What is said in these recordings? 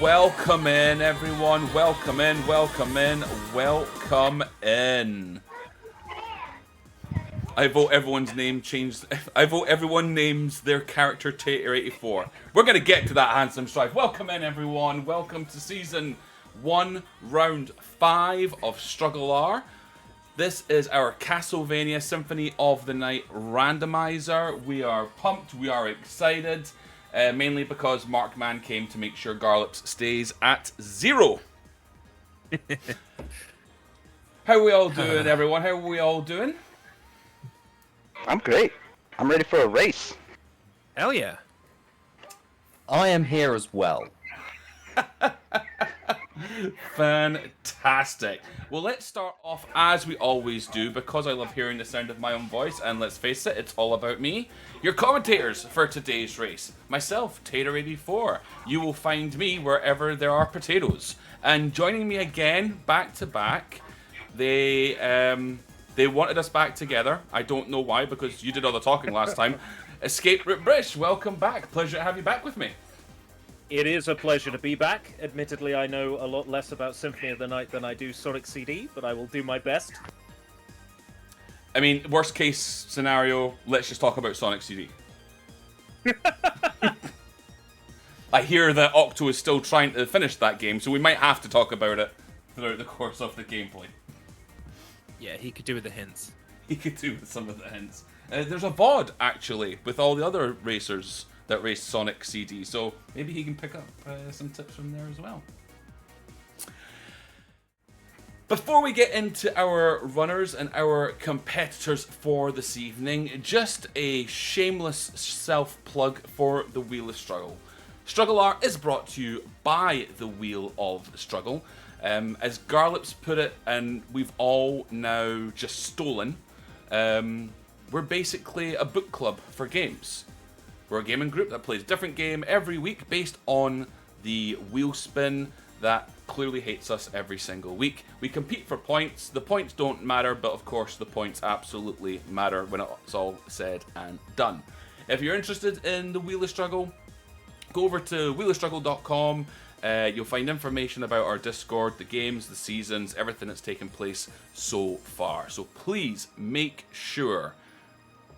Welcome in, everyone. Welcome in, welcome in, welcome in. I vote everyone's name changed. I vote everyone names their character Tater84. We're going to get to that handsome strife. Welcome in, everyone. Welcome to Season 1, Round 5 of StruggleR. This is our Castlevania Symphony of the Night randomizer. We are pumped. We are excited. Mainly because Markman came to make sure Garlips stays at 0. How are we all doing, everyone? How are we all doing? I'm great. I'm ready for a race. Hell yeah. I am here as well. Fantastic. Well, let's start off as we always do, because I love hearing the sound of my own voice, and let's face it, it's all about me. Your commentators for today's race. Myself, Tater84. You will find me wherever there are potatoes. And joining me again, back to back, they wanted us back together. I don't know why, because you did all the talking last time. Escape Rip Brish, welcome back. Pleasure to have you back with me. It is a pleasure to be back. Admittedly, I know a lot less about Symphony of the Night than I do Sonic CD, but I will do my best. I mean, worst case scenario, let's just talk about Sonic CD. I hear that Octo is still trying to finish that game, so we might have to talk about it throughout the course of the gameplay. Yeah, he could do with the hints. He could do with some of the hints. There's a VOD, actually, with all the other racers that race Sonic CD, so maybe he can pick up some tips from there as well. Before we get into our runners and our competitors for this evening, just a shameless self-plug for the Wheel of Struggle. StruggleR is brought to you by the Wheel of Struggle. As Garlips put it, and we've all now just stolen, we're basically a book club for games. We're a gaming group that plays a different game every week based on the wheel spin that clearly hates us every single week. We compete for points. The points don't matter, but of course the points absolutely matter when it's all said and done. If you're interested in the Wheel of Struggle, go over to WoS-adjacent.com. You'll find information about our Discord, the games, the seasons, everything that's taken place so far. So please make sure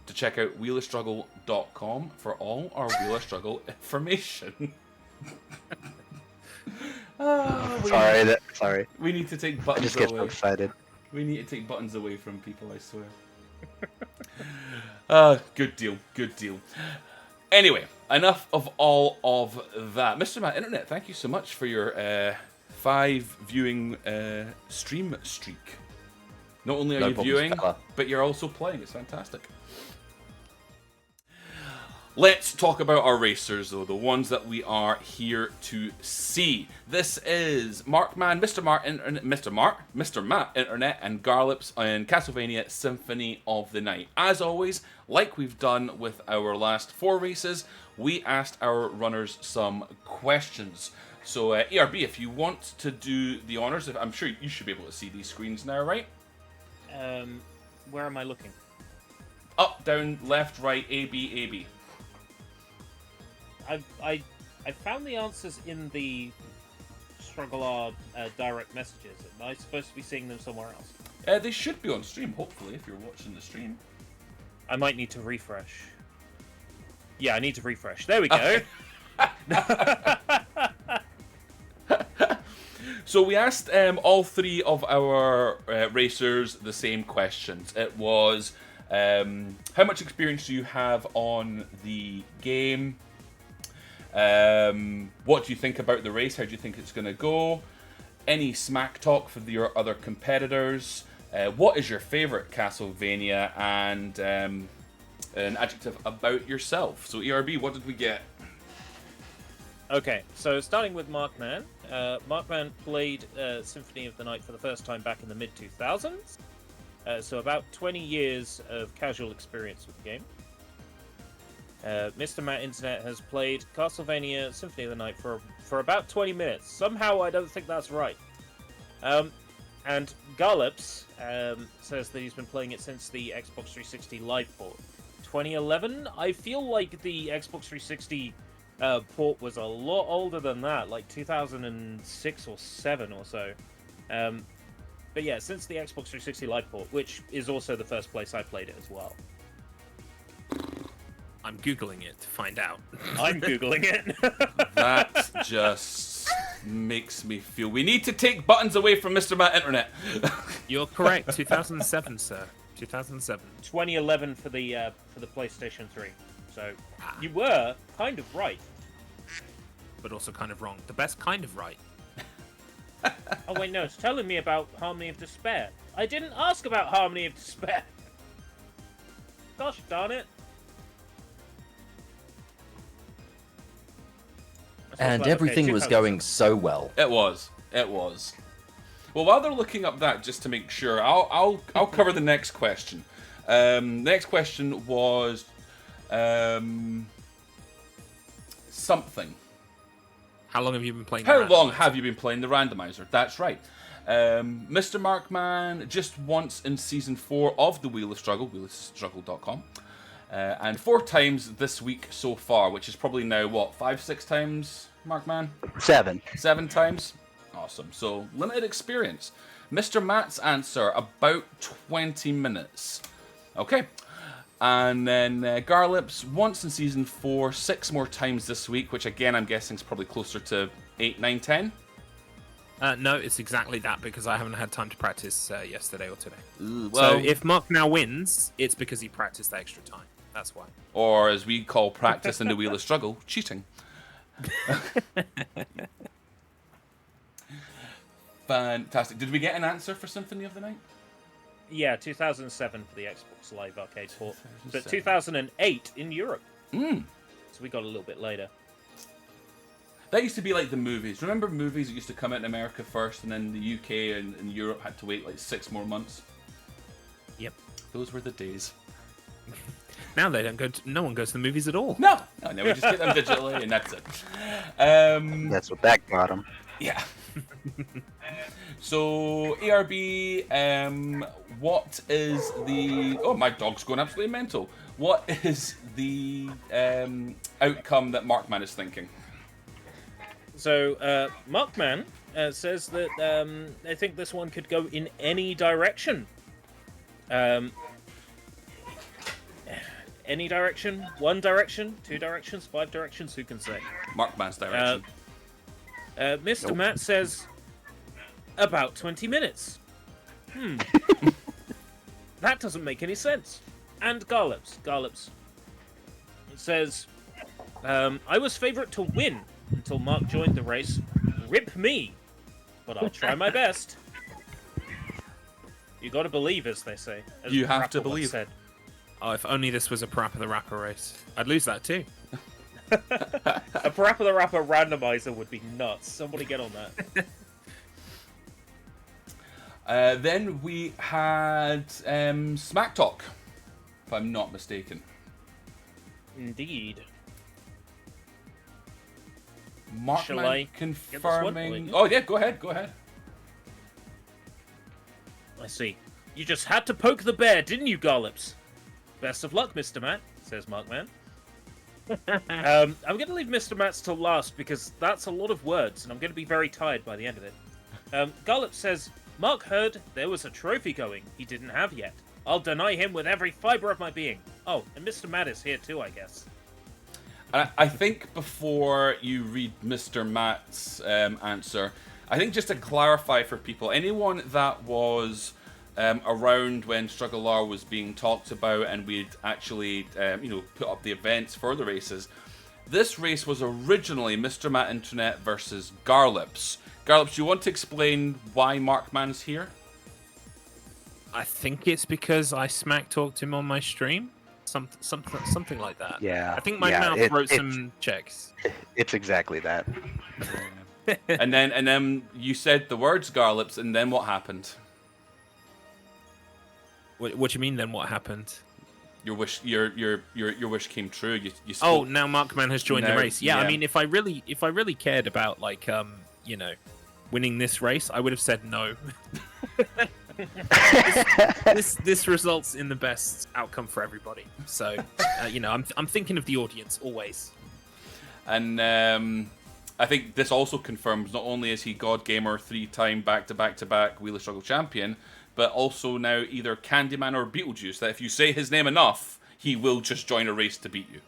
to check out WoS-adjacent.com for all our Wheel of Struggle information. Sorry. We need to take I buttons just get so away. excited. We need to take buttons away from people, I swear. Good deal, good deal. Anyway, enough of all of that. Mr. Matt Internet, thank you so much for your 5 viewing stream streak. Not only are you viewing, but you're also playing. It's fantastic. Let's talk about our racers, though, the ones that we are here to see. This is Markman, Mr. Matt Internet, and Garlips in Castlevania Symphony of the Night. As always, like we've done with our last 4 races, we asked our runners some questions. So, ERB, if you want to do the honors, I'm sure you should be able to see these screens now, right? Where am I looking? Up, down, left, right, A, B, A, B. I found the answers in the StruggleR direct messages. Am I supposed to be seeing them somewhere else? They should be on stream, hopefully, if you're watching the stream. I might need to refresh. Yeah, I need to refresh. There we go. So we asked all 3 of our racers the same questions. It was, how much experience do you have on the game? What do you think about the race? How do you think it's going to go? Any smack talk for your other competitors? What is your favourite Castlevania? And an adjective about yourself. So ERB, what did we get? Okay, so starting with Markman. Markman played Symphony of the Night for the first time back in the mid-2000s. So about 20 years of casual experience with the game. Mr. Matt Internet has played Castlevania Symphony of the Night for about 20 minutes. Somehow I don't think that's right. And Garlips says that he's been playing it since the Xbox 360 live port. 2011? I feel like the Xbox 360 port was a lot older than that, like 2006 or 7 or so. But yeah, since the Xbox 360 Live port, which is also the first place I played it as well. I'm Googling it to find out. I'm Googling it. That just makes me feel we need to take buttons away from Mr. Matt Internet. You're correct. 2007, sir. 2007. 2011 for the PlayStation 3. So you were kind of right. But also kind of wrong. The best kind of right. Oh wait, no, it's telling me about Harmony of Despair. I didn't ask about Harmony of Despair. Gosh darn it. And everything was going so well. It was. Well, while they're looking up that, just to make sure, I'll cover the next question. The next question was something. How long have you been playing? How long have you been playing the randomizer? That's right. Mr. Markman just once in season 4 of the Wheel of Struggle, wheelofstruggle.com, and 4 times this week so far, which is probably now what, 5-6 times, Markman? 7. 7 times. Awesome. So limited experience. Mr. Matt's answer about 20 minutes. Okay. And then Garlips once in season 4, 6 more times this week, which again I'm guessing is probably closer to 8, 9, 10. No, it's exactly that because I haven't had time to practice yesterday or today. Well, So if Mark now wins, it's because he practiced extra time. That's why. or as we call practice in the Wheel of Struggle, cheating. Fantastic. Did we get an answer for Symphony of the Night? Yeah, 2007 for the Xbox Live Arcade port, but 2008 in Europe. So we got a little bit later. That used to be like the movies. Remember movies that used to come out in America first, and then the UK and Europe had to wait like 6 more months? Yep. Those were the days. Now they don't go. No one goes to the movies at all. No, we just get them digitally, and that's it. That's what that got him. Yeah. So ARB, what is the? Oh, my dog's going absolutely mental. What is the outcome that Markman is thinking? So Markman says that they think this one could go in any direction. Any direction? 1 direction? 2 directions? 5 directions? Who can say? Markman's direction. Mr. Matt says about 20 minutes. That doesn't make any sense. And Garlips says, I was favourite to win until Mark joined the race. Rip me, but I'll try my best. You gotta believe, as they say. As You have Rapper to once believe. said. Oh, if only this was a Parappa the Rapper race. I'd lose that too. A Parappa the Rapper randomizer would be nuts. Somebody get on that. Then we had Smack Talk, if I'm not mistaken. Indeed. Shall Markman I get this one? confirming. Oh yeah, go ahead. I see. You just had to poke the bear, didn't you, Garlips? Best of luck, Mr. Matt, says Markman. I'm going to leave Mr. Matt's till last because that's a lot of words, and I'm going to be very tired by the end of it. Garlips says, Mark heard there was a trophy going he didn't have yet. I'll deny him with every fibre of my being. Oh, and Mr. Matt is here too, I guess. I think before you read Mr. Matt's answer, I think just to clarify for people, anyone that was around when StruggleR was being talked about and we'd actually put up the events for the races, this race was originally Mr. Matt Internet versus Garlips. Garlips, you want to explain why Markman's here? I think it's because I smack talked him on my stream. Something like that. Yeah. I think my mouth wrote some checks. It's exactly that. and then you said the words Garlips, and then what happened? What do you mean? Then what happened? Your wish came true. You spoke. Oh, now Markman has joined the race. Yeah, yeah. I mean, if I really cared about winning this race, I would have said no. this results in the best outcome for everybody. So, I'm thinking of the audience always. And I think this also confirms not only is he God Gamer 3-time back-to-back-to-back Wheel of Struggle champion, but also now either Candyman or Beetlejuice, that if you say his name enough, he will just join a race to beat you.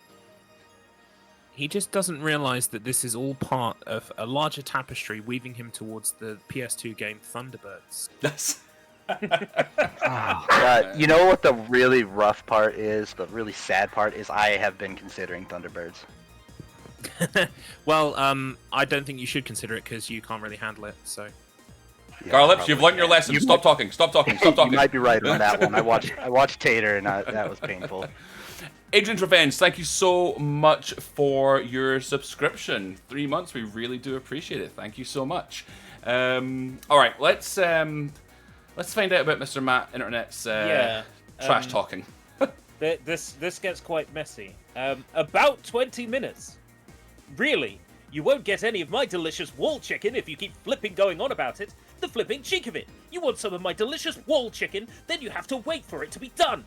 He just doesn't realise that this is all part of a larger tapestry weaving him towards the PS2 game Thunderbirds. That's... You know what the really rough part is? The really sad part is I have been considering Thunderbirds. Well, I don't think you should consider it because you can't really handle it. So, Yeah, Garlips, you've probably learned your can't. lesson. Stop talking. Stop talking. Stop talking. You might be right on that one. I watched Tater, and that was painful. Adrian's Revenge, thank you so much for your subscription. 3 months, we really do appreciate it. Thank you so much. All right, let's find out about Mr. Matt Internet's trash talking. This gets quite messy. About 20 minutes. Really? You won't get any of my delicious wall chicken if you keep flipping going on about it. The flipping cheek of it. You want some of my delicious wall chicken, then you have to wait for it to be done.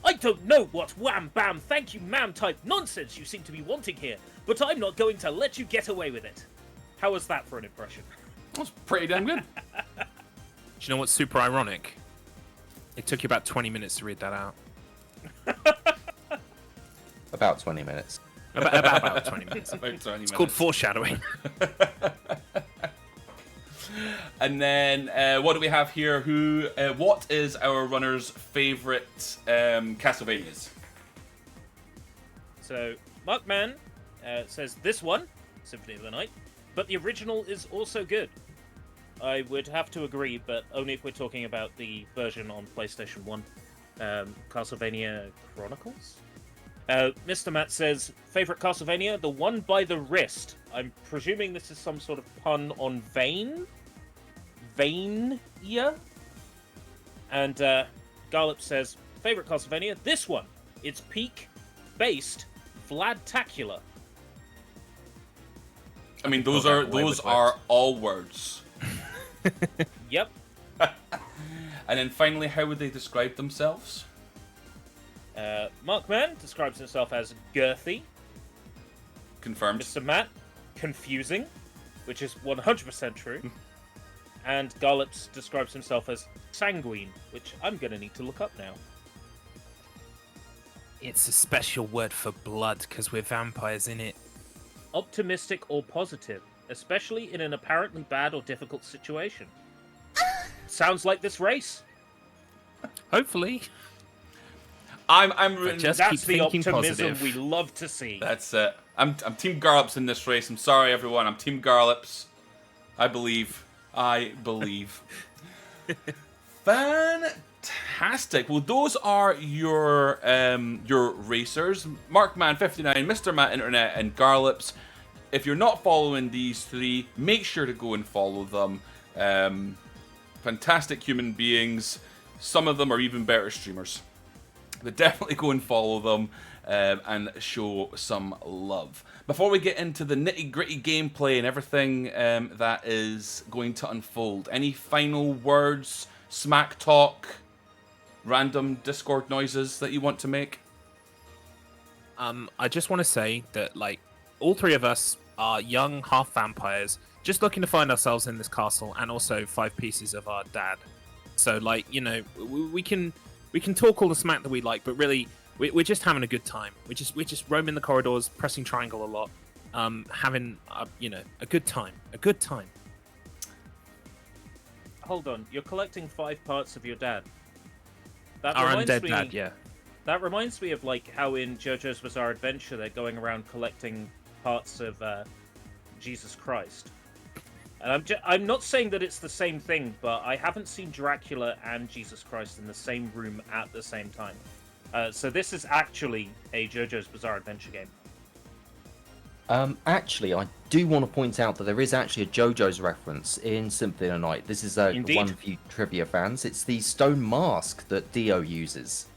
I don't know what wham bam thank you ma'am type nonsense you seem to be wanting here, but I'm not going to let you get away with it. How was that for an impression? That's pretty damn good. do you know what's super ironic? It took you about 20 minutes to read that out. About 20 minutes. About 20 minutes. About 20 minutes. It's called foreshadowing. And then, what do we have here? What is our runner's favourite Castlevanias? So, Markman says this one, Symphony of the Night, but the original is also good. I would have to agree, but only if we're talking about the version on PlayStation 1. Castlevania Chronicles? Mr. Matt says, favourite Castlevania? The one by the wrist. I'm presuming this is some sort of pun on vein? Vania? And Garlips says, favourite Castlevania? This one. It's peak-based Vladtacular. I mean, those are all words. Yep. And then finally, how would they describe themselves? Markman describes himself as girthy. Confirmed. Mr. Matt, confusing, which is 100% true. And Garlips describes himself as sanguine, which I'm going to need to look up now. It's a special word for blood because we're vampires in it. Optimistic or positive, especially in an apparently bad or difficult situation. Sounds like this race. Hopefully. That's the thinking optimism positive. we love to see. That's it. I'm Team Garlips in this race. I'm sorry, everyone. I'm Team Garlips. I believe. Fantastic. Well, those are your racers. Markman59, Mr. Matt Internet, and Garlips. If you're not following these three, make sure to go and follow them. Fantastic human beings. Some of them are even better streamers. But definitely go and follow them and show some love. Before we get into the nitty-gritty gameplay and everything that is going to unfold, any final words, smack talk, random Discord noises that you want to make? I just want to say that, like, all three of us are young half vampires, just looking to find ourselves in this castle, and also 5 pieces of our dad. So, like, you know, we can talk all the smack that we like, but really, we're just having a good time. We're just roaming the corridors, pressing triangle a lot, having a good time. A good time. Hold on, you're collecting 5 parts of your dad. Our undead dad, yeah. That reminds me of like how in JoJo's Bizarre Adventure they're going around collecting parts of Jesus Christ. And I'm not saying that it's the same thing, but I haven't seen Dracula and Jesus Christ in the same room at the same time. So this is actually a JoJo's Bizarre Adventure game. Actually, I do want to point out that there is actually a JoJo's reference in Symphony of the Night. This is Indeed. one for you trivia fans. It's the stone mask that Dio uses.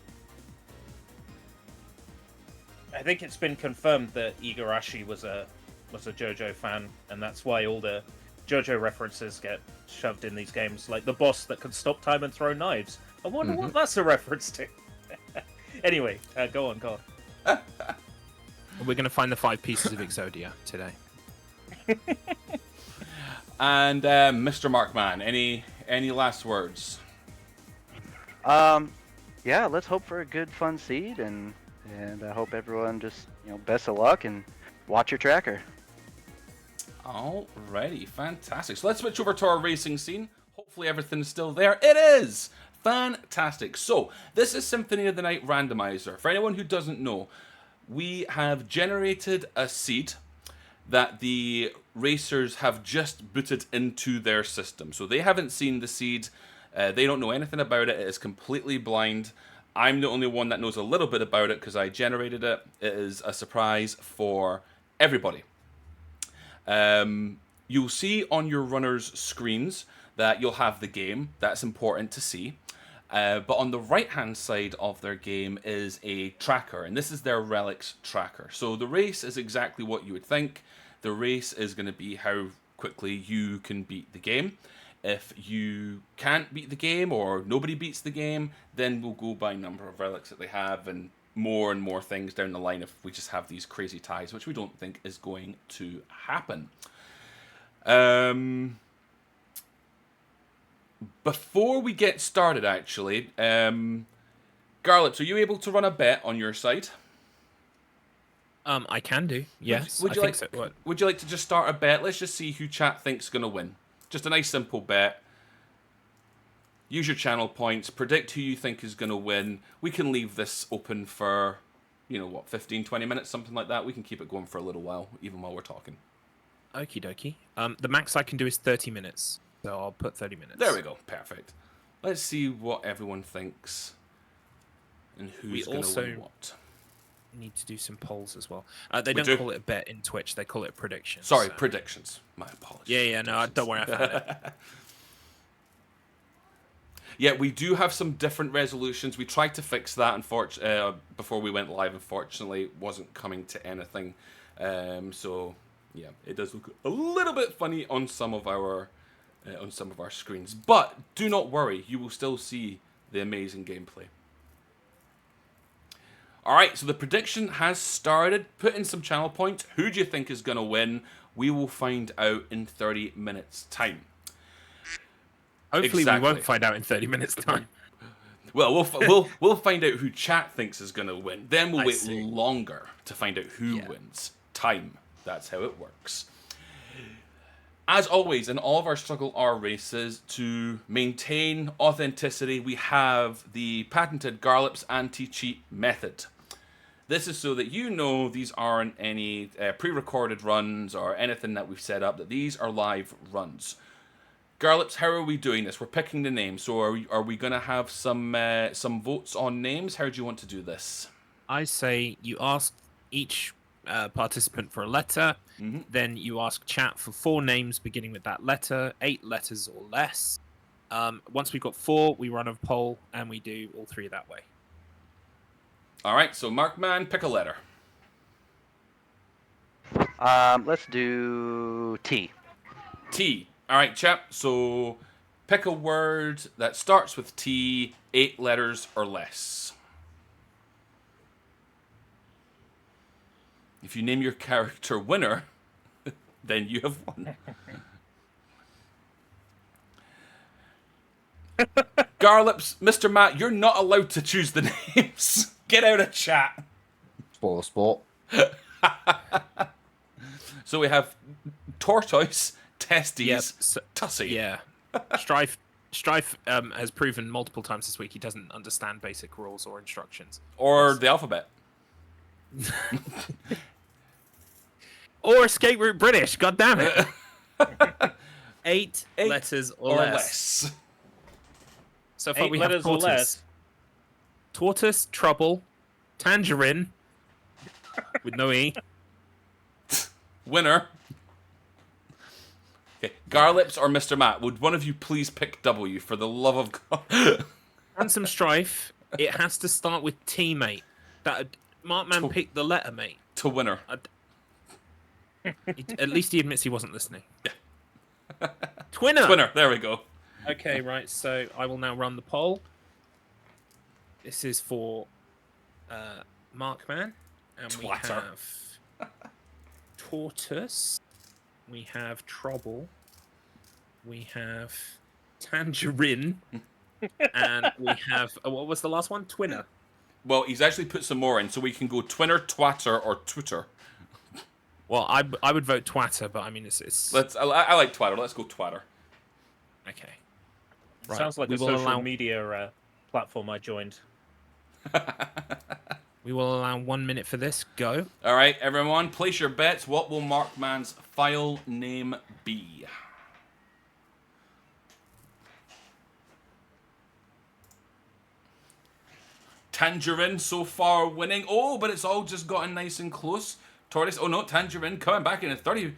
I think it's been confirmed that Igarashi was a JoJo fan, and that's why all the JoJo references get shoved in these games, like the boss that can stop time and throw knives. I wonder what that's a reference to. Anyway, go on. We're going to find the 5 pieces of Exodia today. And Mr. Markman, any last words? Yeah, let's hope for a good, fun seed, and I hope everyone just, best of luck and watch your tracker. Alrighty, fantastic. So let's switch over to our racing scene. Hopefully everything's still there. It is! Fantastic. So, this is Symphony of the Night Randomizer. For anyone who doesn't know, we have generated a seed that the racers have just booted into their system. So they haven't seen the seed. They don't know anything about it. It is completely blind. I'm the only one that knows a little bit about it because I generated it. It is a surprise for everybody. You'll see on your runners' screens that you'll have the game. That's important to see. But on the right-hand side of their game is a tracker, and this is their relics tracker. So the race is exactly what you would think. The race is going to be how quickly you can beat the game. If you can't beat the game or nobody beats the game, then we'll go by number of relics that they have and more things down the line if we just have these crazy ties, which we don't think is going to happen. Before we get started, actually, Garlips, are you able to run a bet on your side? I can do. Yes. Would you I like? think so. Would you like to just start a bet? Let's just see who chat thinks going to win. Just a nice simple bet. Use your channel points. Predict who you think is going to win. We can leave this open for, 15, 20 minutes, something like that. We can keep it going for a little while, even while we're talking. Okie dokie. The max I can do is 30 minutes. So I'll put 30 minutes. There we go. Perfect. Let's see what everyone thinks and who's going to win what. Need to do some polls as well. They don't call it a bet in Twitch. They call it predictions. Sorry, predictions. My apologies. Yeah, no, don't worry, I found it. Yeah, we do have some different resolutions. We tried to fix that before we went live. Unfortunately, it wasn't coming to anything. So, yeah, it does look a little bit funny on some of our screens. But do not worry, you will still see the amazing gameplay. All right, so the prediction has started. Put in some channel points. Who do you think is going to win? We will find out in 30 minutes' time. Hopefully, we won't find out in 30 minutes' time. Well, we'll find out who chat thinks is going to win. Then we'll wait longer to find out who wins. Time. That's how it works. As always, in all of our StruggleR races, to maintain authenticity, we have the patented Garlips anti-cheat method. This is so that these aren't any pre-recorded runs or anything that we've set up, that these are live runs. Garlips, how are we doing this? We're picking the names, so are we going to have some votes on names? How do you want to do this? I say you ask each participant for a letter, then you ask chat for 4 names beginning with that letter, 8 letters or less. Once we've got 4, we run a poll, and we do all 3 that way. All right, so Markman, pick a letter. Let's do T. T. All right, chap. So pick a word that starts with T, 8 letters or less. If you name your character Winner, then you have won. Garlips, Mr. Matt, you're not allowed to choose the names. Get out of chat. Sport. So we have Tortoise, Testes, Tussie. Yeah. Strife has proven multiple times this week he doesn't understand basic rules or instructions. Or the alphabet. Or escape route British, god damn it. 8 letters or less. So far 8 we have letters or less. Tortoise, Trouble, Tangerine, with no E. Winner. Okay, Garlips or Mr. Matt, would one of you please pick W for the love of God? Handsome Strife, it has to start with T, mate. Markman picked the letter, mate. To Winner. At least he admits he wasn't listening. Yeah. Twinner, there we go. Okay, right, so I will now run the poll. This is for Markman. And Twatter. we have Tortoise. We have Trouble. We have Tangerine. And we have, what was the last one? Twinner. Well, he's actually put some more in, so we can go Twinner, Twatter, or Twitter. Well, I would vote Twatter, but I mean, it's... I like Twatter. Let's go Twatter. Okay. Right. Sounds like we a will social allow... media platform I joined. We will allow 1 minute for this. Go. All right, everyone, place your bets. What will Markman's file name be? Tangerine so far winning. Oh, but it's all just gotten nice and close. Tortoise, oh no, Tangerine coming back in at 50%.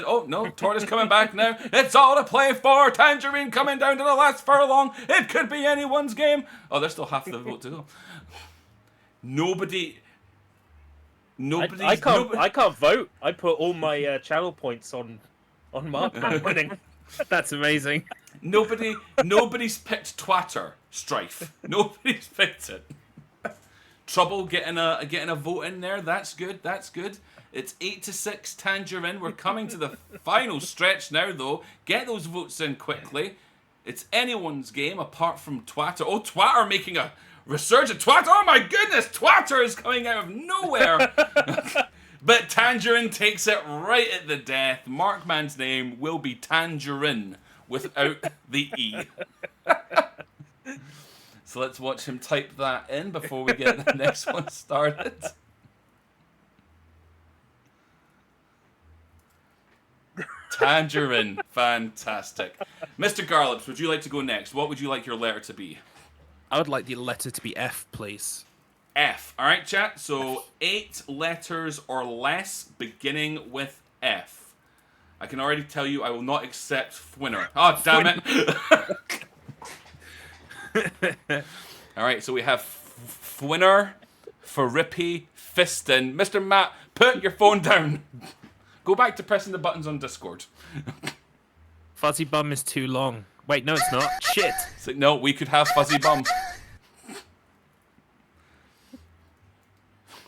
Oh no, Tortoise coming back now. It's all to play for. Tangerine coming down to the last furlong. It could be anyone's game. Oh, there's still half the vote to go. Nobody. I can't vote. I put all my channel points on Markman winning. That's amazing. Nobody's picked Twatter. Strife. Nobody's picked it. Trouble getting a vote in there. That's good. That's good. It's 8-6 Tangerine. We're coming to the final stretch now, though. Get those votes in quickly. It's anyone's game apart from Twatter. Oh, Twatter making a resurgent. Twatter. Oh my goodness, Twatter is coming out of nowhere. But Tangerine takes it right at the death. Markman's name will be Tangerine without the E. So let's watch him type that in before we get the next one started. Tangerine. Fantastic. Mr. Garlips, would you like to go next? What would you like your letter to be? I would like the letter to be F, please. F. All right, chat. So 8 letters or less beginning with F. I can already tell you I will not accept Fwinner. Oh, damn it. All right, so we have Fwinner, Farippy, Fiston. Mr. Matt, put your phone down. Go back to pressing the buttons on Discord. Fuzzy Bum is too long. Wait, no, it's not. Shit. It's like, no, we could have Fuzzy Bum.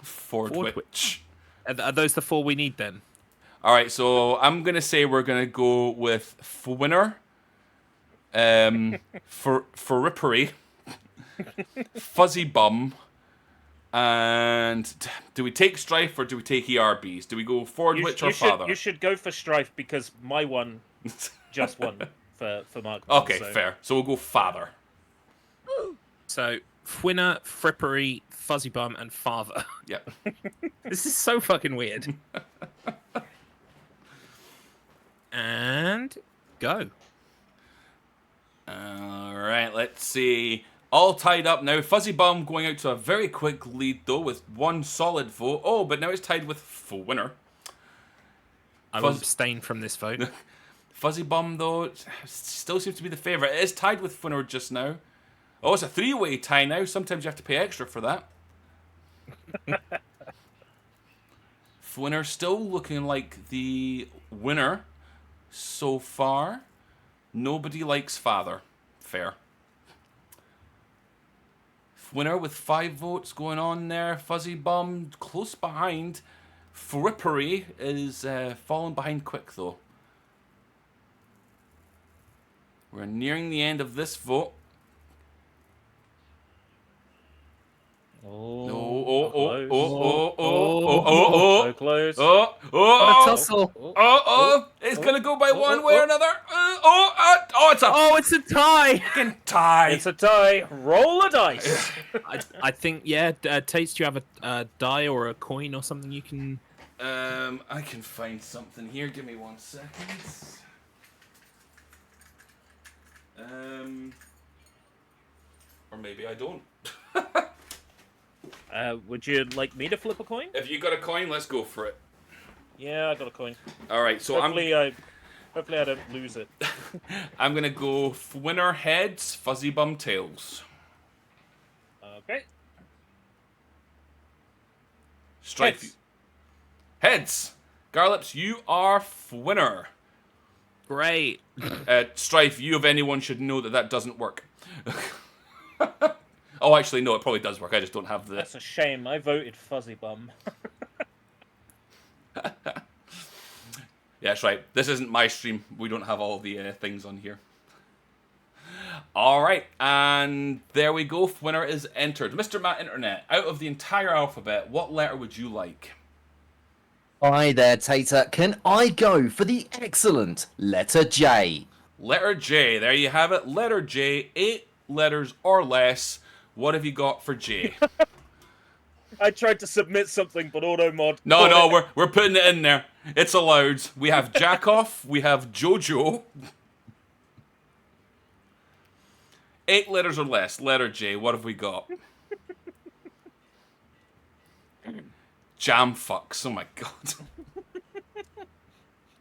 For Twitch. Are those the 4 we need then? All right, so I'm going to say we're going to go with Fwinner, Farippery, Fuzzy Bum, and do we take Strife or do we take ERBs? Do we go forward Witch or Father? You should go for Strife because my one just won for Mark. Okay, fair. So we'll go Father. So, Fwinner, Frippery, Fuzzy Bum, and Father. Yep. This is so fucking weird. And go. All right, let's see. All tied up now. Fuzzy Bum going out to a very quick lead, though, with 1 solid vote. Oh, but now it's tied with Fwinner. I will abstain from this vote. Fuzzy Bum, though, still seems to be the favourite. It is tied with Fwinner just now. Oh, it's a 3-way tie now. Sometimes you have to pay extra for that. Fwinner still looking like the winner so far. Nobody likes Father. Fair. Fwinner with 5 votes going on there. Fuzzy Bum close behind. Frippery is falling behind quick, though. We're nearing the end of this vote. So close. What a tussle. It's gonna go by one way or another. It's a tie. fucking tie. It's a tie. Roll a dice. I think, yeah. Tates, do you have a die or a coin or something you can... I can find something here. Give me 1 second. Or maybe I don't. Would you like me to flip a coin? If you got a coin, let's go for it. Yeah, I got a coin. All right, so Hopefully I don't lose it. I'm gonna go Fwinner heads, Fuzzy Bum tails. Okay. Strife. Heads. Garlips, you are Fwinner. Great. Strife, you of anyone should know that doesn't work. Oh, actually, no, it probably does work. I just don't have the... That's a shame. I voted Fuzzy Bum. Yeah, that's right. This isn't my stream. We don't have all the things on here. All right, and there we go. Winner is entered. Mr. Matt Internet, out of the entire alphabet, what letter would you like? Hi there, Tater. Can I go for the excellent letter J? Letter J. There you have it. Letter J. 8 letters or less. What have you got for J? I tried to submit something, but AutoMod. No, we're putting it in there. It's allowed. We have Jackoff. We have Jojo. 8 letters or less. Letter J. What have we got? Jam fucks. Oh my god.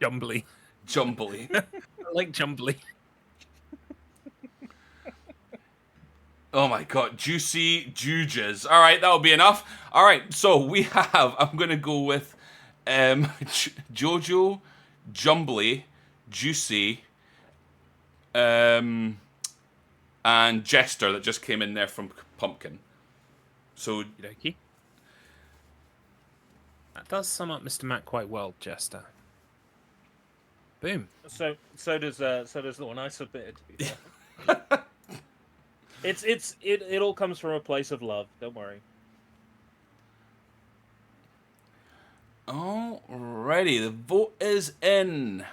Jumbly. Jumbly. I like Jumbly. Oh my god. Juicy Juges. Alright, that'll be enough. Alright, so we have, I'm going to go with Jojo, Jumbly, Juicy, and Jester that just came in there from Pumpkin. So, Okey-dokey. That does sum up Mr. Matt quite well, Jester. Boom. So does the one I submitted. To be fair. It all comes from a place of love. Don't worry. alrighty, the vote is in.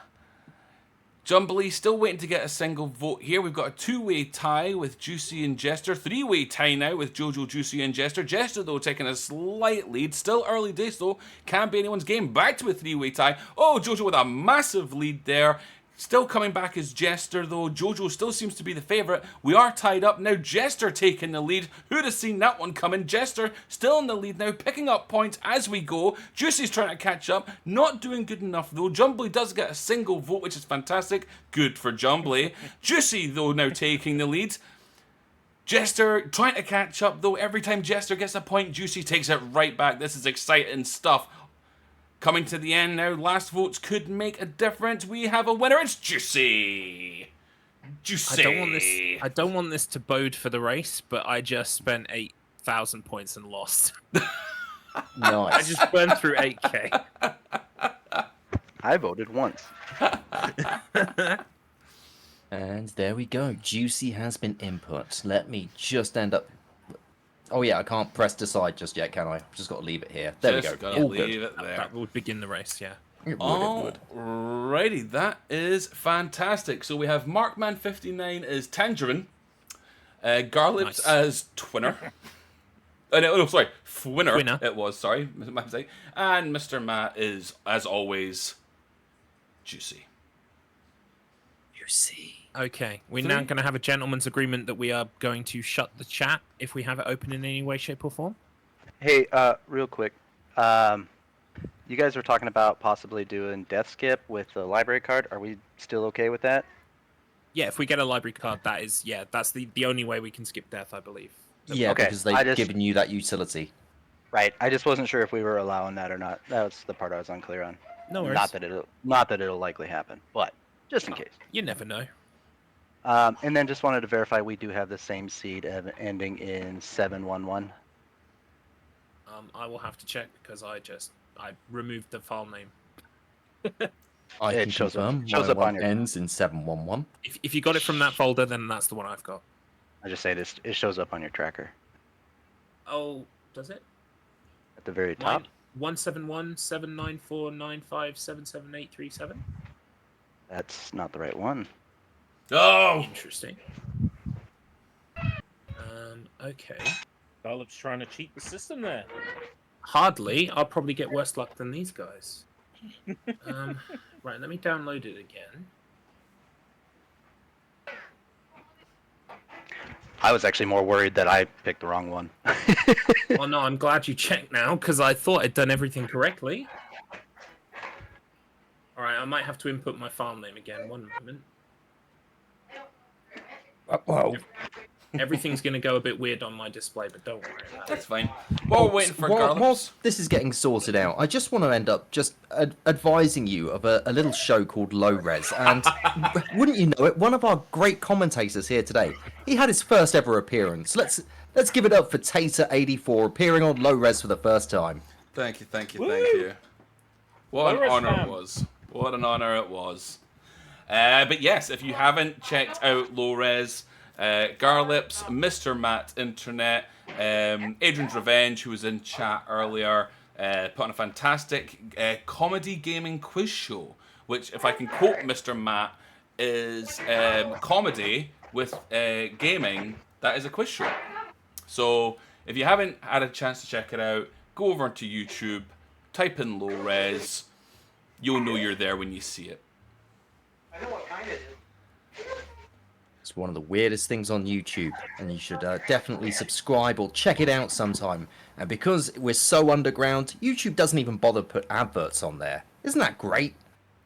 Jumbly still waiting to get a single vote here. We've got a 2-way tie with Juicy and Jester. 3-way tie now with Jojo, Juicy and Jester. Jester, though, taking a slight lead. Still early days, though. Can't be anyone's game. Back to a 3-way tie. Oh, Jojo with a massive lead there. Still coming back as Jester, though. Jojo still seems to be the favourite. We are tied up now. Jester taking the lead. Who'd have seen that one coming? Jester still in the lead now, picking up points as we go. Juicy's trying to catch up. Not doing good enough, though. Jumbly does get a single vote, which is fantastic. Good for Jumbly. Juicy, though, now taking the lead. Jester trying to catch up, though. Every time Jester gets a point, Juicy takes it right back. This is exciting stuff. Coming to the end now, last votes could make a difference. We have a winner. It's Juicy. Juicy. I don't want this to bode for the race, but I just spent 8,000 points and lost. I Nice. just burned through 8k. I voted once. And there we go. Juicy has been input. Let me just end up... Oh yeah, I can't press decide just yet, can I? I've just got to leave it here. There we Just go. gotta All leave good. it there. That would begin the race, yeah. It would. Alrighty, that is fantastic. So we have Markman59 as Tangerine, Garlips Nice. as Twinner. No, sorry, Fwinner. Twinner. It was, sorry, my mistake. And Mr. Matt is, as always, Juicy. Juicy. Okay, we're now going to have a gentleman's agreement that we are going to shut the chat if we have it open in any way, shape, or form. Hey, real quick. You guys were talking about possibly doing death skip with the library card. Are we still okay with that? Yeah, if we get a library card, that is, yeah, that's the only way we can skip death, I believe. Yeah, Okay, because I they've just- given you that utility. Right. I just wasn't sure if we were allowing that or not. That was the part I was unclear on. No worries. Not that it'll likely happen, but just in case. You never know. And then just wanted to verify we do have the same seed ending in 711. I will have to check because I removed the file name. I It can shows up- confirm. shows my up on one your- ends in 711. If you got it from that folder, then that's the one I've got. I just say this. It shows up on your tracker Oh, does it? at the very top. 171-794-95-77837. That's not the right one. Oh! Interesting. Okay. Garlips trying to cheat the system there. Hardly. I'll probably get worse luck than these guys. Right, let me download it again. I was actually more worried that I picked the wrong one. Well, no, I'm glad you checked now because I thought I'd done everything correctly. All right, I might have to input my file name again. One moment. Well, Everything's going to go a bit weird on my display, but don't worry about That's it. fine. While we're waiting for Garlips. whilst this is getting sorted out, I just want to end up just advising you of a little show called Low Res. And wouldn't you know it, one of our great commentators here today, he had his first ever appearance. Let's give it up for Tater84 appearing on Low Res for the first time. Thank you, thank you, Woo! thank you. What an Low-res honor fam. it was. What an honor it was. But yes, if you haven't checked out Low Res, Garlips, Mr. Matt Internet, Adrian's Revenge, who was in chat earlier, put on a fantastic comedy gaming quiz show, which, if I can quote Mr. Matt, is comedy with gaming that is a quiz show. So if you haven't had a chance to check it out, go over to YouTube, type in Low Res, you'll know you're there when you see it. It's one of the weirdest things on YouTube, and you should definitely subscribe or check it out sometime. And because we're so underground, YouTube doesn't even bother to put adverts on there. Isn't that great?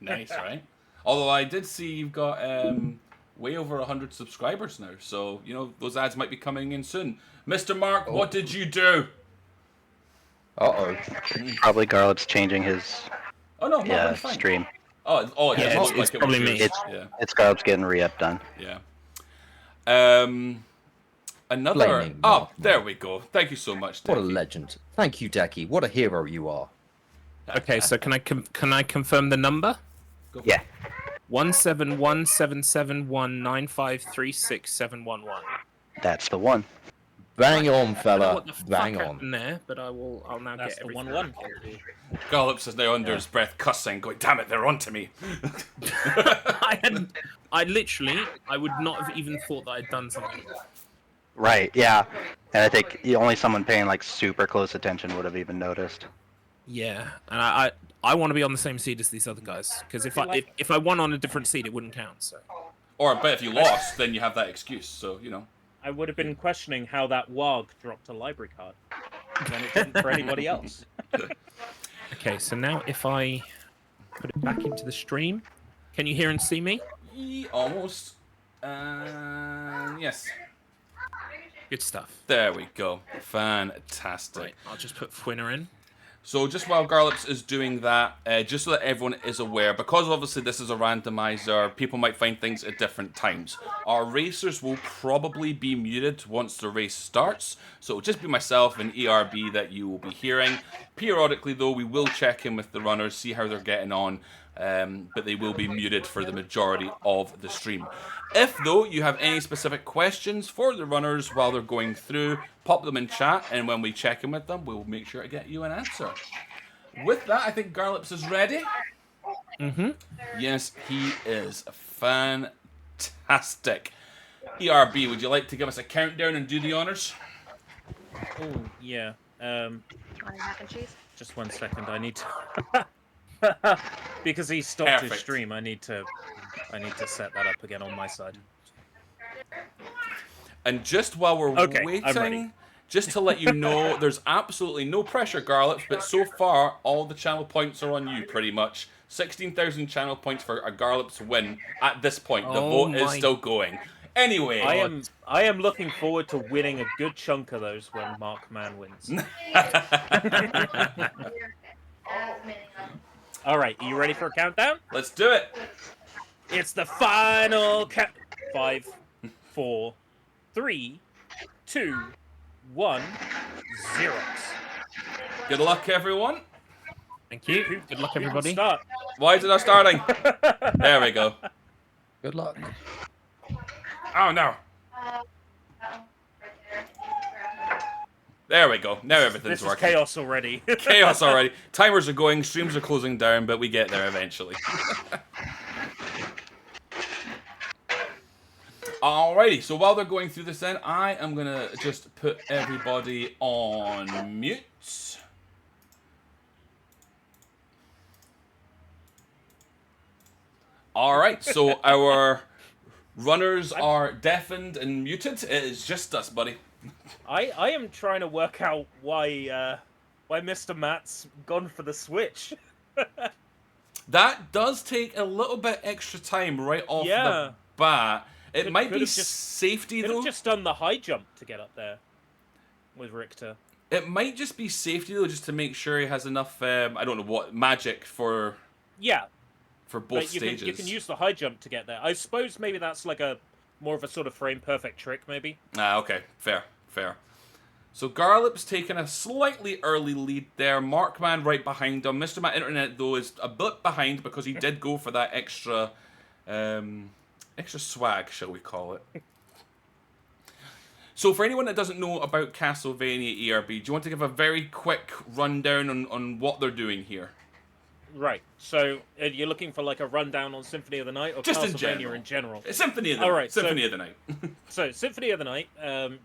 Nice, right? Although I did see you've got way over 100 subscribers now, so you know those ads might be coming in soon. Mr. Mark, what did you do? Uh-oh. Probably Garlips changing his Oh no, no, fine. stream. Oh, it Yeah, looked it's like it probably was me. yours. It's it's Garlips getting re-up done. Yeah. Another. Flaming Oh, Mark. there we go. Thank you so much, What a Dickie. legend. Thank you, Decky. What a hero you are. Okay, so can I confirm the number? Yeah. 1717719536711. That's the one. Bang on, I don't know fella. what the fuck Bang happened on. there, but I'll now That's get the everything. 1-1. Garlips is now under his breath cussing, going, damn it, they're onto me. I would not have even thought that I'd done something. Right. Yeah. And I think only someone paying like super close attention would have even noticed. Yeah, and I want to be on the same seed as these other guys, because if I won on a different seed, it wouldn't count. So. Or, but if you lost, then you have that excuse, so, you know. I would have been questioning how that WOG dropped a library card when it didn't for anybody else. Okay, so now if I put it back into the stream, can you hear and see me? Almost. Yes. Good stuff. There we go. Fantastic. Right, I'll just put Fwinner in. So just while Garlips is doing that, just so that everyone is aware, because obviously this is a randomizer, people might find things at different times. Our racers will probably be muted once the race starts, so it'll just be myself and ERB that you will be hearing. Periodically though, we will check in with the runners, see how they're getting on, but they will be muted for the majority of the stream. If though you have any specific questions for the runners while they're going through, pop them in chat, and when we check in with them, we'll make sure to get you an answer. With that, I think Garlips is ready. Mm-hmm. Yes, he is. Fantastic. ERB, would you like to give us a countdown and do the honors? Oh, yeah. Mac and cheese. Just 1 second. I need to... because he stopped his Perfect. stream, I need to set that up again on my side. And just while we're Okay, I'm waiting, ready. just to let you know, there's absolutely no pressure, Garlips, but so far, all the channel points are on you, pretty much. 16,000 channel points for a Garlips win at this point. The Oh vote is my- still going. Anyway, I am looking forward to winning a good chunk of those when Mark Man wins. All right, are you ready for a countdown? let's do it. It's the final count. 5, 4, 3, 2, 1, 0. Good luck, everyone. Thank you. Good luck, everybody. Start. Why is it not starting? There we go. Good luck. Oh, no. There we go. Now everything's This is working. chaos already. Chaos already. Timers are going, streams are closing down, but we get there eventually. Alrighty, so while they're going through this then, I am going to just put everybody on mute. Alright, so our runners are deafened and muted. It is just us, buddy. I am trying to work out why Mr. Matt's gone for the Switch. That does take a little bit extra time right off Yeah. the bat. It might could be have just- safety Could though. have just done the high jump to get up there with Richter. It might just be safety though, just to make sure he has enough. I don't know what magic for Yeah, both but you stages. can use the high jump to get there. I suppose maybe that's like a more of a sort of frame perfect trick, maybe. Ah, okay, fair. So Garlips taking a slightly early lead there. Markman right behind him. Mr. Matt Internet, though, is a bit behind because he did go for that extra swag, shall we call it. So for anyone that doesn't know about Castlevania ERB, do you want to give a very quick rundown on what they're doing here? Right. So you're looking for like a rundown on Symphony of the Night or Just Castlevania in general. Symphony of the All Night. right, Symphony of the Night. So Symphony of the Night,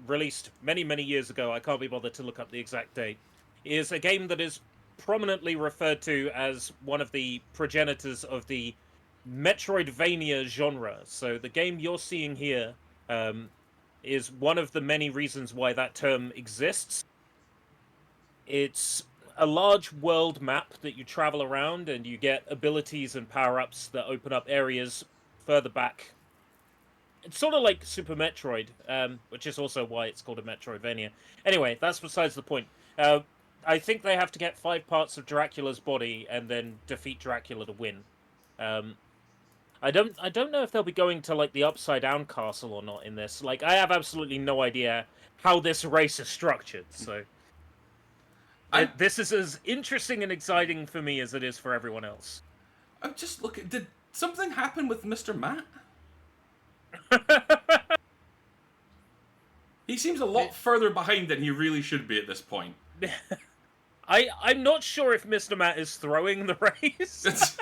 released many, many years ago, I can't be bothered to look up the exact date, is a game that is prominently referred to as one of the progenitors of the Metroidvania genre. So the game you're seeing here is one of the many reasons why that term exists. It's a large world map that you travel around, and you get abilities and power-ups that open up areas further back. It's sort of like Super Metroid, which is also why it's called a Metroidvania. Anyway, that's besides the point. I think they have to get 5 parts of Dracula's body and then defeat Dracula to win. I don't know if they'll be going to like the Upside Down Castle or not in this. Like, I have absolutely no idea how this race is structured. So this is as interesting and exciting for me as it is for everyone else. I'm just looking. Did something happen with Mr. Matt? He seems a lot further behind than he really should be at this point. I'm not sure if Mr. Matt is throwing the race.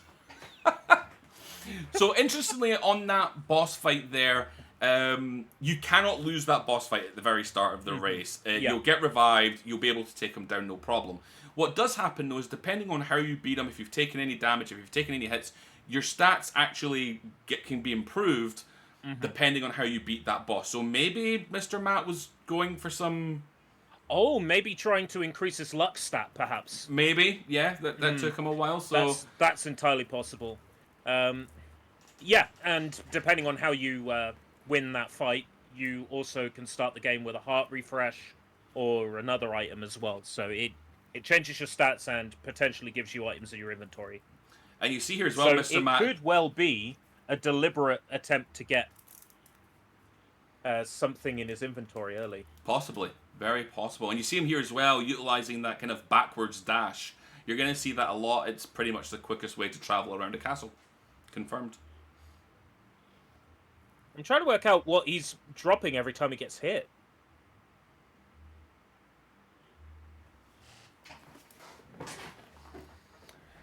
So interestingly, on that boss fight there, you cannot lose that boss fight at the very start of the race. You'll get revived, you'll be able to take him down, no problem. What does happen though is, depending on how you beat him, if you've taken any damage, if you've taken any hits, your stats actually can be improved depending on how you beat that boss. So maybe Mr. Matt was going for some... Oh, maybe trying to increase his luck stat, perhaps. Maybe, yeah, that took him a while, so... That's entirely possible. Yeah, and depending on how you win that fight, you also can start the game with a heart refresh or another item as well. So it changes your stats and potentially gives you items in your inventory. And you see here as well, Mr. Matt... it could well be a deliberate attempt to get something in his inventory early. Possibly. Very possible. And you see him here as well, utilizing that kind of backwards dash. You're going to see that a lot. It's pretty much the quickest way to travel around a castle. Confirmed. I'm trying to work out what he's dropping every time he gets hit.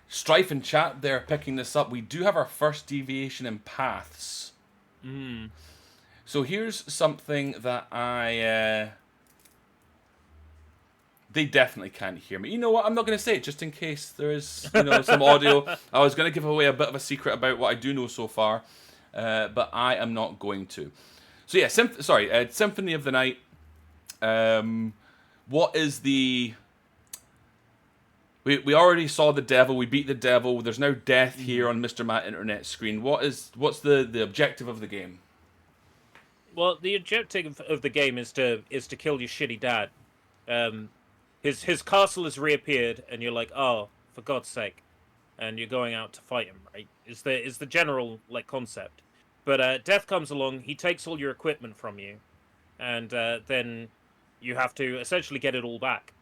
Strife and chat there picking this up. We do have our first deviation in paths. So here's something that they definitely can't hear me. You know what? I'm not going to say it just in case there is, some audio. I was going to give away a bit of a secret about what I do know so far, but I am not going to. So yeah, Symphony of the Night. What is the... We already saw the devil. We beat the devil. There's now death here on Mr. Matt Internet screen. What's the objective of the game? Well, the objective of the game is to kill your shitty dad. His castle has reappeared, and you're like, oh, for God's sake, and you're going out to fight him. Right? Is the general concept? But death comes along. He takes all your equipment from you, and then you have to essentially get it all back.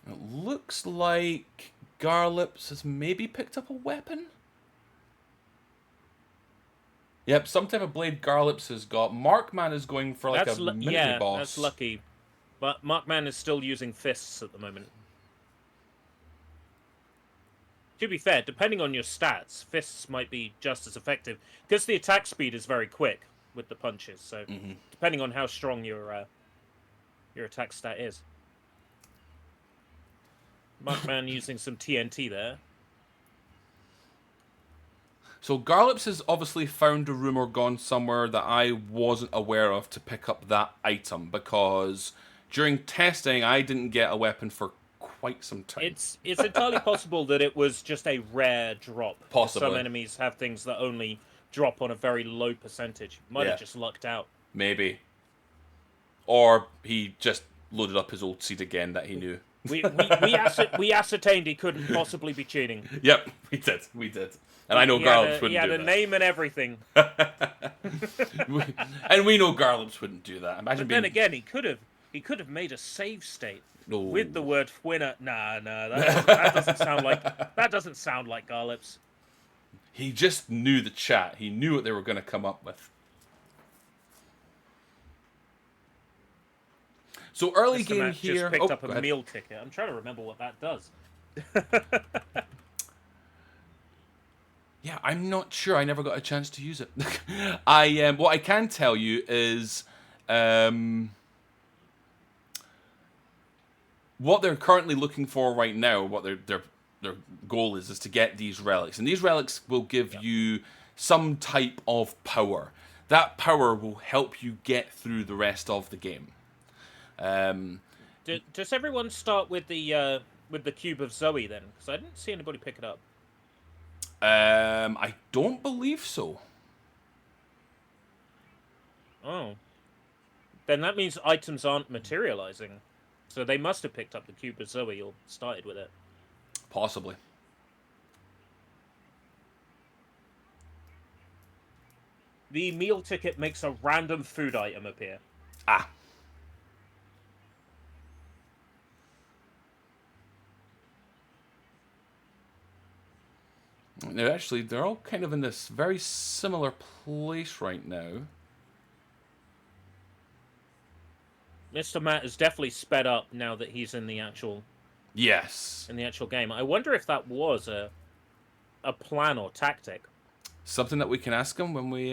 It looks like Garlips has maybe picked up a weapon. Yep, some type of blade Garlips has got. Markman is going for a mini boss. That's lucky. But Markman is still using fists at the moment. To be fair, depending on your stats, fists might be just as effective. Because the attack speed is very quick with the punches. So depending on how strong your attack stat is. Markman using some TNT there. So Garlips has obviously found a room or gone somewhere that I wasn't aware of to pick up that item, because during testing I didn't get a weapon for quite some time. It's entirely possible that it was just a rare drop. Possibly. Some enemies have things that only drop on a very low percentage. Might have just lucked out. Maybe. Or he just loaded up his old seed again that he knew. We ascertained he couldn't possibly be cheating. Yep, we did. And I know Garlips wouldn't do that. He had a name and everything. And we know Garlips wouldn't do that. Imagine But being... then again, he could have made a save state with the word winner. Nah, that doesn't sound like Garlips. He just knew the chat. He knew what they were going to come up with. So early Mr. game Matt here. just picked up go a ahead. meal ticket. I'm trying to remember what that does. Yeah, I'm not sure. I never got a chance to use it. What I can tell you is what they're currently looking for right now. What their goal is to get these relics, and these relics will give you some type of power. That power will help you get through the rest of the game. Does everyone start with the cube of Zoe then? Because I didn't see anybody pick it up. I don't believe so. Oh. Then that means items aren't materializing. So they must have picked up the cube of Zoe or started with it. Possibly. The meal ticket makes a random food item appear. Ah. Now, actually, they're all kind of in this very similar place right now. Mr. Matt is definitely sped up now that he's in the actual Yes. game. I wonder if that was a plan or tactic. Something that we can ask them when we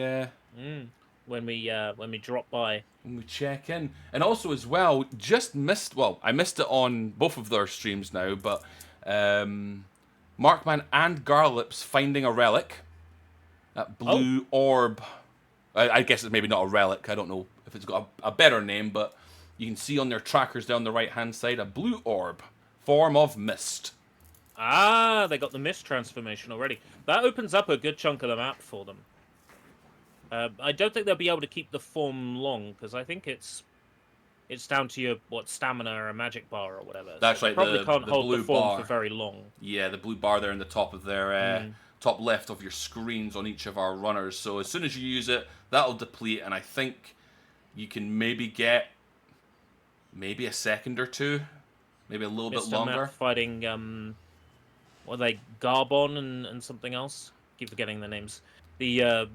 When we drop by. when we check in. And also as well, I missed it on both of their streams now, but Markman and Garlips finding a relic. That blue orb. I guess it's maybe not a relic. I don't know if it's got a better name, but you can see on their trackers down the right-hand side a blue orb, form of mist. Ah, they got the mist transformation already. That opens up a good chunk of the map for them. I don't think they'll be able to keep the form long, because I think it's down to your stamina or a magic bar or whatever. That's so right. Probably can't the hold blue the form bar for very long. Yeah, the blue bar there in the top of their top left of your screens on each of our runners. So as soon as you use it, that'll deplete, and I think you can maybe get a second or two, maybe a little bit longer. Matt fighting what are they, Garbon and something else? Keep forgetting the names. The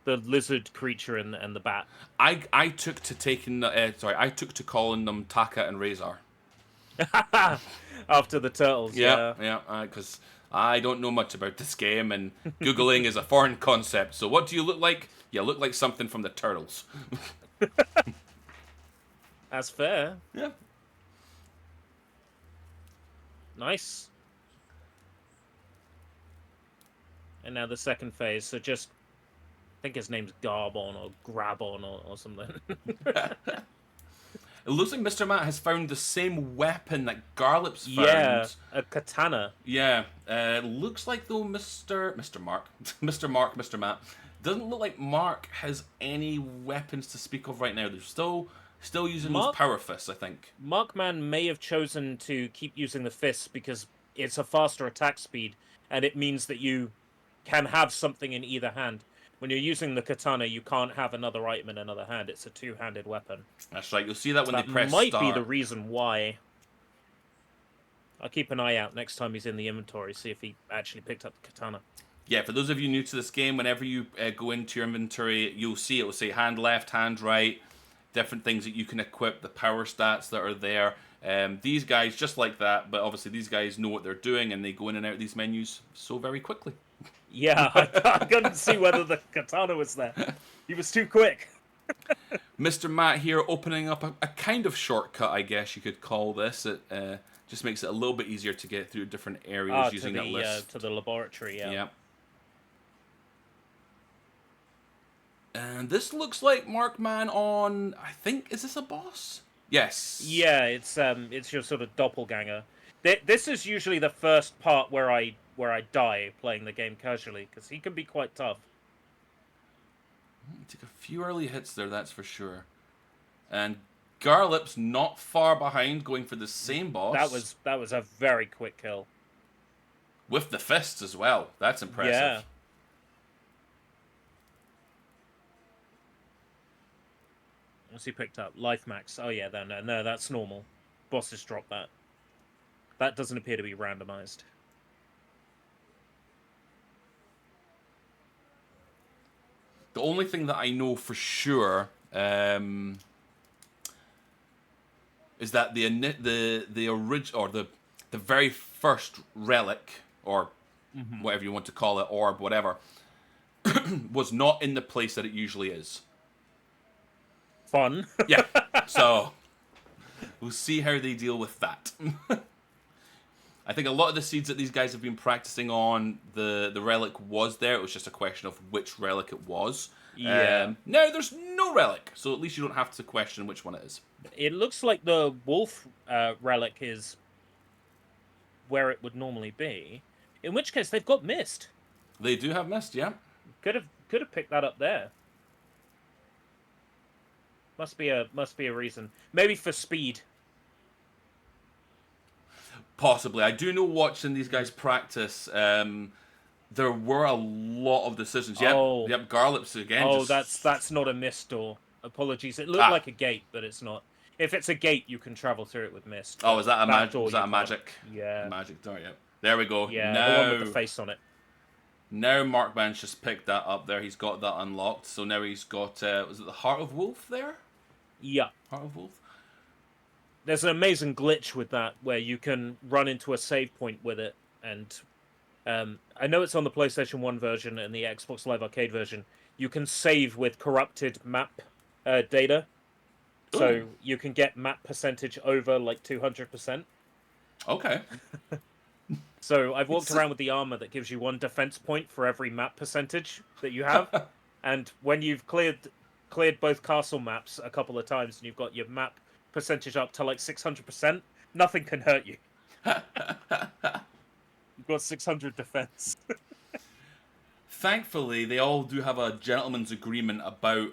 lizard creature and the bat. I took to calling them Taka and Razor. After the turtles. Yeah, because I don't know much about this game, and Googling is a foreign concept. So what do you look like? You look like something from the Turtles. That's fair. Yeah. Nice. And now the second phase. So just, I think his name's Garbon or Grabon or something. It looks like Mr. Matt has found the same weapon that Garlips found. Yeah, a katana. Yeah. Looks like though Mr. Matt doesn't look like Mark has any weapons to speak of right now. They're still using those power fists, I think. Markman may have chosen to keep using the fists because it's a faster attack speed, and it means that you can have something in either hand. When you're using the katana, you can't have another item in another hand. It's a two-handed weapon. That's right. You'll see that when they press might start. be the reason why. I'll keep an eye out next time he's in the inventory, see if he actually picked up the katana. Yeah, for those of you new to this game, whenever you go into your inventory, you'll see it will say hand left, hand right, different things that you can equip, the power stats that are there. These guys, just like that, but obviously these guys know what they're doing, and they go in and out of these menus so very quickly. Yeah, I couldn't see whether the katana was there. He was too quick. Mr. Matt here opening up a kind of shortcut, I guess you could call this. It just makes it a little bit easier to get through different areas using that list. To the laboratory, yeah. Yeah. And this looks like Markman on, I think, is this a boss? Yes. Yeah, it's your sort of doppelganger. This is usually the first part where I die playing the game casually, because he can be quite tough. He took a few early hits there, that's for sure. And Garlips not far behind, going for the same boss. That was a very quick kill. With the fists as well. That's impressive. Yeah. What's he picked up? Life max. Oh yeah, no, that's normal. Bosses drop that. That doesn't appear to be randomized. The only thing that I know for sure is that the original, or the very first relic, or whatever you want to call it, orb, whatever, was not in the place that it usually is. Fun. Yeah. So we'll see how they deal with that. I think a lot of the seeds that these guys have been practicing on, the relic was there. It was just a question of which relic it was. Yeah. Now there's no relic, so at least you don't have to question which one it is. It looks like the wolf relic is where it would normally be. In which case, they've got mist. They do have mist, yeah. Could have picked that up there. Must be a reason. Maybe for speed. Possibly. I do know watching these guys practice, there were a lot of decisions. Yep, Oh. yep, Garlips again. Oh, just... that's not a mist door. Apologies. It looked like a gate, but it's not. If it's a gate, you can travel through it with mist. Oh, is that a magic? door Was that a you can't. magic? Yeah. Magic door, yep. There we go. Yeah, now, the one with the face on it. Now Markman's just picked that up there. He's got that unlocked. So now he's got, was it the Heart of Wolf there? Yeah. Heart of Wolf? There's an amazing glitch with that where you can run into a save point with it, and I know it's on the PlayStation 1 version and the Xbox Live Arcade version. You can save with corrupted map data, so Ooh. you can get map percentage over like 200%. Okay. So I've walked around with the armor that gives you 1 defense point for every map percentage that you have, and when you've cleared both castle maps a couple of times and you've got your map percentage up to like 600%, nothing can hurt you. You've got 600 defense. Thankfully, they all do have a gentleman's agreement about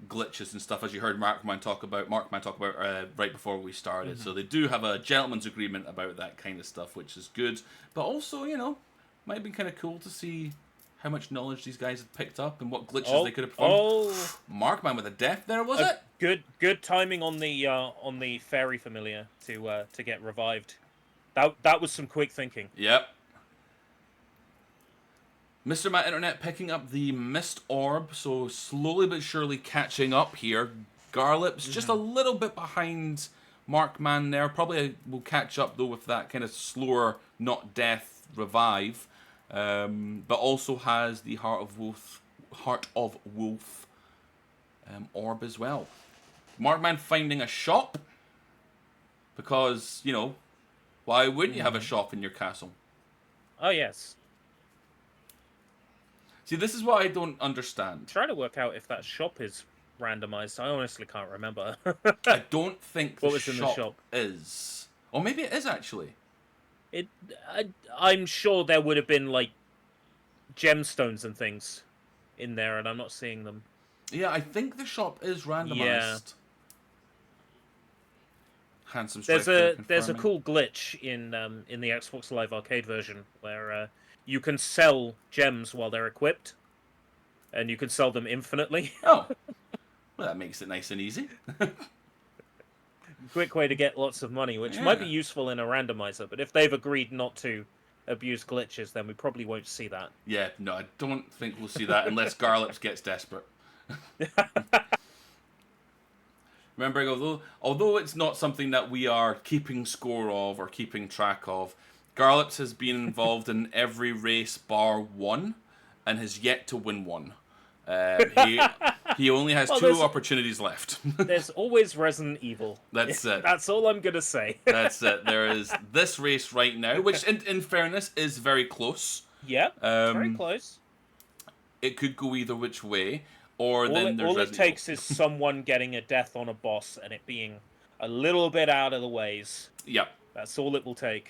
glitches and stuff, as you heard Markman talk about right before we started. So they do have a gentleman's agreement about that kind of stuff, which is good. But also, you know, might be kind of cool to see how much knowledge these guys have picked up and what glitches they could have performed. Oh, Markman with a death there, was it? Good timing on the fairy familiar to get revived. That was some quick thinking. Yep. Mr. Matt Internet picking up the Mist Orb, so slowly but surely catching up here. Garlips just a little bit behind Markman there. Probably will catch up though with that kind of slower, not death revive. But also has the Heart of Wolf orb as well. Markman finding a shop because, you know, why wouldn't you have a shop in your castle? Oh yes. See, this is what I don't understand. Trying to work out if that shop is randomized. I honestly can't remember. I don't think What the was in the shop? is. Or maybe it is actually. I'm sure there would have been like gemstones and things in there, and I'm not seeing them. Yeah, I think the shop is randomized. Yeah. Handsome There's Striker a confirming. cool glitch in the Xbox Live Arcade version where you can sell gems while they're equipped, and you can sell them infinitely. Oh, well, that makes it nice and easy. Quick way to get lots of money, which might be useful in a randomizer, but if they've agreed not to abuse glitches, then we probably won't see that. Yeah, no, I don't think we'll see that unless Garlips gets desperate. Remembering, although it's not something that we are keeping score of or keeping track of, Garlips has been involved in every race bar one and has yet to win one. He only has two opportunities left. There's always Resident Evil. That's it. That's all I'm going to say. That's it. There is this race right now, which in fairness is very close. Yeah, very close. It could go either which way. Or then there's all it Resident takes Evil. is someone getting a death on a boss and it being a little bit out of the ways. Yep. That's all it will take.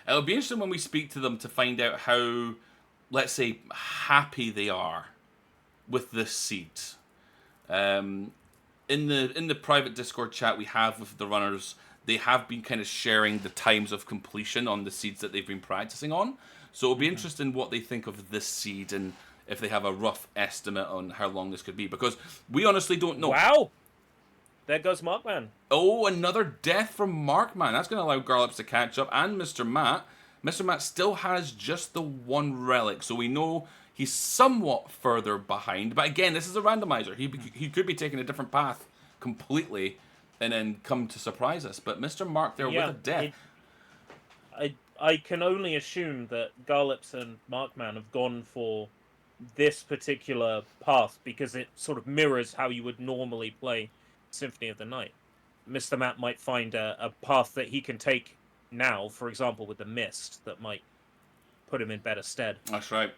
It'll be interesting when we speak to them to find out how, let's say, happy they are with this seed. in the private Discord chat we have with the runners, they have been kind of sharing the times of completion on the seeds that they've been practicing on. So it'll be interesting what they think of this seed and if they have a rough estimate on how long this could be, because we honestly don't know. Wow! There goes Markman. Oh, another death from Markman. That's going to allow Garlips to catch up, and Mr. Matt. Mr. Matt still has just the one relic, so we know he's somewhat further behind. But again, this is a randomizer. He could be taking a different path completely and then come to surprise us. But Mr. Mark there with a death. I can only assume that Garlips and Markman have gone for this particular path because it sort of mirrors how you would normally play Symphony of the Night. Mr. Matt might find a path that he can take now, for example, with the Mist, that might put him in better stead. That's right.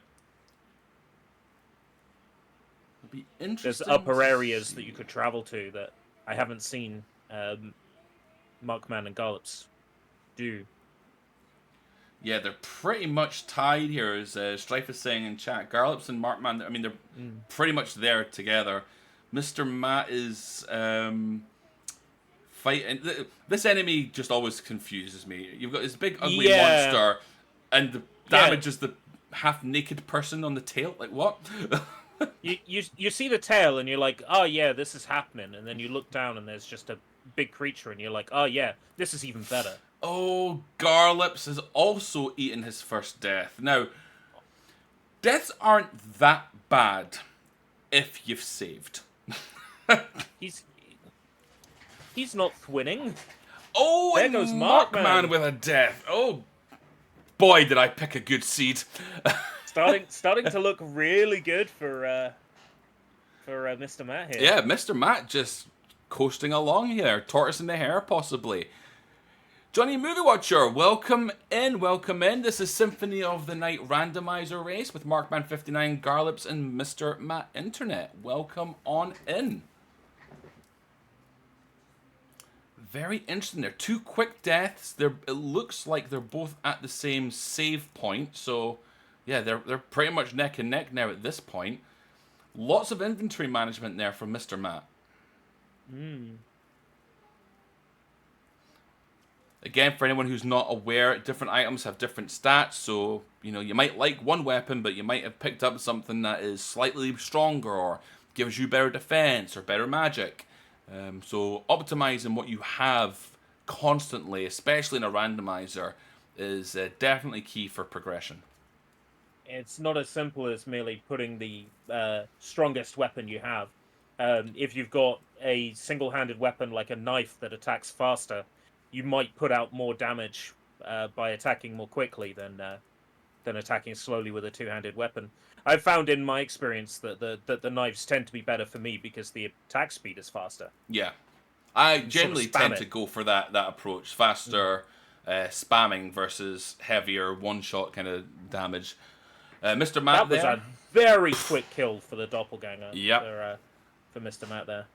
It'd be interesting. There's upper areas that you could travel to that I haven't seen Markman and Garlips do. Yeah, they're pretty much tied here, as Strife is saying in chat. Garlips and Markman, I mean, they're pretty much there together. Mr. Matt is fighting. This enemy just always confuses me. You've got this big ugly monster, and the damage is the half-naked person on the tail. Like, what? you see the tail, and you're like, oh yeah, this is happening. And then you look down, and there's just a big creature, and you're like, oh yeah, this is even better. Oh, Garlips has also eaten his first death. Now, deaths aren't that bad if you've saved. He's not winning. Oh, there and goes Markman with a death. Oh, boy, did I pick a good seed. starting to look really good for Mr. Matt here. Yeah, Mr. Matt just coasting along here, tortoise in the hair, possibly. Johnny Movie Watcher, welcome in. This is Symphony of the Night randomizer race with Markman59, Garlips, and Mr. Matt Internet. Welcome on in. Very interesting. They're two quick deaths. It looks like they're both at the same save point. So, yeah, they're pretty much neck and neck now at this point. Lots of inventory management there from Mr. Matt. Again, for anyone who's not aware, different items have different stats. So, you know, you might like one weapon, but you might have picked up something that is slightly stronger or gives you better defense or better magic. So optimizing what you have constantly, especially in a randomizer, is definitely key for progression. It's not as simple as merely putting the strongest weapon you have. If you've got a single-handed weapon like a knife that attacks faster, you might put out more damage by attacking more quickly than attacking slowly with a two-handed weapon. I've found in my experience that the knives tend to be better for me because the attack speed is faster. Yeah, I generally tend to go for that approach, faster spamming versus heavier one-shot kind of damage. Mr. Matt, that was a very quick kill for the doppelganger. Yep. For Mr. Matt there.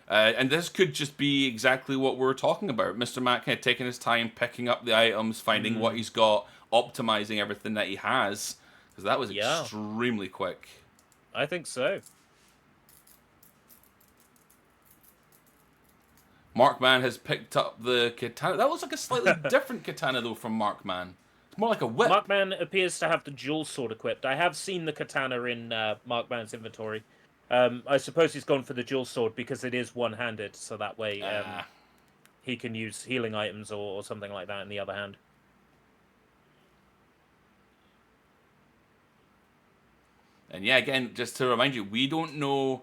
And this could just be exactly what we're talking about. Mr. Matt kind of taking his time, picking up the items, finding what he's got, optimizing everything that he has. Because that was extremely quick. I think so. Markman has picked up the katana. That looks like a slightly different katana, though, from Markman. It's more like a whip. Markman appears to have the dual sword equipped. I have seen the katana in Markman's inventory. I suppose he's gone for the dual sword because it is one-handed, so that way he can use healing items or something like that in the other hand. And yeah, again, just to remind you, we don't know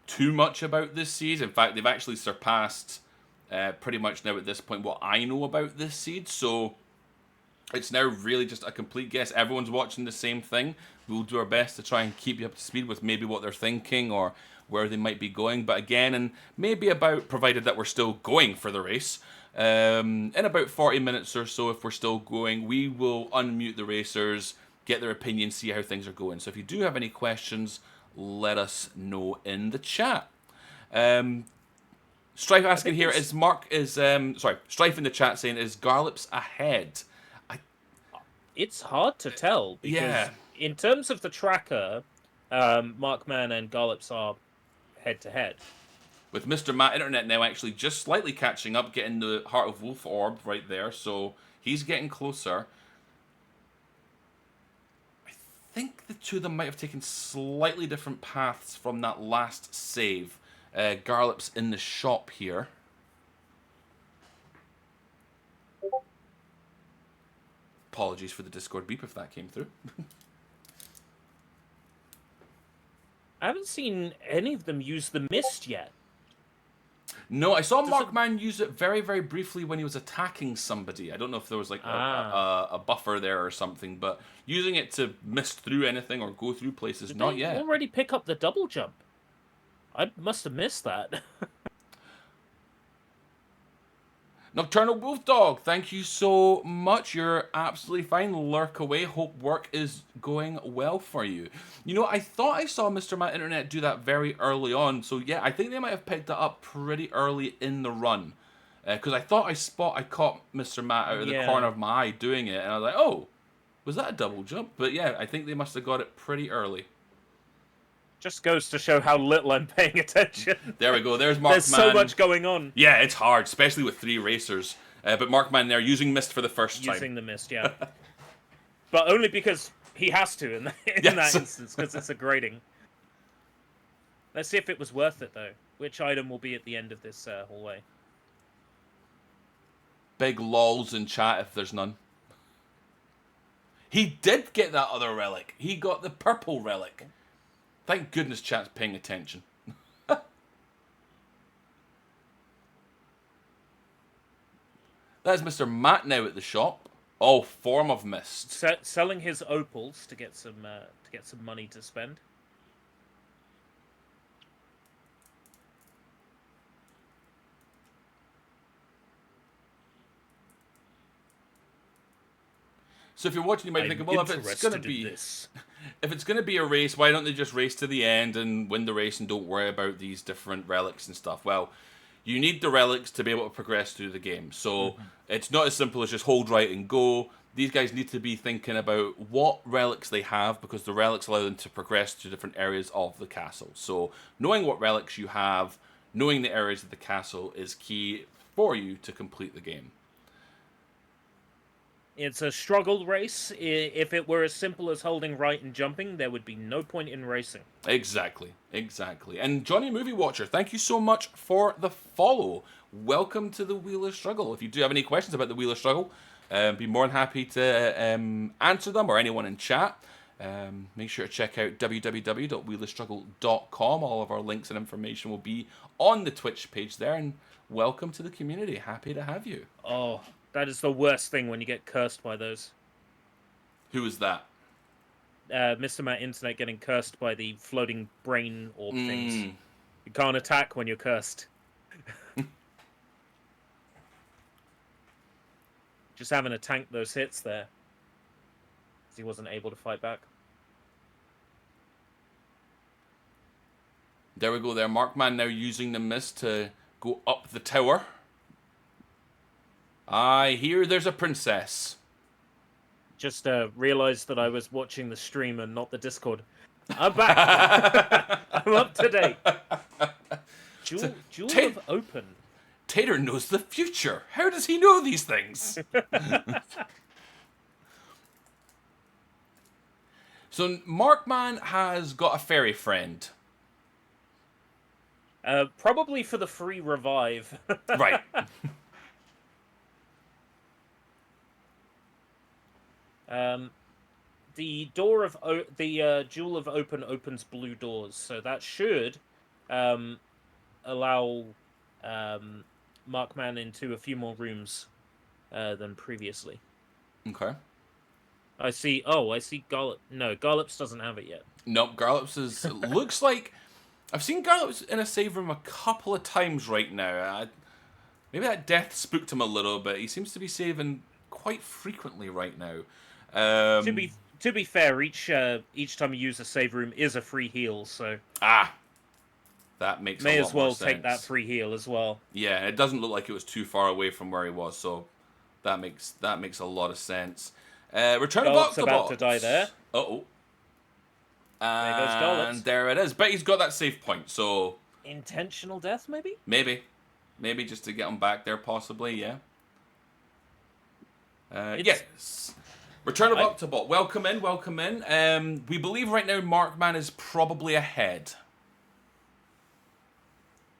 too much about this seed. In fact, they've actually surpassed pretty much now at this point what I know about this seed. So it's now really just a complete guess. Everyone's watching the same thing. We'll do our best to try and keep you up to speed with maybe what they're thinking or where they might be going. But again, and maybe about, provided that we're still going for the race, in about 40 minutes or so, if we're still going, we will unmute the racers, get their opinion, see how things are going. So if you do have any questions, let us know in the chat. Strife asking here, Strife in the chat saying, is Garlips ahead? It's hard to tell because in terms of the tracker, Markman and Garlips are head to head. with Mr. Matt Internet now actually just slightly catching up, getting the Heart of Wolf orb right there, so he's getting closer. I think the two of them might have taken slightly different paths from that last save. Garlips in the shop here. Apologies for the Discord beep if that came through. I haven't seen any of them use the mist yet. No, I saw Markman use it very, very briefly when he was attacking somebody. I don't know if there was like a buffer there or something, but using it to mist through anything or go through places, Did not they yet. already pick up the double jump? I must have missed that. Nocturnal Wolf Dog, thank you so much. You're absolutely fine. Lurk away. Hope work is going well for you. You know, I thought I saw Mr. Matt Internet do that very early on. So yeah, I think they might have picked that up pretty early in the run. Because I thought I caught Mr. Matt out of the corner of my eye doing it. And I was like, oh, was that a double jump? But yeah, I think they must have got it pretty early. Just goes to show how little I'm paying attention. There we go. There's Markman. There's so much going on. Yeah, it's hard, especially with 3 racers. But Markman there using mist for the first time. Using the mist, yeah. But only because he has to in that instance, because it's a grading. Let's see if it was worth it, though. Which item will be at the end of this hallway? Big lols in chat if there's none. He did get that other relic. He got the purple relic. Thank goodness chat's paying attention. That's Mr. Matt now at the shop. Oh, form of mist. Selling his opals to get some money to spend. So if you're watching, you might think, well, if it's gonna be a race, why don't they just race to the end and win the race and don't worry about these different relics and stuff? Well, you need the relics to be able to progress through the game. So it's not as simple as just hold right and go. These guys need to be thinking about what relics they have, because the relics allow them to progress to different areas of the castle. So knowing what relics you have, knowing the areas of the castle is key for you to complete the game. It's a struggle race. If it were as simple as holding right and jumping, there would be no point in racing. Exactly. And Johnny Movie Watcher, thank you so much for the follow. Welcome to the Wheel of Struggle. If you do have any questions about the Wheel of Struggle, be more than happy to answer them, or anyone in chat. Make sure to check out www.wheelofstruggle.com. All of our links and information will be on the Twitch page there. And welcome to the community. Happy to have you. Oh, that is the worst thing when you get cursed by those. Who is that? Mr. Matt Internet getting cursed by the floating brain orb things. You can't attack when you're cursed. Just having to tank those hits there. He wasn't able to fight back. There we go there. Markman now using the mist to go up the tower. I hear there's a princess. Just realised that I was watching the stream and not the Discord. I'm back. I'm up to date. Jewel of Open. Tater knows the future. How does he know these things? So Markman has got a fairy friend. Probably for the free revive. Right. The door of Jewel of Open opens blue doors, so that should allow Markman into a few more rooms than previously. Okay. I see. Oh, I see. No, Garlips doesn't have it yet. Nope, Garlips is. Looks like I've seen Garlips in a save room a couple of times right now. Maybe that death spooked him a little bit. He seems to be saving quite frequently right now. To be fair, each time you use a save room is a free heal, so that makes may a lot as well more sense. take that free heal as well. Yeah, it doesn't look like it was too far away from where he was, so that makes a lot of sense. Return of Garlips Octobots. about to die there. Uh-oh. There goes Garlips. And there it is. But he's got that save point, so intentional death, maybe? Maybe just to get him back there, possibly. Yeah. It's- Yes. Return of Octobot. Welcome in. Welcome in. We believe right now Markman is probably ahead.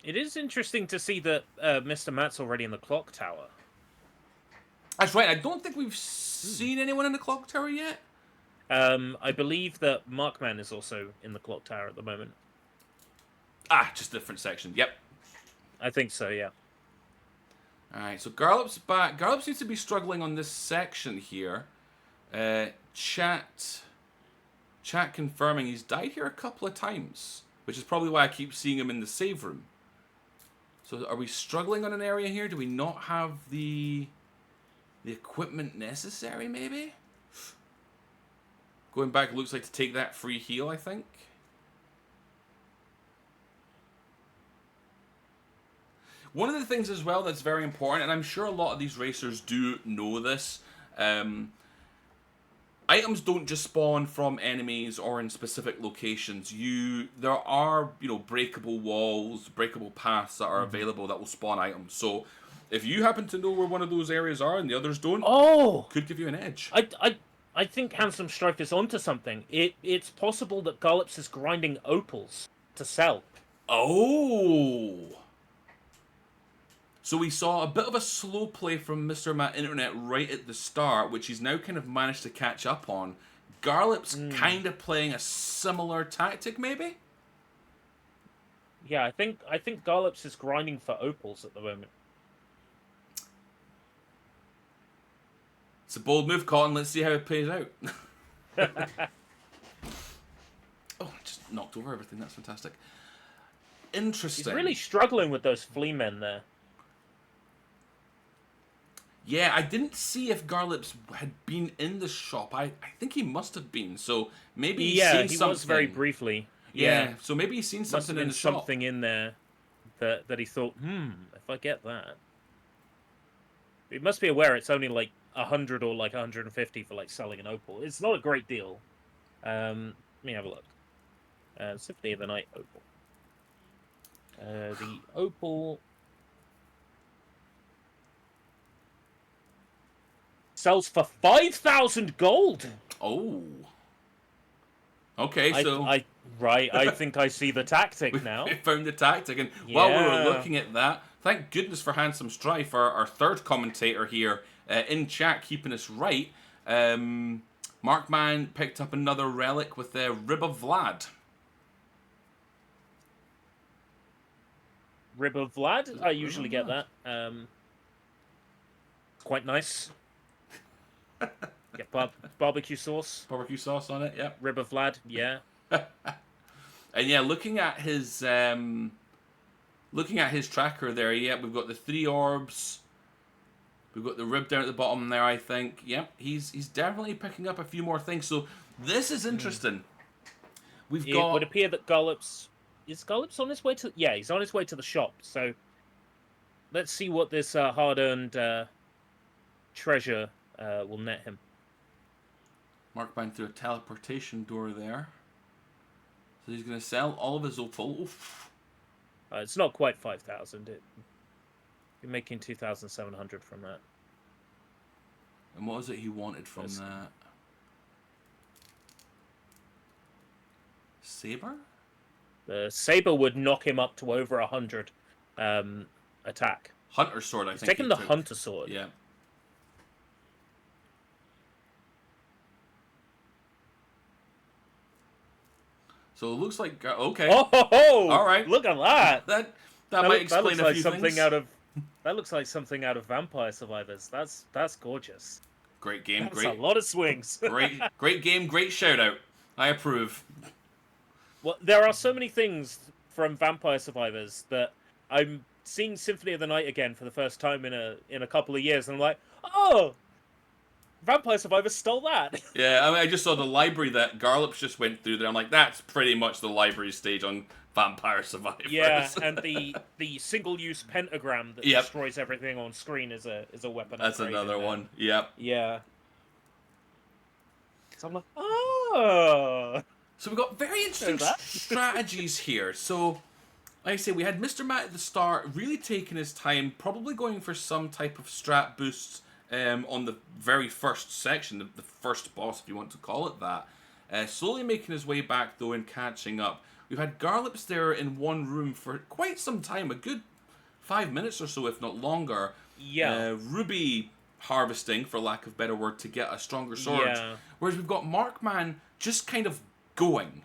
It is interesting to see that Mr. Matt's already in the clock tower. That's right. I don't think we've seen anyone in the clock tower yet. I believe that Markman is also in the clock tower at the moment. Ah, just a different section. Yep. I think so, yeah. Alright, so Garlips back. Garlips seems to be struggling on this section here. Chat confirming he's died here a couple of times, which is probably why I keep seeing him in the save room. So are we struggling on an area here? Do we not have the equipment necessary, maybe? Going back looks like to take that free heal, I think. One of the things as well that's very important, and I'm sure a lot of these racers do know this, items don't just spawn from enemies or in specific locations. There are, breakable walls, breakable paths that are available that will spawn items. So if you happen to know where one of those areas are and the others don't, could give you an edge. I think Handsome Strife is onto something. It's possible that Garlips is grinding opals to sell. Oh! So we saw a bit of a slow play from Mr. Matt Internet right at the start, which he's now kind of managed to catch up on. Garlips kind of playing a similar tactic, maybe? Yeah, I think Garlips is grinding for opals at the moment. It's a bold move, Cotton. Let's see how it plays out. Oh, I just knocked over everything. That's fantastic. Interesting. He's really struggling with those flea men there. Yeah, I didn't see if Garlips had been in the shop. I think he must have been. So maybe he's seen something. Was very briefly. Yeah, so maybe he's seen something in the shop. Something in there that he thought, if I get that. He must be aware it's only like 100 or like 150 for like selling an opal. It's not a great deal. Let me have a look. Symphony of the Night opal. The opal sells for 5,000 gold. Oh. Okay, so I think I see the tactic now. We found the tactic, and while we were looking at that, thank goodness for Handsome Strife, our third commentator here in chat, keeping us right. Markman picked up another relic with the Rib of Vlad. Rib of Vlad? I usually get that. Quite nice. Get barbecue sauce. Barbecue sauce on it, yep. Rib of Vlad, yeah. And yeah, looking at his tracker there, yeah, we've got the 3 orbs. We've got the rib down at the bottom there, I think. Yep, he's definitely picking up a few more things. So this is interesting. It would appear that Garlips... Is Garlips on his way to... Yeah, he's on his way to the shop. So let's see what this hard-earned treasure will net him. Markman through a teleportation door there. So he's going to sell all of his opal. Oof. It's not quite 5,000. You're making 2,700 from that. And what was it he wanted from that? Saber? The Saber would knock him up to over 100 attack. Hunter sword, I think. He's taking the Hunter sword. Yeah. So it looks like okay. Oh, all right. Look at that. That might explain a few things. That looks like something out of Vampire Survivors. That's gorgeous. Great game. That's a lot of swings. great game. Great shout out. I approve. Well, there are so many things from Vampire Survivors that I'm seeing Symphony of the Night again for the first time in a couple of years, and I'm like, oh, Vampire Survivors stole that. Yeah, I mean, I just saw the library that Garlips just went through there. I'm like, that's pretty much the library stage on Vampire Survivors. Yeah, and the single-use pentagram that destroys everything on screen is a weapon. That's another one. Yep. Yeah. So I'm like, oh. So we've got very interesting strategies here. So like I say, we had Mr. Matt at the start, really taking his time, probably going for some type of strat boost on the very first section, the first boss, if you want to call it that. Slowly making his way back, though, and catching up. We've had Garlips there in one room for quite some time, a good 5 minutes or so, if not longer. Yeah. Ruby harvesting, for lack of better word, to get a stronger sword. Yeah. Whereas we've got Markman just kind of going.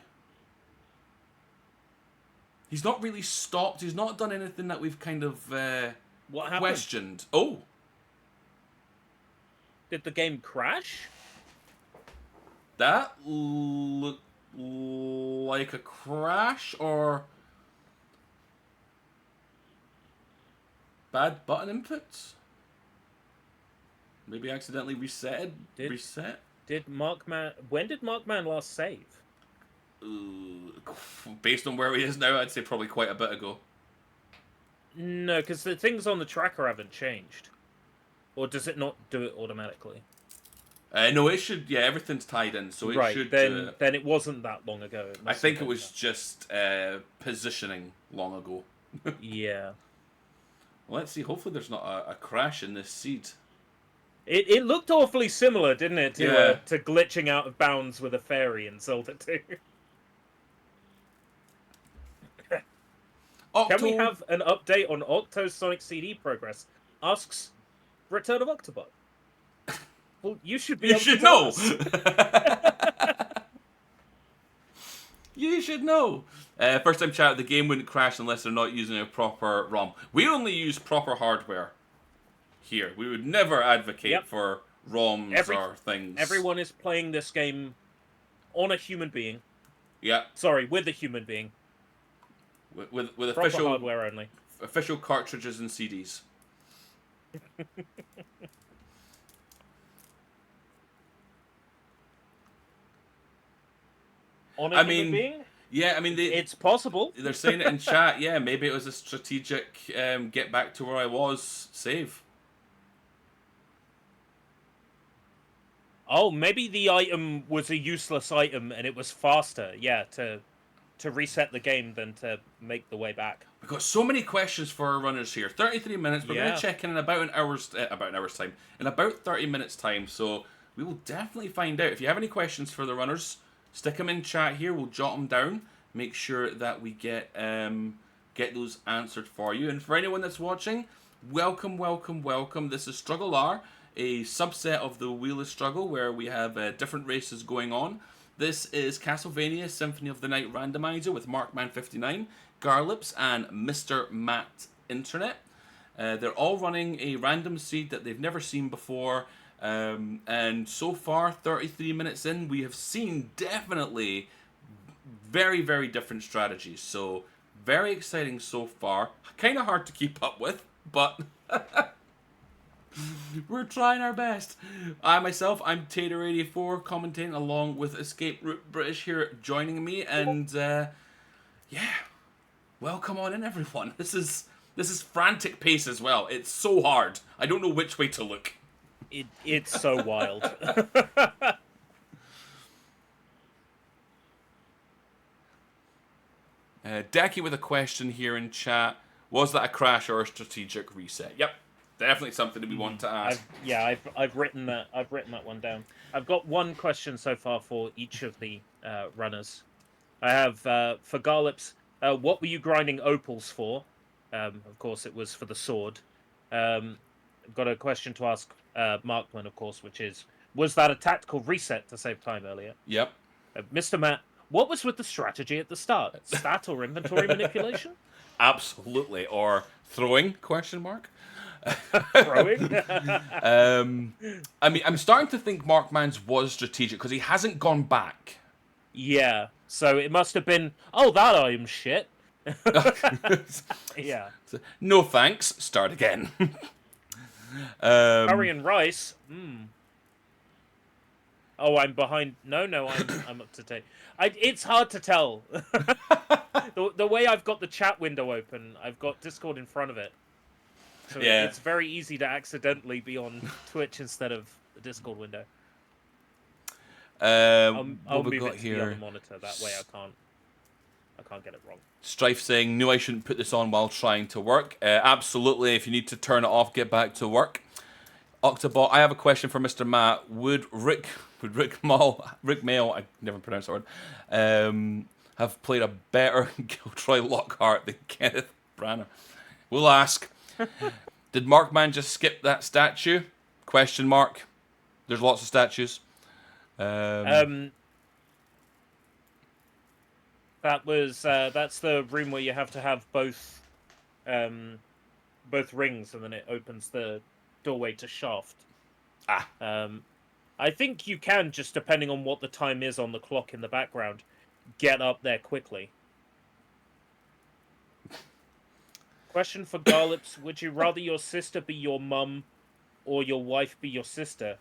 He's not really stopped. He's not done anything that we've kind of What happened? questioned. Oh, Did the game crash? that looked like a crash or bad button inputs. Maybe accidentally reset. Did Markman? When did Markman last save? Based on where he is now, I'd say probably quite a bit ago. No, because the things on the tracker haven't changed. Or does it not do it automatically? No, it should. Yeah, everything's tied in, so it Right, should. then it wasn't that long ago. It I must think have it been was just positioning long ago. that. Yeah. Let's see. Hopefully, there's not a crash in this seed. It looked awfully similar, didn't it, Yeah. to glitching out of bounds with a fairy in Zelda 2? Can we have an update on Octo's Sonic CD progress? Asks Return of Octobot. Well, you should be You able to should tell know. us. You should know. First time chat, the game wouldn't crash unless they're not using a proper ROM. We only use proper hardware here. We would never advocate for ROMs or things. Everyone is playing this game on a human being. Yeah. Sorry, with a human being. With Proper official hardware only. official cartridges and CDs. On a I human mean, being? Yeah, I mean It's possible. they're saying it in chat. Yeah, maybe it was a strategic get back to where I was save. Oh, maybe the item was a useless item and it was faster, yeah, to reset the game than to make the way back. We've got so many questions for our runners here. 33 minutes. We're going to check in about an hour's time. In about 30 minutes time. So we will definitely find out. If you have any questions for the runners, stick them in chat here. We'll jot them down. Make sure that we get those answered for you. And for anyone that's watching, welcome, welcome, welcome. This is StruggleR, a subset of the Wheel of Struggle where we have different races going on. This is Castlevania Symphony of the Night Randomizer with Markman59, Garlips, and Mr. Matt Internet. They're all running a random seed that they've never seen before. And so far, 33 minutes in, we have seen definitely very, very different strategies. So, very exciting so far. Kind of hard to keep up with, but we're trying our best. I'm Tater84, commentating along with Escape Route British here joining me. And, yeah, welcome on in, everyone. This is frantic pace as well. It's so hard. I don't know which way to look. It's so wild. Decky with a question here in chat. Was that a crash or a strategic reset? Yep, definitely something that we want to ask. I've written that. I've written that one down. I've got one question so far for each of the runners. I have for Garlips. What were you grinding opals for? Of course, it was for the sword. I've got a question to ask Markman, of course, which is, was that a tactical reset to save time earlier? Yep. Mr. Matt, what was with the strategy at the start? Stat or inventory manipulation? Absolutely. Or throwing, question mark? Throwing? I mean, I'm starting to think Markman's was strategic because he hasn't gone back. Yeah, so it must have been, oh, that item's shit. Yeah. No thanks. Start again. Curry and rice. Oh, I'm behind. No, I'm up to date. It's hard to tell. The way I've got the chat window open, I've got Discord in front of it. So yeah. It's very easy to accidentally be on Twitch instead of the Discord window. I'll I'll move it to the other monitor. That way I can't. I can't get it wrong. Strife saying, "No, I shouldn't put this on while trying to work." Absolutely. If you need to turn it off, get back to work. Octobot, I have a question for Mr. Matt. Would Rick Mail, I never pronounced that word, have played a better Giltroy Lockhart than Kenneth Branagh? We'll ask. Did Markman just skip that statue? Question mark. There's lots of statues. That's the room where you have to have both rings, and then it opens the doorway to shaft. I think you can, just depending on what the time is on the clock in the background, get up there quickly. Question for Garlips: would you rather your sister be your mum or your wife be your sister?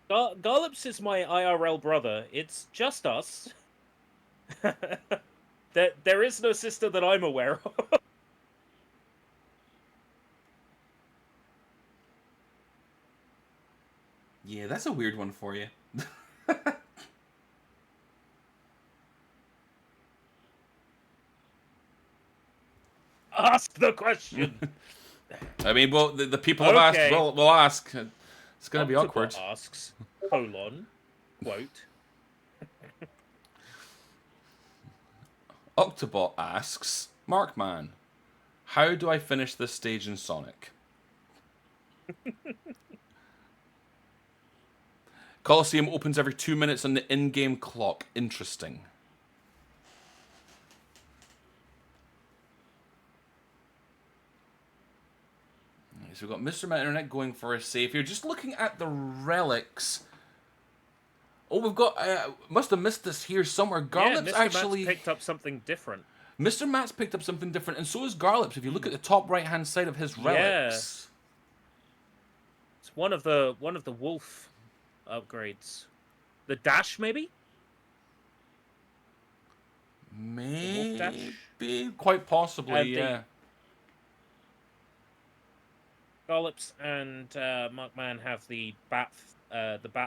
Garlips is my IRL brother. It's just us. There is no sister that I'm aware of. Yeah, that's a weird one for you. Ask the question. I mean, well, the people have asked. We'll ask. It's going to be awkward. Asks, quote. Octobot asks, Markman, how do I finish this stage in Sonic? Coliseum opens every 2 minutes on the in-game clock. Interesting. So we've got Mr. Matt Internet going for a save here. Just looking at the relics. Oh, we've got... must have missed this here somewhere. Garlips actually... Matt's picked up something different. Mr. Matt's picked up something different, and so has Garlips. If you look at the top right-hand side of his relics. It's one of the wolf upgrades. The dash, maybe? Maybe. Quite possibly, yeah. Garlips and Markman have the bat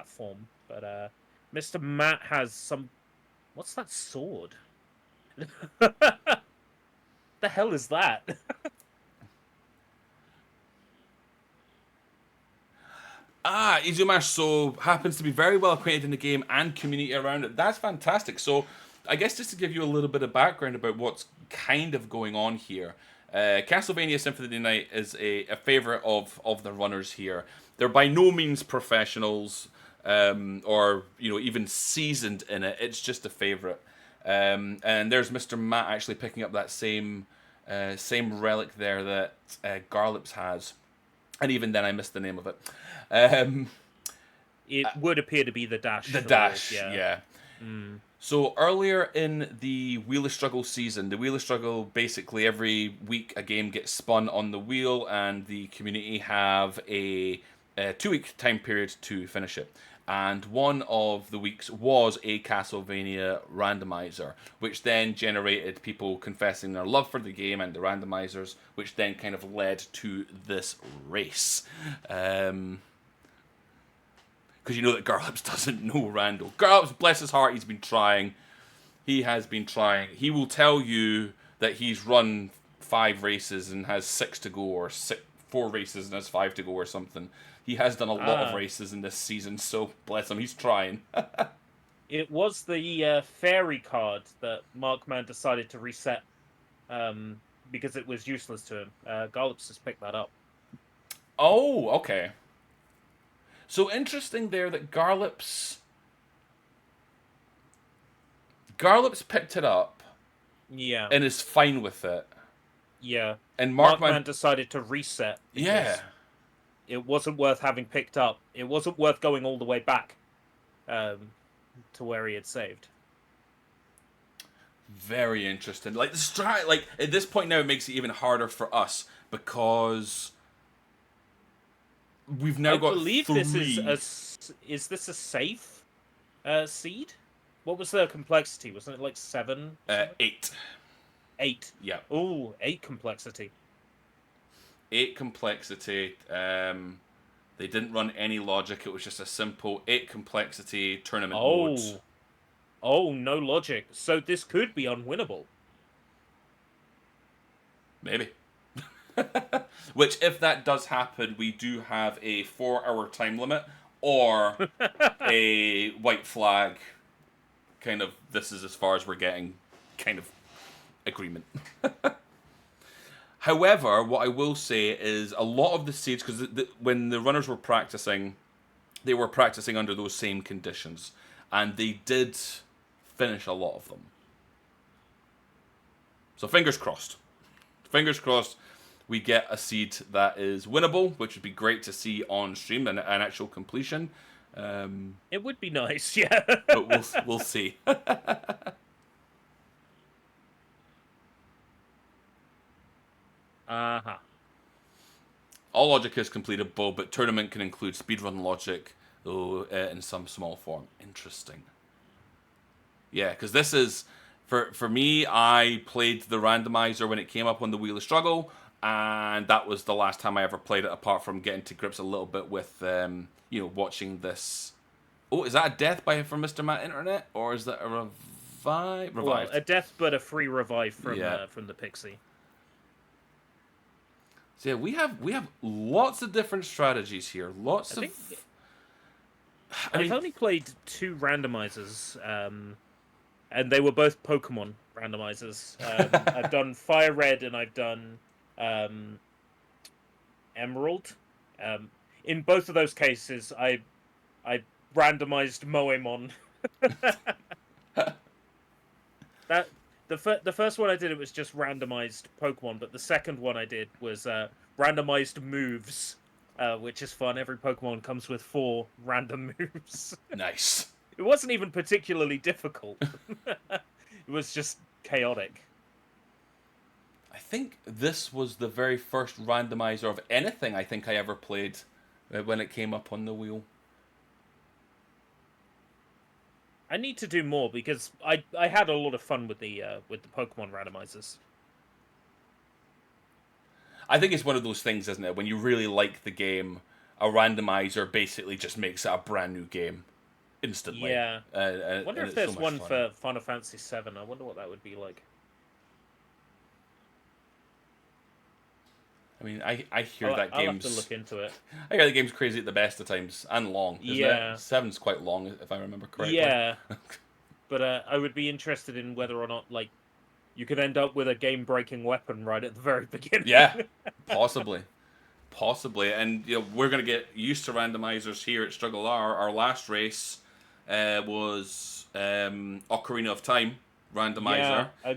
form, but Mr. Matt has some. What's that sword? The hell is that? Izumash so happens to be very well acquainted in the game and community around it. That's fantastic. So, I guess just to give you a little bit of background about what's kind of going on here. Castlevania Symphony of the Night is a favourite of the runners here. They're by no means professionals or even seasoned in it. It's just a favourite. And there's Mr. Matt actually picking up that same relic there that Garlips has. And even then I missed the name of it. It would appear to be the dash. The dash, yeah. Mm. So earlier in the Wheel of Struggle season, the Wheel of Struggle, basically every week a game gets spun on the wheel and the community have a 2-week time period to finish it. And one of the weeks was a Castlevania randomizer, which then generated people confessing their love for the game and the randomizers, which then kind of led to this race. Because you know that Garlips doesn't know Rando. Garlips, bless his heart, he's been trying. He has been trying. He will tell you that he's run 5 races and has 6 to go, or 4 races and has 5 to go, or something. He has done a lot of races in this season, so bless him, he's trying. It was the fairy card that Markman decided to reset because it was useless to him. Garlips has picked that up. Oh, okay. So interesting there that Garlips picked it up. Yeah. And is fine with it. Yeah. And Markman decided to reset. Yeah. It wasn't worth having picked up. It wasn't worth going all the way back to where he had saved. Very interesting. Like at this point now, it makes it even harder for us because we've now got 3. Is this a safe seed? What was the complexity? Wasn't it like 7? 8. 8. Yeah. Ooh, 8 complexity. 8 complexity. They didn't run any logic. It was just a simple 8 complexity tournament Oh. mode. Oh, no logic. So this could be unwinnable. Maybe. Which, if that does happen, we do have a 4-hour time limit or a white flag kind of, this is as far as we're getting kind of agreement. However, what I will say is a lot of the seeds, because when the runners were practicing, they were practicing under those same conditions, and they did finish a lot of them. So fingers crossed. Fingers crossed we get a seed that is winnable, which would be great to see on stream, an actual completion. It would be nice, yeah. But we'll see. Uh-huh. All logic is completable, but tournament can include speedrun logic, though in some small form. Interesting. Yeah, because this is, for me, I played the randomizer when it came up on the Wheel of Struggle, and that was the last time I ever played it, apart from getting to grips a little bit with, watching this. Oh, is that a death from Mr. Matt Internet, or is that a revive? Well, Revived. a death but a free revive from Yeah. from the Pixie. So yeah, we have lots of different strategies here. Lots I of. think I I've mean, only played 2 randomizers, and they were both Pokemon randomizers. I've done Fire Red and I've done Emerald. In both of those cases, I randomized Moemon. That the first one I did, it was just randomized Pokemon, but the second one I did was randomized moves, which is fun. Every Pokemon comes with 4 random moves. nice. It wasn't even particularly difficult. It was just chaotic. I think this was the very first randomizer of anything I think I ever played when it came up on the wheel. I need to do more because I had a lot of fun with the Pokemon randomizers. I think it's one of those things, isn't it? When you really like the game, a randomizer basically just makes it a brand new game instantly. Yeah. I and wonder if it's there's so much one fun. for Final Fantasy VII. I wonder what that would be like. I mean, I hear I'll that have game's. to look into it. I hear the game's crazy at the best of times and long. Isn't Yeah. it? 7's quite long, if I remember correctly. Yeah. But I would be interested in whether or not you could end up with a game-breaking weapon right at the very beginning. Yeah, possibly. And we're gonna get used to randomizers here at StruggleR. Our last race was Ocarina of Time randomizer. Yeah,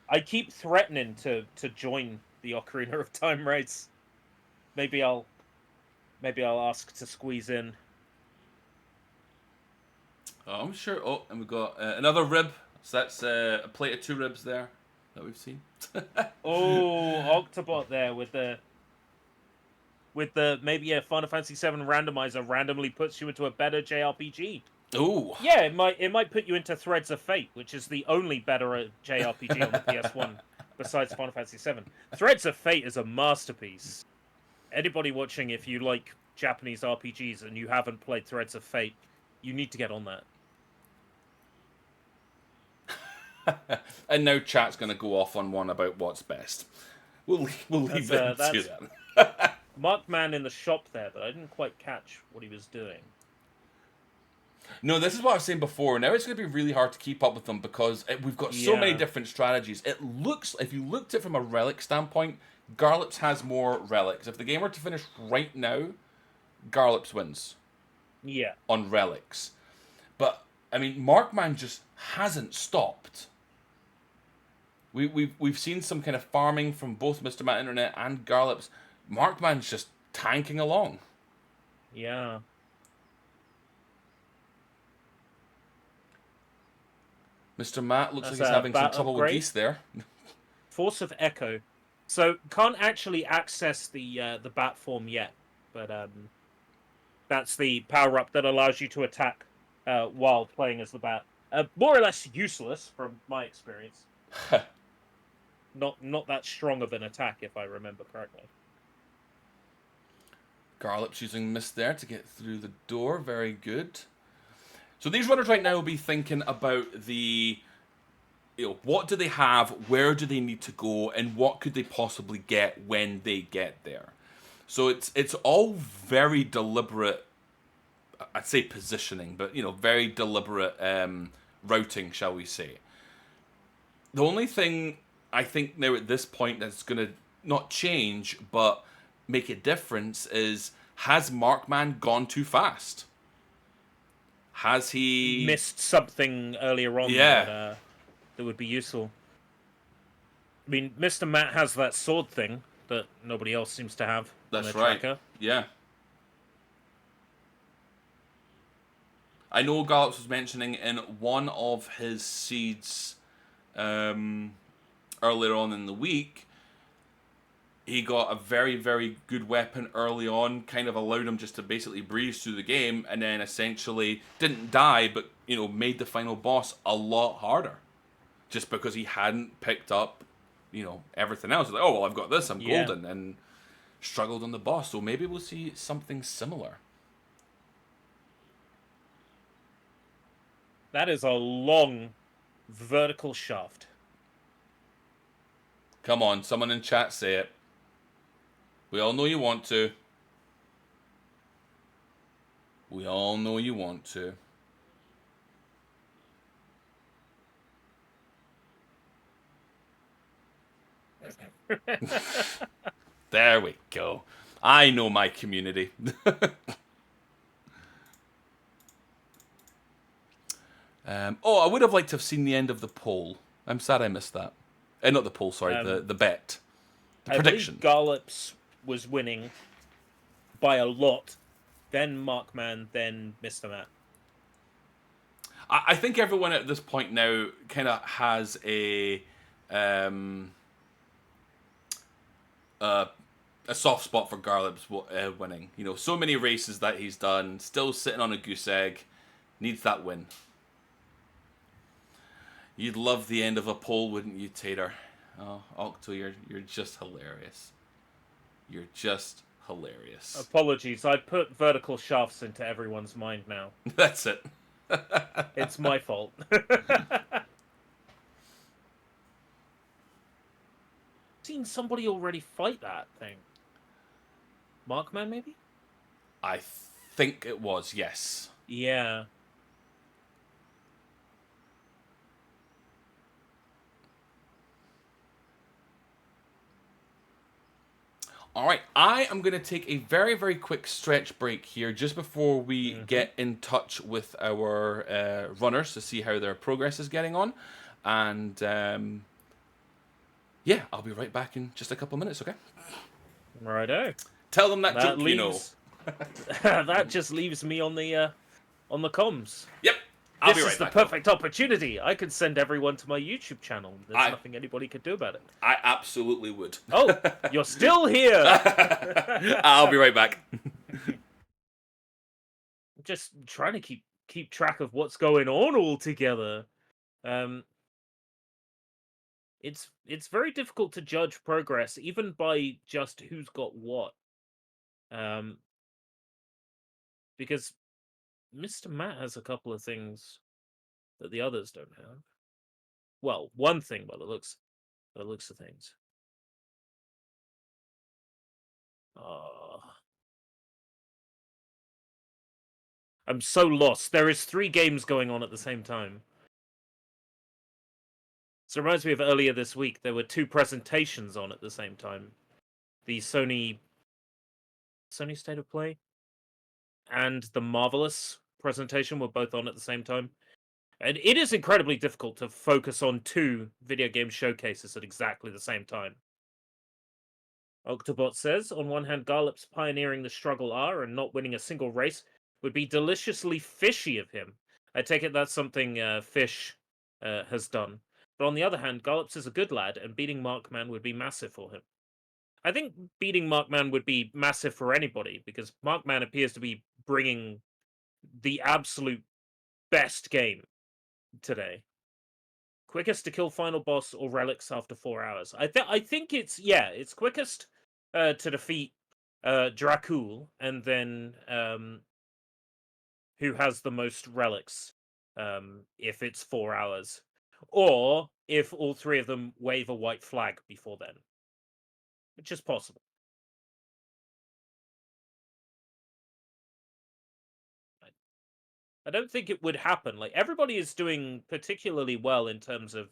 I keep threatening to join the Ocarina of Time race. Maybe I'll ask to squeeze in. Oh, I'm sure. Oh, and we've got another rib. So that's a plate of 2 ribs there that we've seen. Oh, Octobot there with the maybe a Final Fantasy VII randomizer randomly puts you into a better JRPG. Ooh. Yeah, it might put you into Threads of Fate, which is the only better JRPG on the PS1 besides Final Fantasy VII. Threads of Fate is a masterpiece. Anybody watching, if you like Japanese RPGs and you haven't played Threads of Fate, you need to get on that. And now chat's going to go off on one about what's best. We'll leave it to that's- them. Markman in the shop there, but I didn't quite catch what he was doing. No, this is what I was saying before. Now it's going to be really hard to keep up with them because we've got so many Yeah. different strategies. It looks, if you looked at it from a relic standpoint, Garlips has more relics. If the game were to finish right now, Garlips wins Yeah. on relics. But, I mean, Markman just hasn't stopped. We've seen some kind of farming from both Mr. Matt Internet and Garlips. Markman's just tanking along. Yeah. Mr. Matt looks That's like he's a having some bat trouble with upgrade. geese there. Force of Echo. So can't actually access the bat form yet, but that's the power up that allows you to attack while playing as the bat. More or less useless from my experience. Not that strong of an attack, if I remember correctly. Garlips using Mist there to get through the door. Very good. So these runners right now will be thinking about the, what do they have, where do they need to go, and what could they possibly get when they get there. So it's all very deliberate, I'd say positioning, but very deliberate routing, shall we say. The only thing I think now at this point that's going to not change, but make a difference is, has Markman gone too fast? Has he missed something earlier on that would be useful? I mean, Mr. Matt has that sword thing that nobody else seems to have. That's on the right. tracker. Yeah. I know Garlips was mentioning in one of his seeds earlier on in the week, he got a very, very good weapon early on, kind of allowed him just to basically breeze through the game, and then essentially didn't die, but, made the final boss a lot harder. Just because he hadn't picked up, everything else. Like, oh, well, I've got this, I'm golden, and struggled on the boss. So maybe we'll see something similar. That is a long vertical shaft. Come on, someone in chat say it. We all know you want to. We all know you want to. There we go. I know my community. I would have liked to have seen the end of the poll. I'm sad I missed that. Not the poll, sorry, the bet. The prediction. I believe Garlips was winning by a lot, then Markman, then Mr. Matt. I think everyone at this point now kind of has a soft spot for Garlips winning. So many races that he's done, still sitting on a goose egg, needs that win. You'd love the end of a poll, wouldn't you, Tater? Oh, Octo, you're just hilarious. You're just hilarious. Apologies, I put vertical shafts into everyone's mind now. That's it. It's my fault. Seen somebody already fight that thing. Markman, maybe? I think it was, yes. Yeah. All right, I am going to take a very, very quick stretch break here just before we get in touch with our runners to see how their progress is getting on. And yeah, I'll be right back in just a couple of minutes, okay? Righto. Tell them that joke leaves, that just leaves me on the comms. Yep. I'll This be is right the back. perfect opportunity. I could send everyone to my YouTube channel. There's nothing anybody could do about it. I absolutely would. Oh, you're still here. I'll be right back. Just trying to keep track of what's going on all together. It's very difficult to judge progress, even by just who's got what. Because Mr. Matt has a couple of things that the others don't have. Well, one thing by the looks of things. I'm so lost. There is 3 games going on at the same time. So it reminds me of earlier this week. There were 2 presentations on at the same time. The Sony State of Play and the Marvelous presentation were both on at the same time. And it is incredibly difficult to focus on 2 video game showcases at exactly the same time. Octobot says, on one hand, Garlips pioneering the StruggleR and not winning a single race would be deliciously fishy of him. I take it that's something Fish has done. But on the other hand, Garlips is a good lad, and beating Markman would be massive for him. I think beating Markman would be massive for anybody, because Markman appears to be bringing the absolute best game today. Quickest to kill final boss or relics after 4 hours. I think it's quickest to defeat Dracul, and then who has the most relics, if it's 4 hours, or if all three of them wave a white flag before then, which is possible. I don't think it would happen. Like, everybody is doing particularly well in terms of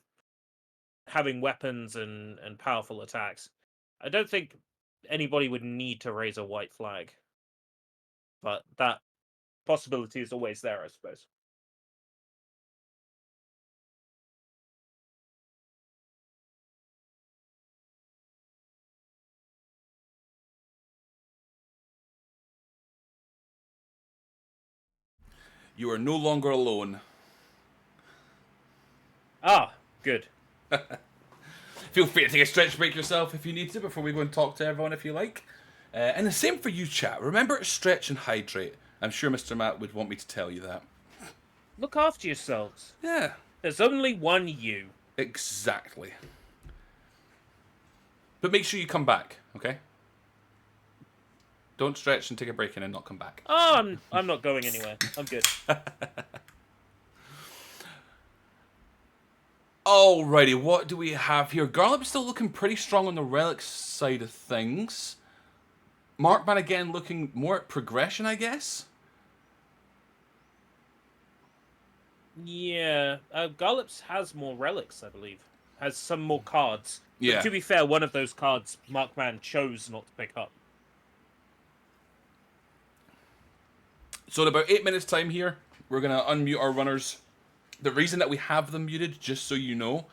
having weapons and powerful attacks. I don't think anybody would need to raise a white flag, but that possibility is always there, I suppose. You are no longer alone. Ah, good. Feel free to take a stretch break yourself if you need to before we go and talk to everyone if you like. And the same for you, chat. Remember to stretch and hydrate. I'm sure Mr. Matt would want me to tell you that. Look after yourselves. Yeah, There's only one you. exactly. But make sure you come back, okay? Don't stretch and take a break and then not come back. Oh, I'm not going anywhere. I'm good. Alrighty, what do we have here? Garlips still looking pretty strong on the relics side of things. Markman again looking more at progression, I guess? Yeah, Garlips has more relics, I believe. Has some more cards. Yeah. But to be fair, one of those cards Markman chose not to pick up. So in about 8 minutes time here, we're going to unmute our runners. The reason that we have them muted, just so you know,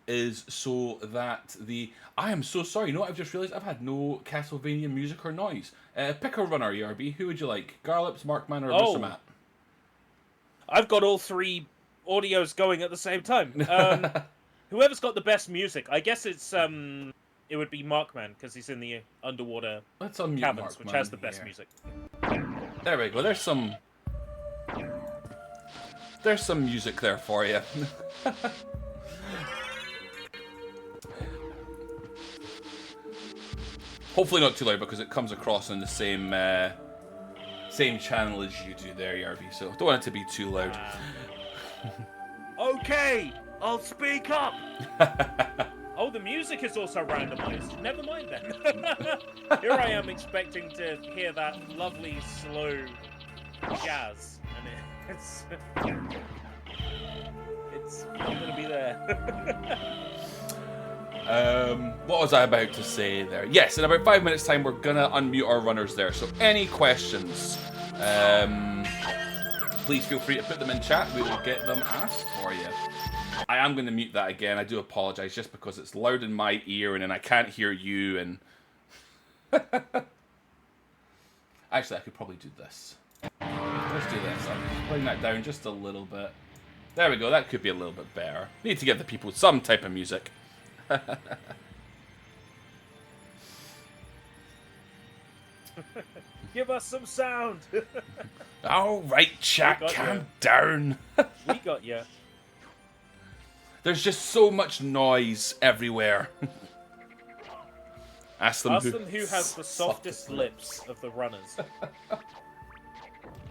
is so that the... I am so sorry, you know what I've just realised? I've had no Castlevania music or noise. Pick a runner, ERB. Who would you like? Garlips, Markman, or Mr. Matt? I've got all three audios going at the same time. Whoever's got the best music, I guess it's it would be Markman, because he's in the underwater Let's unmute caverns, Markman which has the best here. music. There we go. There's some music there for you. Hopefully not too loud because it comes across on the same channel as you do there, ERB. So don't want it to be too loud. Okay, I'll speak up. Oh, the music is also randomized. Never mind then. Here I am expecting to hear that lovely slow jazz, and it's not gonna be there. What was I about to say there? Yes, in about 5 minutes time we're gonna unmute our runners there. So any questions, please feel free to put them in chat. We will get them asked for you. I am going to mute that again. I do apologise just because it's loud in my ear and then I can't hear you. And actually, I could probably do this. Let's do this. I'll bring that down just a little bit. There we go. That could be a little bit better. Need to give the people some type of music. Give us some sound. All right, chat, calm down. We got you. There's just so much noise everywhere. Ask them who has the softest lips of the runners.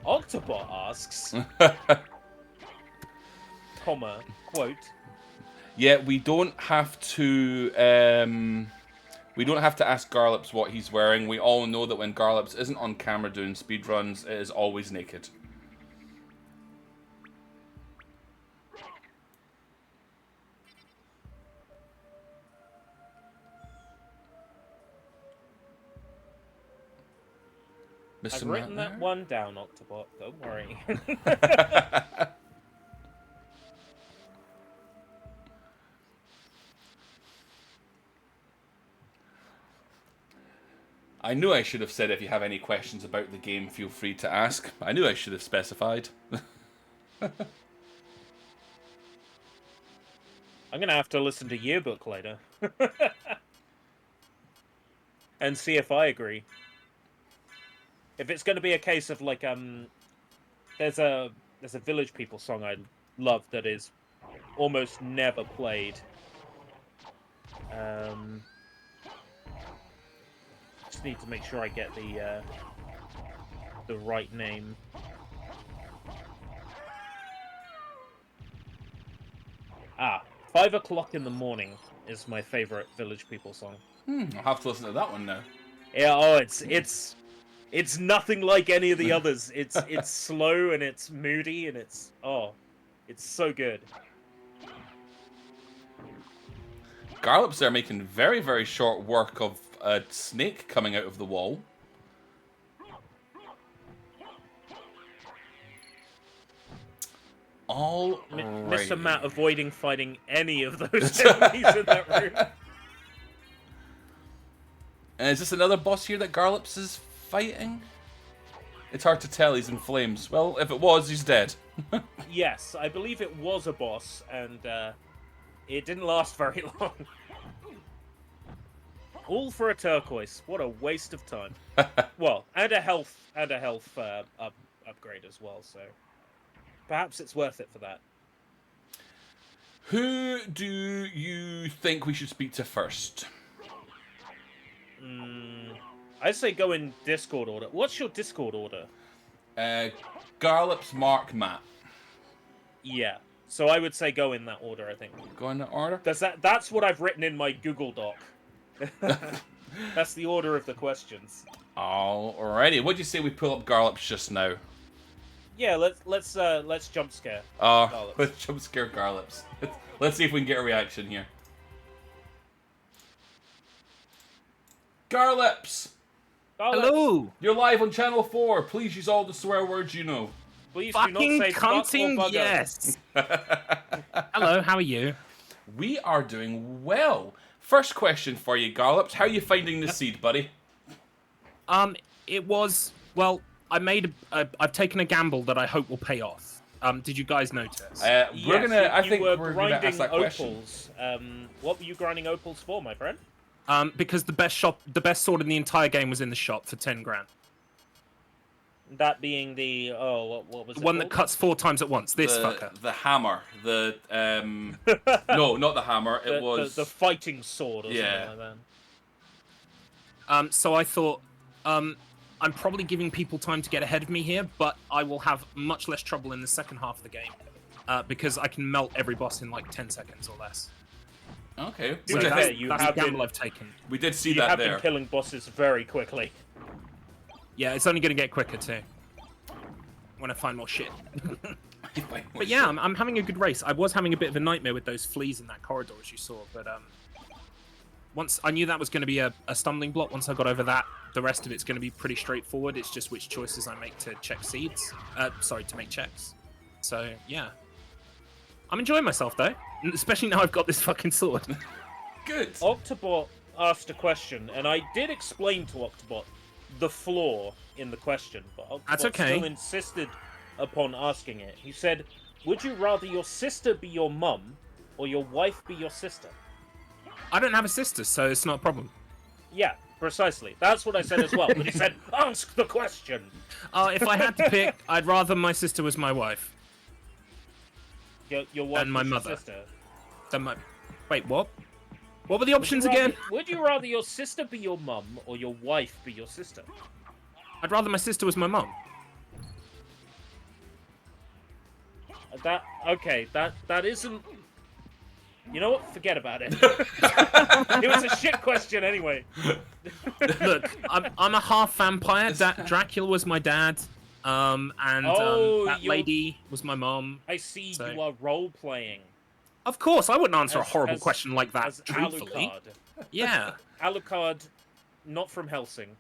Octobot asks, comma, quote, yeah, we don't have to ask Garlips what he's wearing. We all know that when Garlips isn't on camera doing speedruns, it is always naked. I've written that one down, Octobot. Don't worry. I knew I should have said if you have any questions about the game, feel free to ask. I knew I should have specified. I'm going to have to listen to Yearbook later. And see if I agree. If it's going to be a case of like there's a Village People song I love that is almost never played. just need to make sure I get the right name. Ah, 5 o'clock in the morning is my favorite Village People song. I'll have to listen to that one now. Yeah, oh, it's nothing like any of the others. It's slow and it's moody and it's so good. Garlips are making very, very short work of a snake coming out of the wall. All right. Mr. Matt avoiding fighting any of those enemies in that room. And is this another boss here that Garlips is fighting? It's hard to tell, he's in flames. Well, if it was, he's dead. Yes, I believe it was a boss, and it didn't last very long. All for a turquoise. What a waste of time. Well, and a health upgrade as well. So perhaps it's worth it for that. Who do you think we should speak to first? I'd say go in Discord order. What's your Discord order? Garlips, Mark, Matt. Yeah. So I would say go in that order, I think. Go in that order? That's what I've written in my Google Doc. That's the order of the questions. Alrighty. What do you say we pull up Garlips just now? Yeah, let's jump scare. Garlips. Let's jump scare Garlips. Let's see if we can get a reaction here. Garlips! Hello! You're live on Channel 4. Please use all the swear words you know. Please Fucking do not say fuck or cunting, bugger. yes! Hello, how are you? We are doing well. First question for you, Garlips. How are you finding the seed, buddy? It was, well, I've taken a gamble that I hope will pay off. Did you guys notice? I think we're gonna ask that question. opals. What were you grinding opals for, my friend? Because the best sword in the entire game was in the shop for 10 grand. That being the what was it? One that cuts 4 times at once. This fucker. The hammer. No, not the hammer. It was the fighting sword or Yeah. something like that. So I thought, I'm probably giving people time to get ahead of me here, but I will have much less trouble in the second half of the game because I can melt every boss in like 10 seconds or less. Okay. So Which that's That's a gamble I've taken. we did see You that have there. been killing bosses very quickly. Yeah, it's only going to get quicker too. When I find more shit. But yeah, I'm having a good race. I was having a bit of a nightmare with those fleas in that corridor, as you saw. But once I knew that was going to be a stumbling block, once I got over that, the rest of it's going to be pretty straightforward. It's just which choices I make to check seeds. To make checks. So yeah, I'm enjoying myself though, especially now I've got this fucking sword. Good. Octobot asked a question, and I did explain to Octobot the flaw in the question, but Octobot That's okay. still insisted upon asking it. He said, "Would you rather your sister be your mum, or your wife be your sister?" I don't have a sister, so it's not a problem. Yeah, precisely. That's what I said as well. But he said, "Ask the question." If I had to pick, I'd rather my sister was my wife Your wife and my was your mother. sister. than my. Wait, what? What were the options again? Would you rather your sister be your mum or your wife be your sister? I'd rather my sister was my mum. That isn't. You know what? Forget about it. It was a shit question anyway. Look, I'm a half vampire. Dracula was my dad. That lady was my mom. I see So- you are role playing. Of course, I wouldn't answer a As- horrible as- question like that As truthfully. Alucard. Yeah. Alucard, not from Helsing.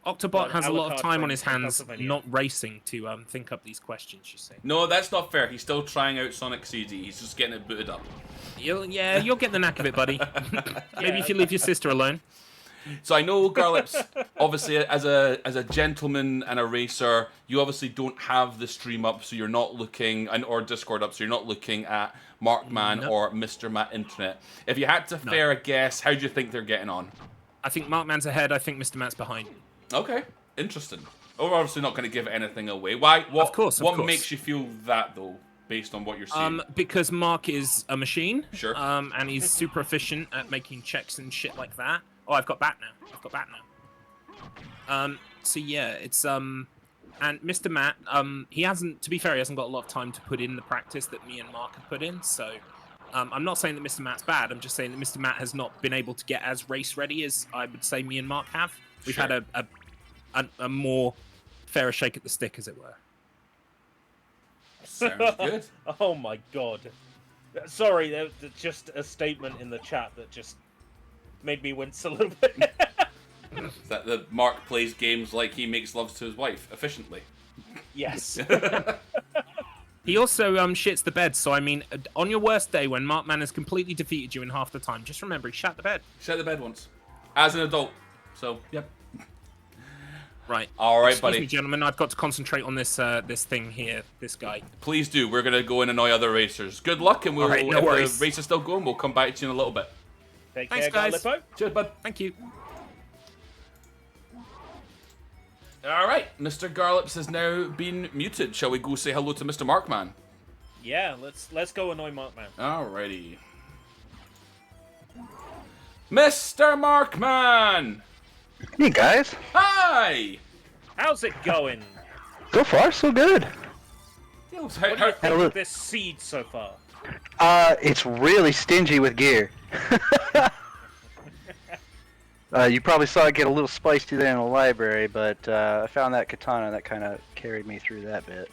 Octobot Well, has a lot of Alucard time on from his hands Pennsylvania. not racing to think up these questions, you see. No, that's not fair. He's still trying out Sonic CD. He's just getting it booted up. You'll get the knack of it, buddy. Maybe if you leave your sister alone. So I know, Garlips, obviously, as a gentleman and a racer, you obviously don't have the stream up, so you're not looking, or Discord up, so you're not looking at Markman or Mr. Matt Internet. If you had to fare a guess, how do you think they're getting on? I think Markman's ahead. I think Mr. Matt's behind. Okay, interesting. We're obviously not going to give anything away. Why? What, Of course. What makes you feel that, though, based on what you're seeing? Because Mark is a machine. Sure. And he's super efficient at making checks and shit like that. Oh, I've got bat now. So yeah, it's and Mr. Matt, he hasn't. To be fair, he hasn't got a lot of time to put in the practice that me and Mark have put in. So, I'm not saying that Mr. Matt's bad. I'm just saying that Mr. Matt has not been able to get as race ready as I would say me and Mark have. We've Sure. had a more fairer shake at the stick, as it were. Sounds good. Oh my god. Sorry, there's just a statement in the chat that just made me wince a little bit. That the Mark plays games like he makes loves to his wife efficiently. Yes. He also shits the bed. So I mean, on your worst day when Markman has completely defeated you in half the time, just remember he shat the bed. Shut the bed once, as an adult. So yep. Right. All right, Excuse buddy. me, gentlemen. I've got to concentrate on this this thing here. This guy. Please do. We're gonna go and annoy other racers. Good luck, and we'll. All right, no if worries. the race is still going, we'll come back to you in a little bit. Take Thanks, care, guys. Garlipo. Cheers, bud. Thank you. All right, Mr. Garlips has now been muted. Shall we go say hello to Mr. Markman? Yeah, let's go annoy Markman. Alrighty. Mr. Markman! Hey guys, Hi! How's it going? so far so good. How, What do you how, think look. of this seed so far? It's really stingy with gear. You probably saw it get a little spicy there in the library, but I found that katana that kind of carried me through that bit.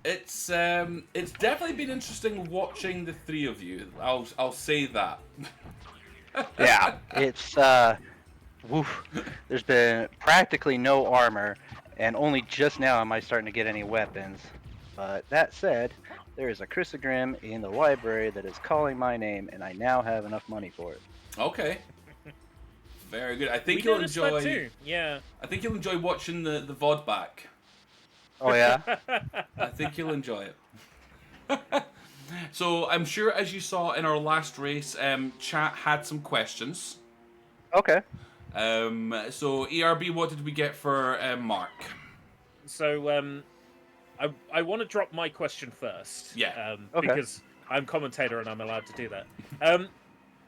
it's definitely been interesting watching the three of you. I'll say that. Yeah, it's woof. There's been practically no armor, and only just now am I starting to get any weapons. But that said, there is a chrysogrim in the library that is calling my name, and I now have enough money for it. Okay. Very good. I think We you'll noticed enjoy. that too. Yeah. I think you'll enjoy watching the VOD back. Oh yeah. I think you'll enjoy it. So I'm sure, as you saw in our last race, chat had some questions. Okay. So ERB, what did we get for Mark? So I want to drop my question first. Yeah. Okay. Because I'm commentator and I'm allowed to do that.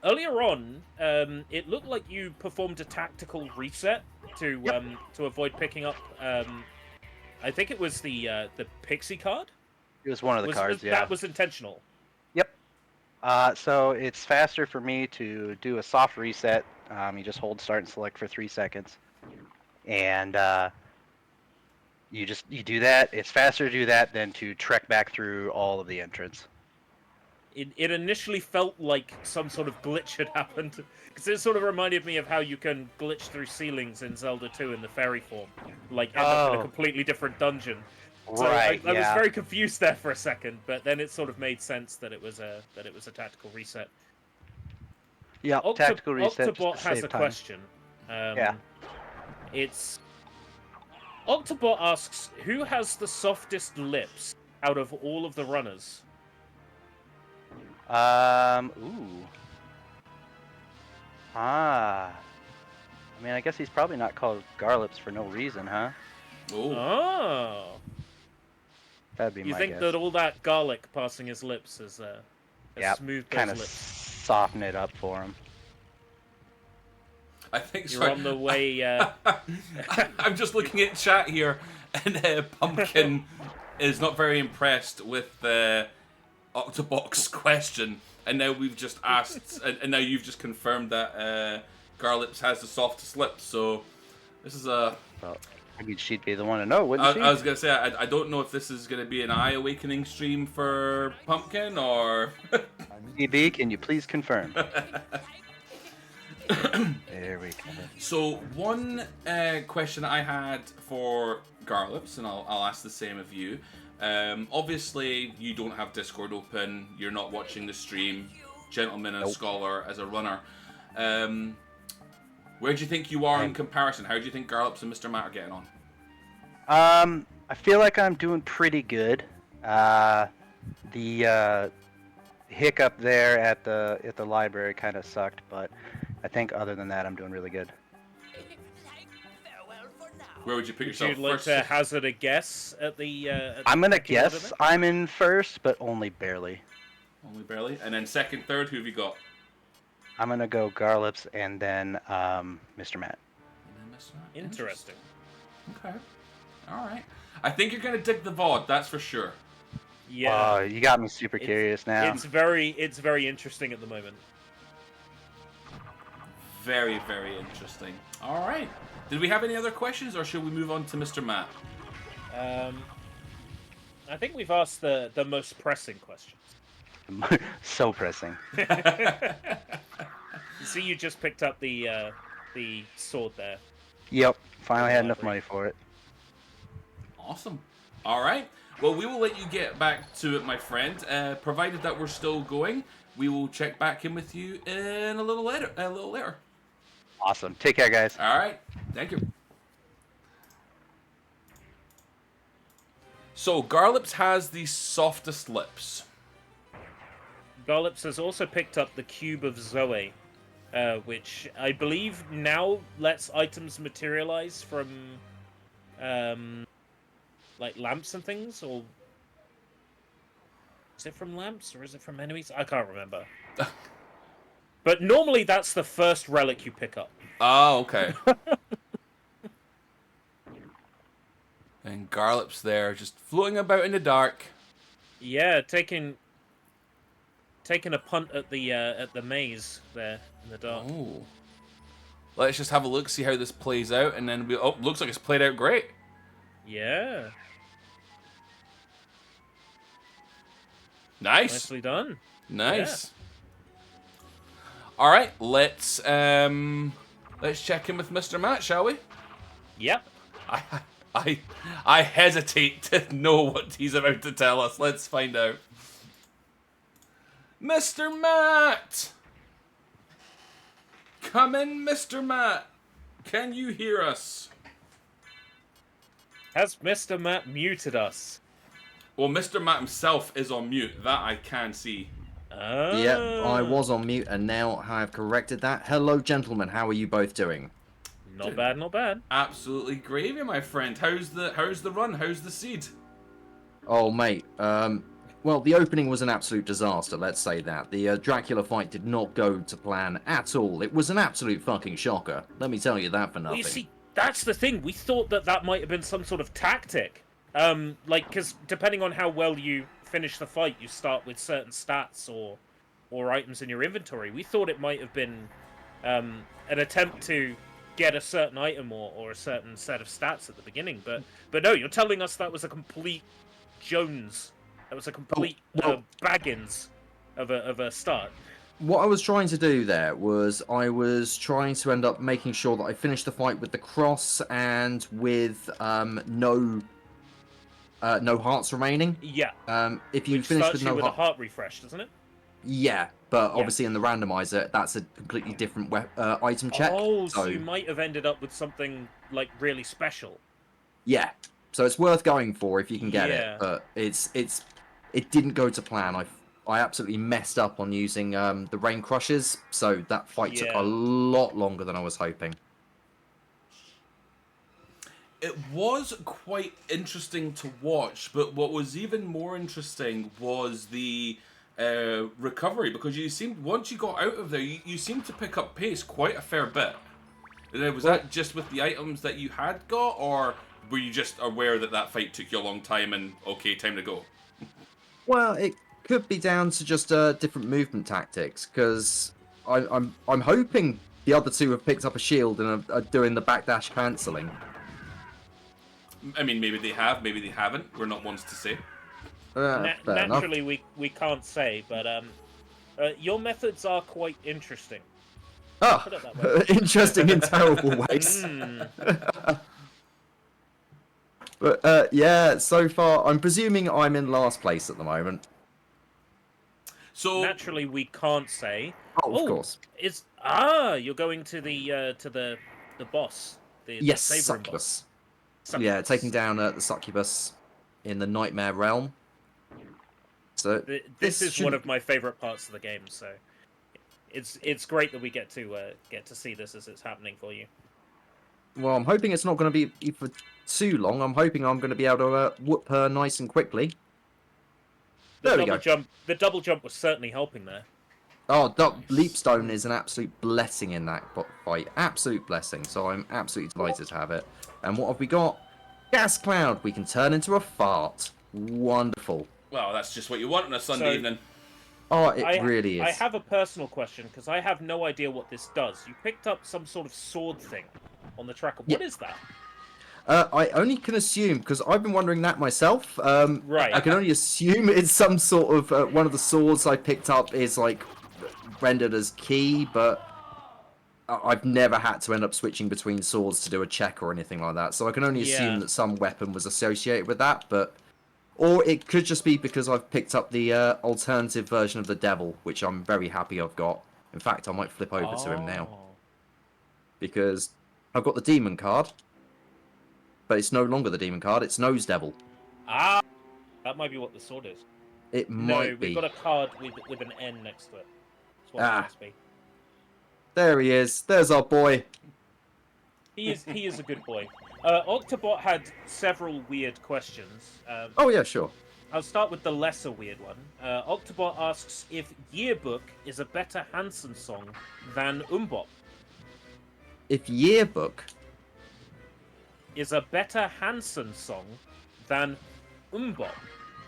Earlier on, it looked like you performed a tactical reset to avoid picking up. I think it was the pixie card. It was one of the cards, yeah. That was intentional. Yep. So it's faster for me to do a soft reset. You just hold start and select for 3 seconds, and you do that. It's faster to do that than to trek back through all of the entrance. It initially felt like some sort of glitch had happened, because it sort of reminded me of how you can glitch through ceilings in Zelda 2 in the fairy form, like end up in a Oh. completely different dungeon. So Right. I was yeah. very confused there for a second, but then it sort of made sense that it was a tactical reset. Yeah. Tactical reset. Octobot just to has save a time. question. Yeah. It's Octobot asks, who has the softest lips out of all of the runners? Ooh. I mean, I guess he's probably not called Garlips for no reason, huh? Oh. Oh. That'd be You my think guess. that all that garlic passing his lips has Yeah, smoothed kind those of lips? soften it up for him. I think You're on the way. I'm just looking at chat here, and Pumpkin is not very impressed with the Octobot's question, and now we've just asked, and now you've just confirmed that Garlips has the softest lips. So this is a. Well, I mean, she'd be the one to know, wouldn't she? I was gonna say I don't know if this is gonna be an eye awakening stream for Pumpkin or. DB, can you please confirm? There we go. So one question I had for Garlips, and I'll ask the same of you. Obviously, you don't have Discord open. You're not watching the stream, gentleman and Nope. scholar as a runner. Where do you think you are in comparison? How do you think Garlips and Mr. Matt are getting on? I feel like I'm doing pretty good. The hiccup there at the library kind of sucked, but I think other than that, I'm doing really good. Where would you put Would yourself you like first? to hazard a guess at the? I'm gonna pecking order guess there? I'm in first, but only barely. Only barely. And then second, third, who have you got? I'm gonna go Garlips and then Mr. Matt. Interesting. Okay. All right. I think you're gonna dig the VOD. That's for sure. Yeah. You got me super curious now. It's very interesting at the moment. Very, very interesting. All right. Did we have any other questions, or should we move on to Mr. Matt? I think we've asked the most pressing questions. So pressing. See, you just picked up the sword there. Yep. Finally had enough Library. money for it. Awesome. All right. Well, we will let you get back to it, my friend. Provided that we're still going, we will check back in with you in a little later. Awesome. Take care, guys. All right. Thank you. So, Garlips has the softest lips. Garlips has also picked up the Cube of Zoe, which I believe now lets items materialize from, like lamps and things, or is it from lamps or is it from enemies? I can't remember. But normally that's the first relic you pick up. Oh, okay. And Garlips there, just floating about in the dark. Yeah, taking a punt at the maze there in the dark. Oh. Let's just have a look, see how this plays out, and then oh, looks like it's played out great. Yeah, Nice. nicely done. Nice. All right, let's check in with Mr. Matt, shall we? Yep. I hesitate to know what he's about to tell us. Let's find out. Mr. Matt! Come in, Mr. Matt. Can you hear us? Has Mr. Matt muted us? Well, Mr. Matt himself is on mute. That I can see. Oh. Yep, I was on mute and now I've corrected that. Hello, gentlemen. How are you both doing? Not bad, not bad. Absolutely gravy, my friend. How's the run? How's the seed? Oh, mate. Well, the opening was an absolute disaster, let's say that. The Dracula fight did not go to plan at all. It was an absolute fucking shocker. Let me tell you that for Well, nothing. you see, that's the thing. We thought that might have been some sort of tactic. Because depending on how well you finish the fight, you start with certain stats or items in your inventory. We thought it might have been an attempt to get a certain item or a certain set of stats at the beginning. But no, you're telling us that was a complete Jones. That was a complete Baggins of a start. What I was trying to do there was I was trying to end up making sure that I finished the fight with the cross and with no hearts remaining. Yeah. If you Which finish starts with you no with a heart, heart refresh, doesn't it? yeah, but obviously in the randomizer, that's a completely different item check. Oh, so you might have ended up with something like really special. Yeah, so it's worth going for if you can get Yeah. it, but it didn't go to plan. I absolutely messed up on using the rain crushes, so that fight took Yeah. a lot longer than I was hoping. It was quite interesting to watch, but what was even more interesting was the recovery, because once you got out of there, you seemed to pick up pace quite a fair bit. Was that just with the items that you had got, or were you just aware that fight took you a long time and okay, time to go? Well, it could be down to just different movement tactics, because I'm hoping the other two have picked up a shield and are doing the backdash cancelling. I mean, maybe they have, maybe they haven't. We're not ones to say. Fair enough. Naturally, we can't say, but your methods are quite interesting. Ah, Put it that way. interesting in terrible ways. Mm. But yeah, so far, I'm presuming I'm in last place at the moment. So Naturally, we can't say. Oh, of course. You're going to the boss. The Yes, save room boss. Succubus. Succubus. Yeah, taking down the Succubus in the Nightmare Realm. So This is one of my favorite parts of the game, so it's great that we get to see this as it's happening for you. Well, I'm hoping it's not going to be for too long. I'm hoping I'm going to be able to whoop her nice and quickly. There we go. The double jump was certainly helping there. Oh, Leapstone is an absolute blessing in that fight. Absolute blessing. So I'm absolutely delighted to have it. And what have we got? Gas cloud. We can turn into a fart. Wonderful. Well, that's just what you want on a Sunday So- evening. Oh, it really is. I have a personal question because I have no idea what this does. You picked up some sort of sword thing on the tracker. What is that? I only can assume, because I've been wondering that myself. Right. I can only assume it's some sort of one of the swords I picked up is like rendered as key, but I've never had to end up switching between swords to do a check or anything like that. So I can only assume Yeah. that some weapon was associated with that, but or it could just be because I've picked up the alternative version of the devil, which I'm very happy I've got. In fact, I might flip over to him now because I've got the demon card. But it's no longer the demon card, it's Nose Devil. Ah, that might be what the sword is. It No, might be. we've got a card with an N next to it. That's what it must be. There he is. There's our boy. He is a good boy. Octobot had several weird questions. Oh, yeah, sure. I'll start with the lesser weird one. Octobot asks if Yearbook is a better Hanson song than Umbop. If Yearbook... Is a better Hanson song than Umbop.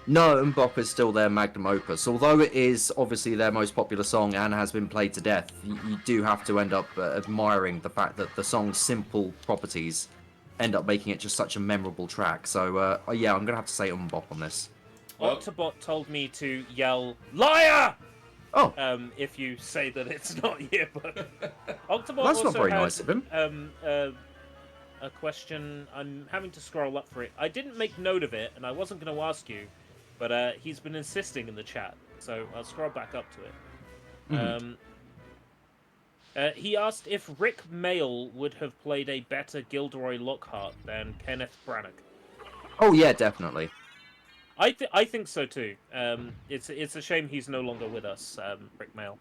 No, Mbop is still their magnum opus. Although it is obviously their most popular song and has been played to death, you do have to end up admiring the fact that the song's simple properties end up making it just such a memorable track. So, yeah, I'm going to have to say Mbop on this. Well- Octobot told me to yell, "Liar!" Oh, If you say that it's not Yearbook. Octobot that's also not very had, nice of him. A question. I'm having to scroll up for it. I didn't make note of it, and I wasn't going to ask you, but he's been insisting in the chat, so I'll scroll back up to it. He asked if Rick Mail would have played a better Gilderoy Lockhart than Kenneth Branagh. Oh, yeah, definitely. I think so too. It's a shame he's no longer with us, Rick Mail.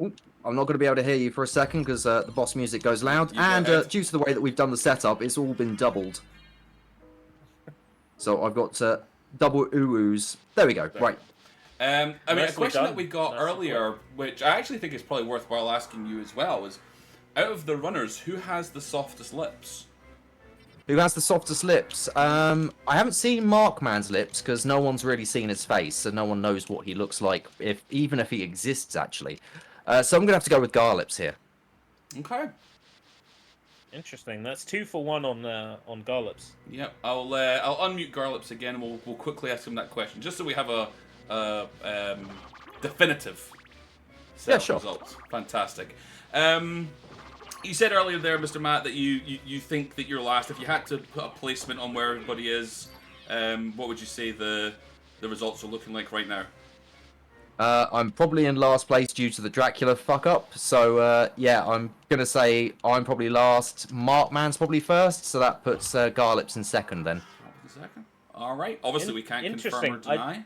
Ooh, I'm not going to be able to hear you for a second because the boss music goes loud. You go And ahead. due to the way that we've done the setup, it's all been doubled. So I've got double oohs. There we go. Right. I mean, a Nicely question that done. we got Nicely earlier, which I actually think is probably worthwhile asking you as well, is out of the runners, who has the softest lips? Who has the softest lips? I haven't seen Markman's lips because no one's really seen his face, so no one knows what he looks like, even if he exists, actually. So I'm going to have to go with Garlips here. Okay. Interesting. That's 2 for 1 on Garlips. Yep. I'll unmute Garlips again, and we'll quickly ask him that question, just so we have a definitive set of sure. results. Fantastic. You said earlier there, Mr. Matt, that you think that you're last. If you had to put a placement on where everybody is, what would you say the results are looking like right now? I'm probably in last place due to the Dracula fuck up. So yeah, I'm gonna say I'm probably last. Markman's probably first, so that puts Garlips in second then. Hold on a second. All right. Obviously, we can't confirm or Interesting. deny.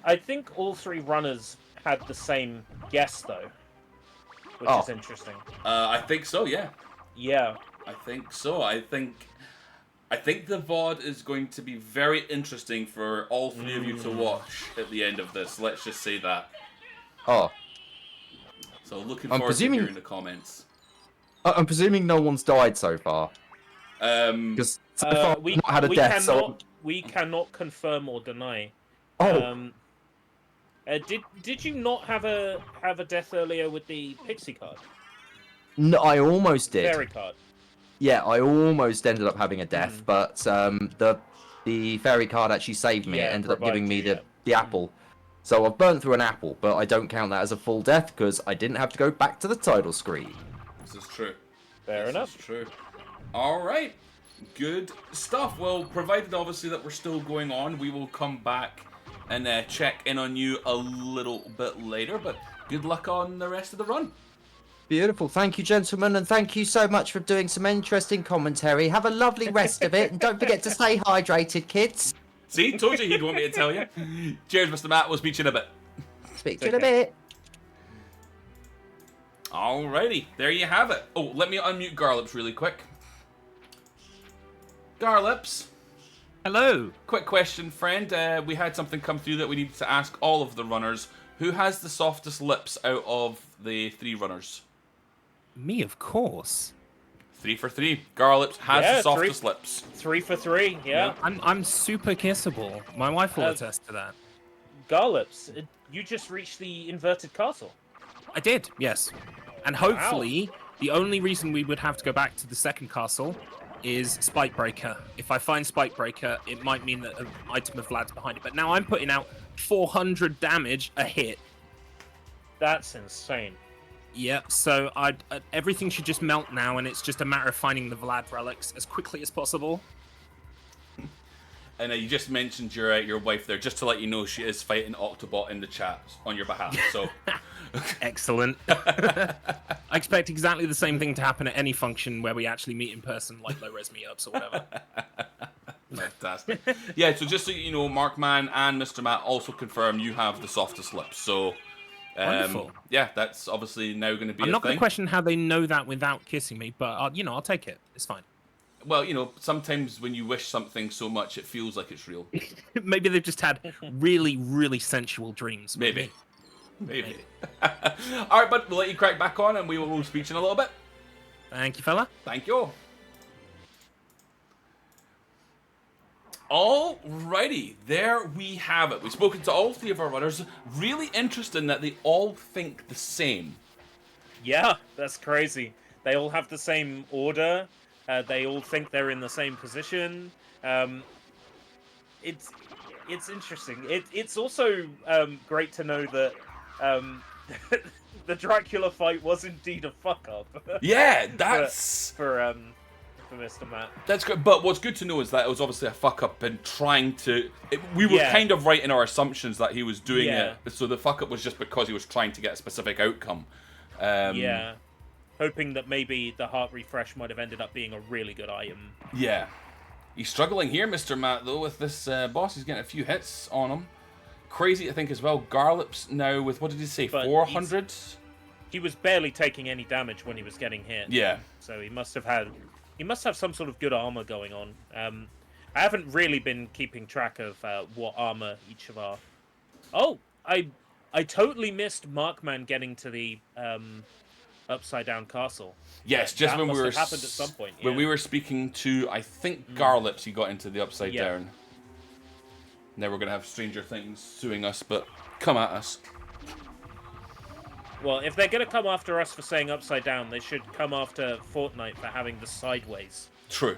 I think all 3 runners had the same guess though, which Oh. is interesting. I think so. Yeah. Yeah. I think so. I think the VOD is going to be very interesting for all 3 of you to watch at the end of this. Let's just say that. Oh, So looking I'm forward presuming- to hearing the comments. I'm presuming no one's died so far because so far We I've not had a we death. cannot So we cannot confirm or deny. oh, Did you not have a death earlier with the pixie card, no, I almost did. fairy card? Yeah, I almost ended up having a death, Mm. but the fairy card actually saved me. Yeah, It ended up giving me provided the apple. So I've burnt through an apple, but I don't count that as a full death because I didn't have to go back to the title screen. This is true. Fair This enough. is true. All right. Good stuff. Well, provided obviously that we're still going on, we will come back and check in on you a little bit later. But good luck on the rest of the run. Beautiful. Thank you, gentlemen, and thank you so much for doing some interesting commentary. Have a lovely rest of it, and don't forget to stay hydrated, kids. See, told you he'd want me to tell you. Cheers, Mr. Matt. We'll speak to you in a bit. Speak to you in a bit. Alrighty, there you have it. Oh, let me unmute Garlips really quick. Garlips, Hello. quick question, friend. We had something come through that we needed to ask all of the runners. Who has the softest lips out of the 3 runners? Me, of course. 3 for 3. Garlips has Yeah, the softest lips. 3 for 3. Yeah. I'm super kissable. My wife will Uh, attest to that. Garlips, you just reached the inverted castle. I did, yes. And hopefully, the only reason we would have to go back to the second castle is Spike Breaker. If I find Spike Breaker, it might mean that an item of Vlad's behind it. But now I'm putting out 400 damage a hit. That's insane. Yep, so everything should just melt now, and it's just a matter of finding the Vlad relics as quickly as possible. And you just mentioned your wife there, just to let you know she is fighting Octobot in the chat on your behalf. So Excellent. I expect exactly the same thing to happen at any function where we actually meet in person, like low-res meetups or whatever. fantastic. Yeah, so just so you know, Markman and Mr. Matt also confirm you have the softest lips. So Wonderful. yeah, that's obviously now going to be I'm a not going thing. to question how they know that without kissing me, but I'll take it. It's fine. Well, sometimes when you wish something so much, it feels like it's real. Maybe they've just had really, really sensual dreams. Maybe. All right, but we'll let you crack back on, and we will speak to you in a little bit. Thank you, fella. Thank you. Alrighty, there we have it. We've spoken to all 3 of our runners. Really interesting that they all think the same. Yeah, that's crazy. They all have the same order. They all think they're in the same position. It's interesting. It's also great to know that the Dracula fight was indeed a fuck up. Yeah, that's for Mr. Matt. That's good. But what's good to know is that it was obviously a fuck up in trying to. We were Yeah. kind of right in our assumptions that he was doing Yeah. it. So the fuck up was just because he was trying to get a specific outcome. Yeah. Hoping that maybe the heart refresh might have ended up being a really good item. Yeah. He's struggling here, Mr. Matt, though, with this boss. He's getting a few hits on him. Crazy to think as well. Garlips now with, what did he say, But 400? He was barely taking any damage when he was getting hit. Yeah. So he must have some sort of good armor going on. I haven't really been keeping track of what armor each of our. Oh, I totally missed Markman getting to the upside down castle. Yes, just That when we must were have happened at some point. when yeah. we were speaking to, I think, Garlips, he got into the upside Yeah. down. Now we're gonna have Stranger Things suing us, but come at us. Well, if they're gonna come after us for saying upside down, they should come after Fortnite for having the sideways. True.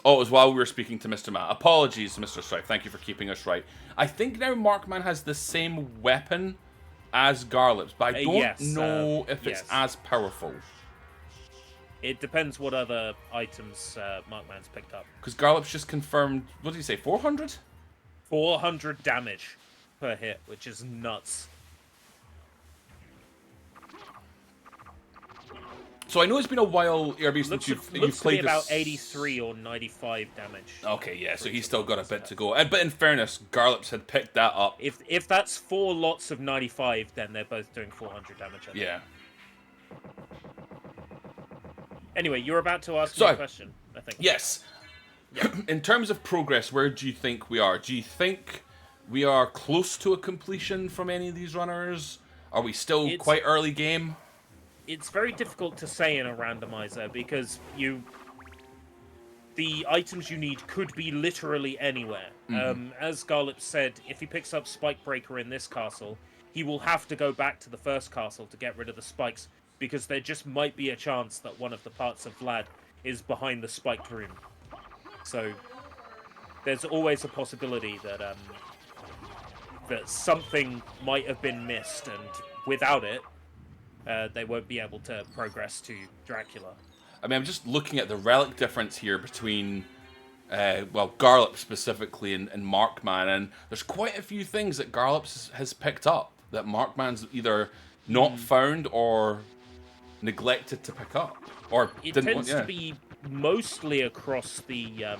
Oh, it was while we were speaking to Mr. Matt. Apologies, Mr. Strife. Thank you for keeping us right. I think now Markman has the same weapon as Garlips, but I don't yes, know if it's yes. as powerful. It depends what other items Markman's picked up. Because Garlips just confirmed, what did he say, 400? 400 damage per hit, which is nuts. So I know it's been a while, ERB, since Looks you've to played be about this. 83 or 95 damage. Okay, yeah, so he's still got a bit to go. But in fairness, Garlips had picked that up. If that's 4 lots of 95, then they're both doing 400 damage. I think. Yeah. Anyway, you're about to ask me So- a question, I think. Yes. In terms of progress, where do you think we are? Do you think we are close to a completion from any of these runners? Are we still It's- quite early game? It's very difficult to say in a randomizer because the items you need could be literally anywhere. As Garlips said, if he picks up Spike Breaker in this castle, he will have to go back to the first castle to get rid of the spikes because there just might be a chance that one of the parts of Vlad is behind the spiked room. So there's always a possibility that that something might have been missed, and without it, they won't be able to progress to Dracula. I mean, I'm just looking at the relic difference here between, Garlips specifically and Markman, and there's quite a few things that Garlips has picked up that Markman's either not found or neglected to pick up, or It didn't tends want. to be mostly across the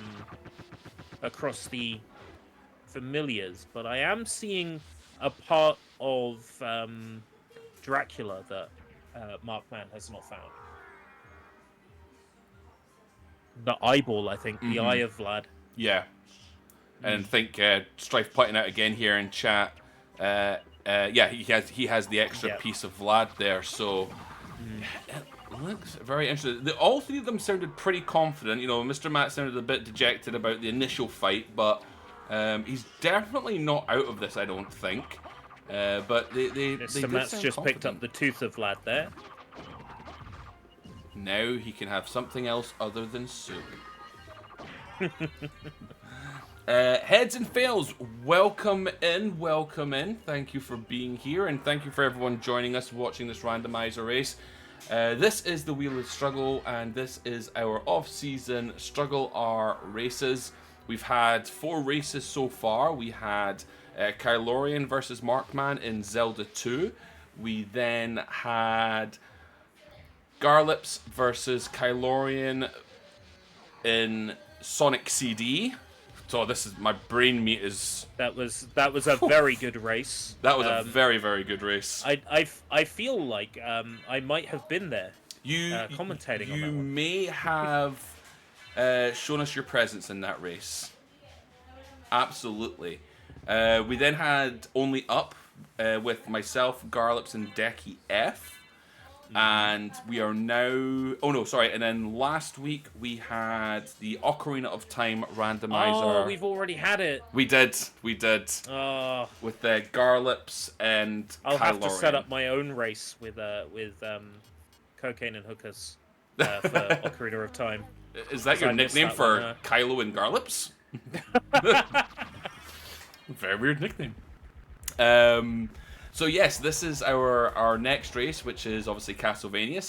familiars, but I am seeing a part of Dracula that Markman has not found. The eyeball, I think, the eye of Vlad. Yeah. And I think Strife pointing out again here in chat, Yeah, he has the extra Yep. piece of Vlad there, so it looks very interesting. All three of them sounded pretty confident. You know, Mr. Matt sounded a bit dejected about the initial fight, but he's definitely not out of this, I don't think. But they Mr. did Matt's sound just picked up confident. the tooth of Vlad there. Now he can have something else other than soup. Heads and fails, welcome in, welcome in. Thank you for being here, and thank you for everyone joining us watching this randomizer race. This is the Wheel of Struggle, and this is our off-season StruggleR races. We've had 4 races so far. We had Kylorian versus Markman in Zelda 2. We then had Garlips versus Kylorian in Sonic CD. So this is my brain meat is. That was a very good race. That was a very, very good race. I feel like I might have been there. You commentating on you that one. may have shown us your presence in that race. Absolutely. We then had Only Up with myself, Garlips, and Decky F. And we are now... Oh, no, sorry. And then last week, we had the Ocarina of Time randomizer. Oh, we've already had it. We did. Oh, With the Garlips and I'll have to set Kylorian. up my own race with cocaine and hookers for Ocarina of Time. Is that your I missed nickname that for one, Kylo and Garlips? Very weird nickname. So yes, this is our next race, which is obviously Castlevania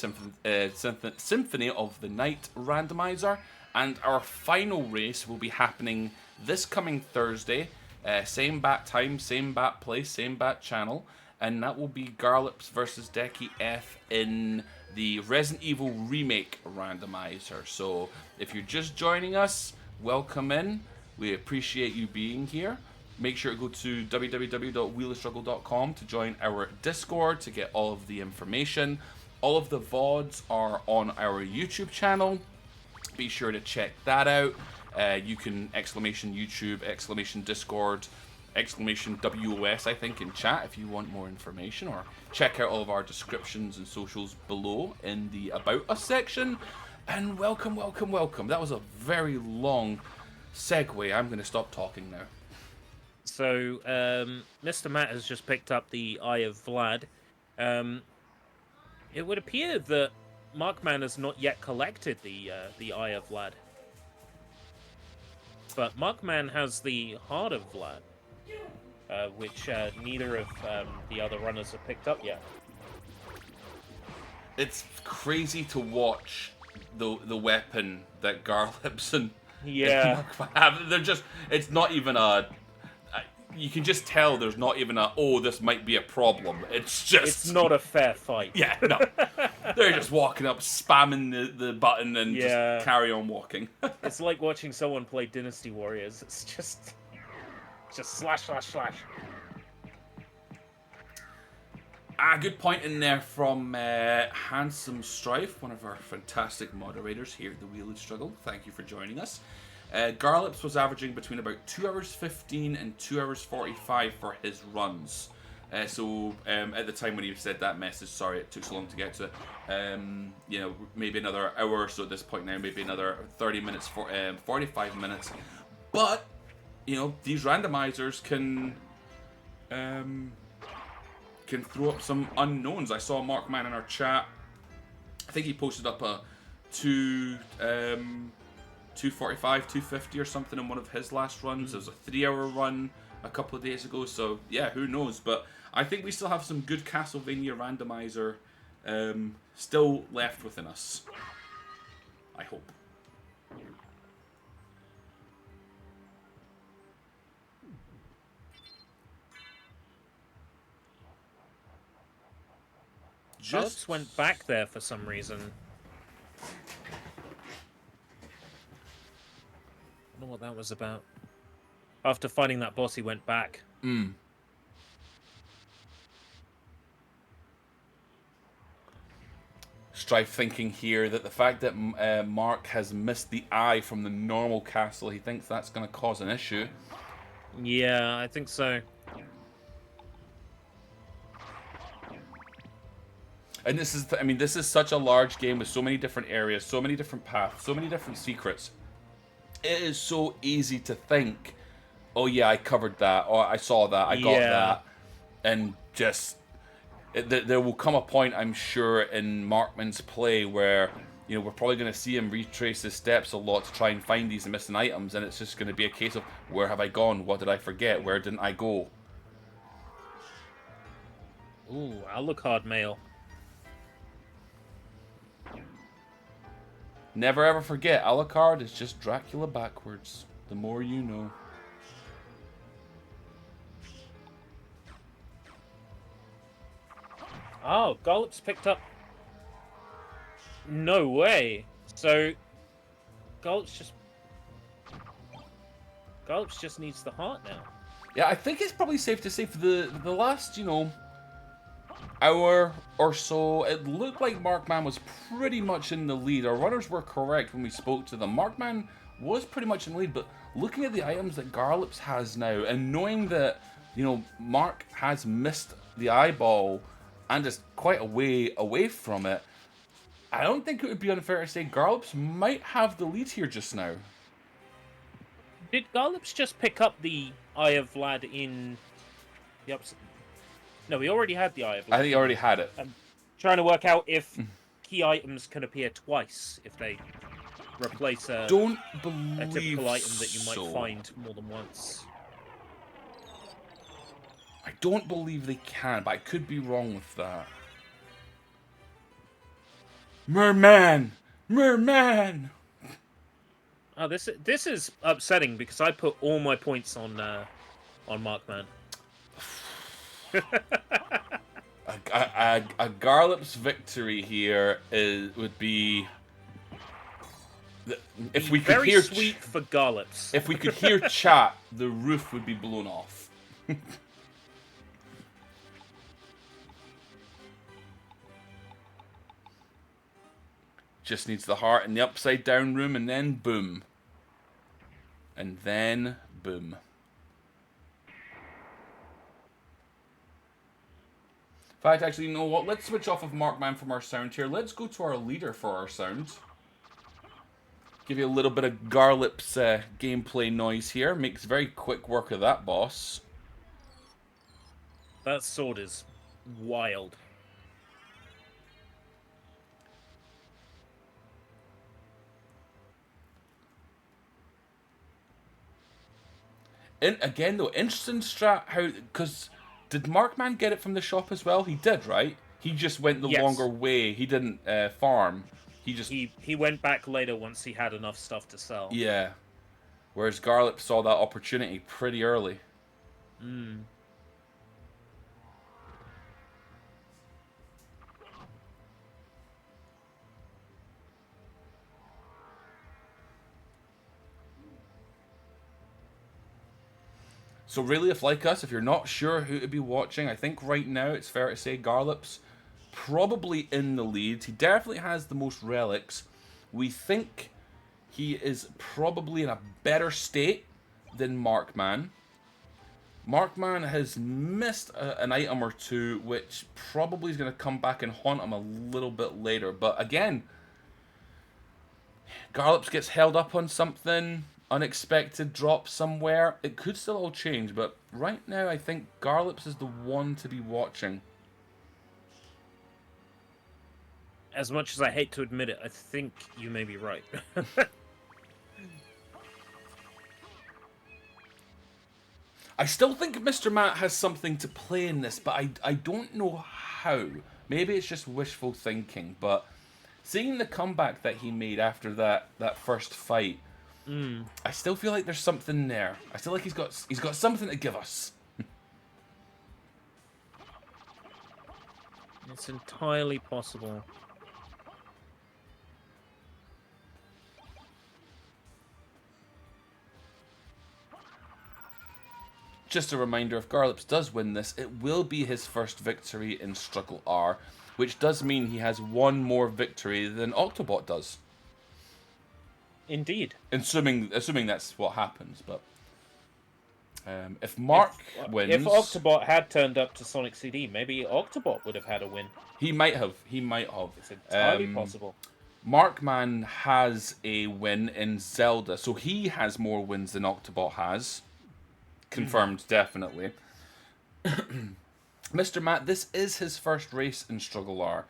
Symphony of the Night randomizer, and our final race will be happening this coming Thursday, same bat time, same bat place, same bat channel, and that will be Garlips versus Decky F in the Resident Evil Remake randomizer. So if you're just joining us, welcome in. We appreciate you being here. Make sure to go to www.wheelofstruggle.com to join our Discord to get all of the information. All of the VODs are on our YouTube channel. Be sure to check that out. You can !YouTube, !Discord, !WOS, I think, in chat if you want more information. Or check out all of our descriptions and socials below in the About Us section. And welcome, welcome, welcome. That was a very long segue. I'm going to stop talking now. So, Mr. Matt has just picked up the Eye of Vlad. It would appear that Markman has not yet collected the Eye of Vlad. But Markman has the Heart of Vlad, which neither of the other runners have picked up yet. It's crazy to watch the weapon that Garlips and Yeah. Markman have. They're just, it's not even a... You can just tell there's not even a, oh, this might be a problem. It's just... It's not a fair fight. Yeah, no. They're just walking up, spamming the button and Yeah. just carry on walking. It's like watching someone play Dynasty Warriors. It's just slash, slash, slash. Good point in there from Handsome Strife, one of our fantastic moderators here at the Wheel of Struggle. Thank you for joining us. Garlips was averaging between about 2 hours 15 and 2 hours 45 for his runs. So at the time when he said that message, sorry it took so long to get to it. You know, maybe another hour or so at this point now, maybe another 30 minutes, 45 minutes. But you know, these randomizers can throw up some unknowns. I saw Markman in our chat. I think he posted up a 245, 250 or something in one of his last runs. There was a 3-hour run a couple of days ago, so yeah, who knows? But I think we still have some good Castlevania randomizer still left within us. I hope. Garlips went back there for some reason. I don't know what that was about. After fighting that boss, he went back. Strife thinking here that the fact that Mark has missed the eye from the normal castle, he thinks that's going to cause an issue. Yeah, I think so. And this is, I mean, this is such a large game with so many different areas, so many different paths, so many different secrets. It is so easy to think, oh yeah, I covered that, or I saw that, I got that, and just there will come a point, I'm sure, in Markman's play where, you know, we're probably going to see him retrace his steps a lot to try and find these missing items, and it's just going to be a case of, where have I gone? What did I forget? Where didn't I go? Ooh, Alucard mail. Never ever forget, Alucard is just Dracula backwards. The more you know. Oh, Garlips picked up. No way. So, Garlips just needs the heart now. Yeah, I think it's probably safe to say for the last, you know, hour or so, it looked like Markman was pretty much in the lead. Our runners were correct when we spoke to them. Markman was pretty much in the lead, but looking at the items that Garlips has now, and knowing that, you know, Mark has missed the eyeball and is quite a way away from it, I don't think it would be unfair to say Garlips might have the lead here just now. Did Garlips just pick up the Eye of Vlad in the ups? No, he already had the Eye of Vlad. I think he already had it. I'm trying to work out if key items can appear twice if they replace a typical item that you might find more than once. I don't believe they can, but I could be wrong with that. Merman! Merman! Oh, this is upsetting because I put all my points on Markman. a Garlips victory here would be if we could very hear sweet for Garlips. If we could hear chat, the roof would be blown off. Just needs the heart in the upside down room, and then boom. And then boom. In fact, actually, you know what? Let's switch off of Markman from our sound here. Let's go to our leader for our sound. Give you a little bit of Garlips gameplay noise here. Makes very quick work of that boss. That sword is wild. And again, though, interesting strat. How, because did Markman get it from the shop as well? He did, right? He just went the longer way. He didn't farm. He went back later once he had enough stuff to sell. Yeah. Whereas Garlips saw that opportunity pretty early. Mm. So really, if like us, if you're not sure who to be watching, I think right now it's fair to say Garlips probably in the lead. He definitely has the most relics. We think he is probably in a better state than Markman. Markman has missed an item or two, which probably is going to come back and haunt him a little bit later. But again, Garlips gets held up on something, unexpected drop somewhere. It could still all change, but right now I think Garlips is the one to be watching. As much as I hate to admit it, I think you may be right. I still think Mr. Matt has something to play in this, but I don't know how. Maybe it's just wishful thinking, but seeing the comeback that he made after that first fight, I still feel like there's something there. I feel like he's got something to give us. It's entirely possible. Just a reminder, if Garlips does win this, it will be his first victory in StruggleR, which does mean he has one more victory than Octobot does. Indeed. Assuming that's what happens, but If Mark wins, if Octobot had turned up to Sonic CD, maybe Octobot would have had a win. he might have. He might have. It's entirely possible. Markman has a win in Zelda, so he has more wins than Octobot has. Confirmed, definitely. Mr. Matt, this is his first race in StruggleR.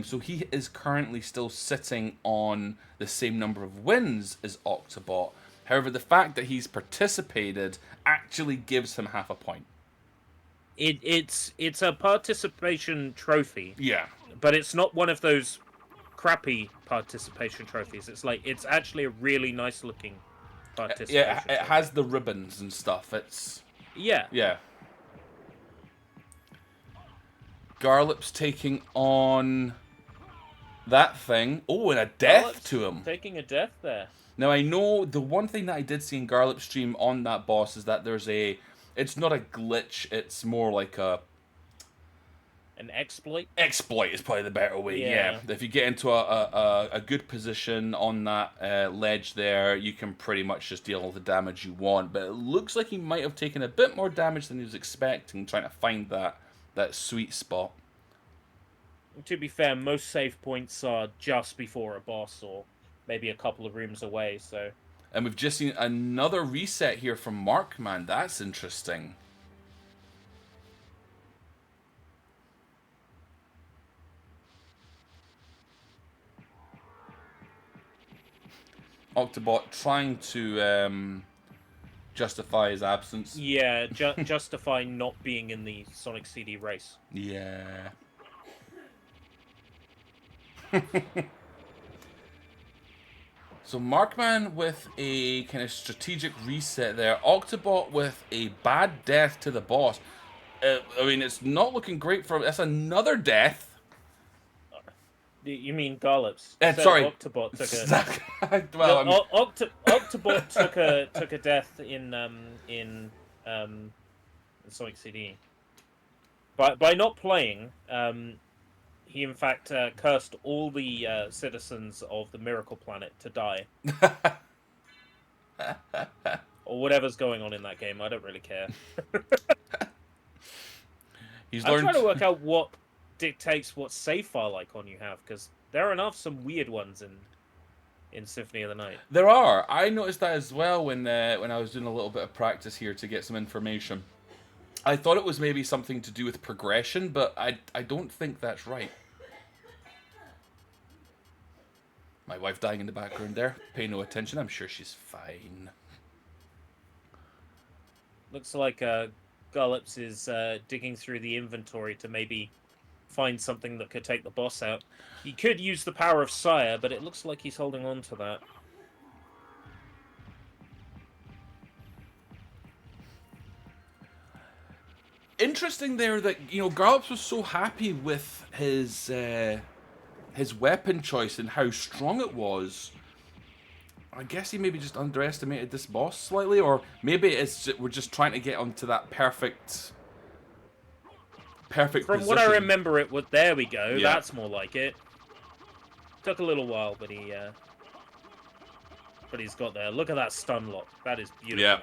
So he is currently still sitting on the same number of wins as Octobot. However, the fact that he's participated actually gives him half a point. It's a participation trophy. Yeah. But it's not one of those crappy participation trophies. It's actually a really nice looking participation Yeah, it trophy. has the ribbons and stuff. It's... Yeah. Yeah. Garlips taking on that thing. Oh, and a death Garlips to him. Taking a death there. Now, I know the one thing that I did see in Garlips' stream on that boss is that there's a... It's not a glitch, it's more like a... An exploit? Exploit is probably the better way, yeah. If you get into a good position on that ledge there, you can pretty much just deal all the damage you want. But it looks like he might have taken a bit more damage than he was expecting, trying to find that sweet spot. To be fair, most save points are just before a boss or maybe a couple of rooms away, so... And we've just seen another reset here from Markman. That's interesting. Octobot trying to justify his absence. Yeah, justify not being in the Sonic CD race. Yeah. So Markman with a kind of strategic reset there. Octobot with a bad death to the boss. I mean, it's not looking great for... That's another death. You mean Garlips? Sorry. Octobot took a... Well, Octobot took a death in Sonic CD. By not playing, he in fact cursed all the citizens of the Miracle Planet to die. Or whatever's going on in that game, I don't really care. I'm trying to work out what dictates what save file icon you have, because there are enough some weird ones in Symphony of the Night. There are. I noticed that as well when I was doing a little bit of practice here to get some information. I thought it was maybe something to do with progression, but I don't think that's right. My wife dying in the background there. Pay no attention. I'm sure she's fine. Looks like Garlips is digging through the inventory to maybe find something that could take the boss out. He could use the power of Sire, but it looks like he's holding on to that. Interesting there that, you know, Garlips was so happy with his weapon choice and how strong it was. I guess he maybe just underestimated this boss slightly, or maybe we're just trying to get onto that perfect From position. what I remember, it was... There we go. Yeah. That's more like it. Took a little while, but he's got there. Look at that stun lock. That is beautiful. Yeah.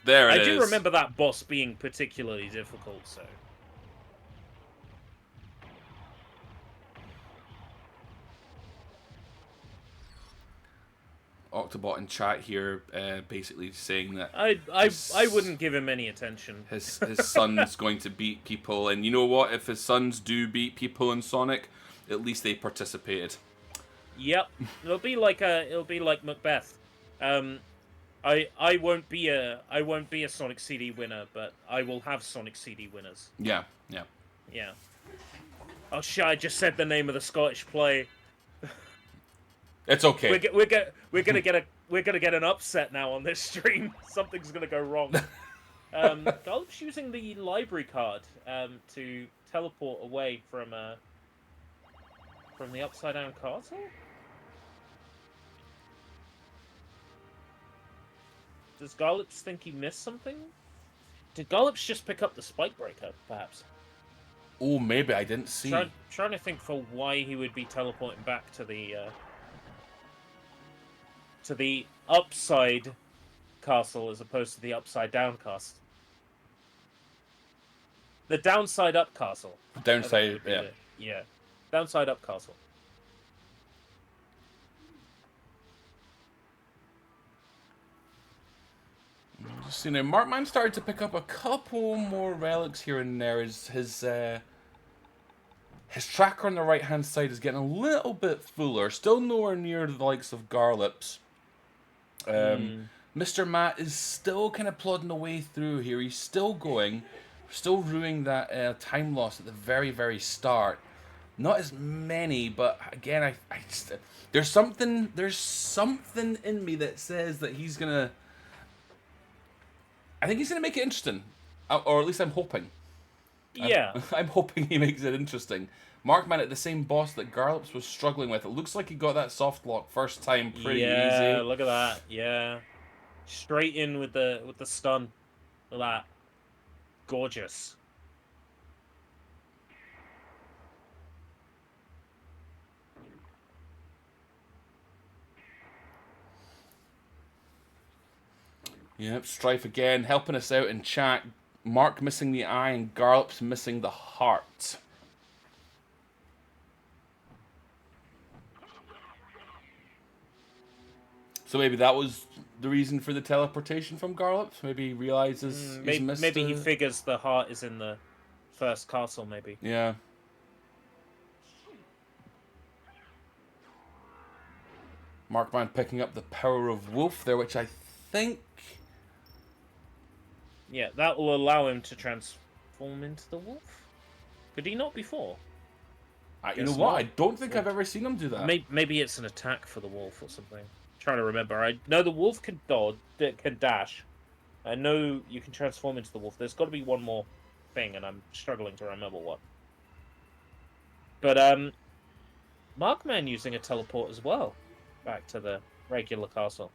There it is. I do remember that boss being particularly difficult, so... Octobot in chat here, basically saying that I wouldn't give him any attention. his son's going to beat people, and you know what? If his sons do beat people in Sonic, at least they participated. Yep, it'll be like Macbeth. I won't be a Sonic CD winner, but I will have Sonic CD winners. Yeah. Yeah. Oh shit! I just said the name of the Scottish play. It's okay. We're gonna get an upset now on this stream. Something's gonna go wrong. Garlips using the library card to teleport away from the upside down castle. Does Garlips think he missed something? Did Garlips just pick up the spike breaker, perhaps? Oh, maybe I didn't see. Trying to think for why he would be teleporting back to the upside castle as opposed to the upside down castle. The downside up castle. Downside, yeah. Yeah. Downside up castle. So, Markman started to pick up a couple more relics here and there. His tracker on the right-hand side is getting a little bit fuller. Still nowhere near the likes of Garlips. Mr. Matt is still kind of plodding away through here. He's still going. Still ruining that time loss at the very, very start. Not as many, but again, I just, there's something in me that says that he's gonna. I think he's gonna make it interesting, or at least I'm hoping. Yeah, I'm hoping he makes it interesting. Markman at the same boss that Garlips was struggling with. It looks like he got that soft lock first time pretty yeah. easy. Look at that. Yeah, straight in with the stun. Look at that. Gorgeous. Yep, Strife again helping us out in chat. Mark missing the eye and Garlips missing the heart. So maybe that was the reason for the teleportation from Garlips? Maybe he realizes he's missed maybe he figures the heart is in the first castle, maybe. Yeah. Markman picking up the power of Wolf there, which I think... Yeah, that will allow him to transform into the wolf. Could he not before? You know what? I don't think I've ever seen him do that. Maybe it's an attack for the wolf or something. I'm trying to remember. I know the wolf can dash. I know you can transform into the wolf. There's got to be one more thing, and I'm struggling to remember what. But Markman using a teleport as well, back to the regular castle.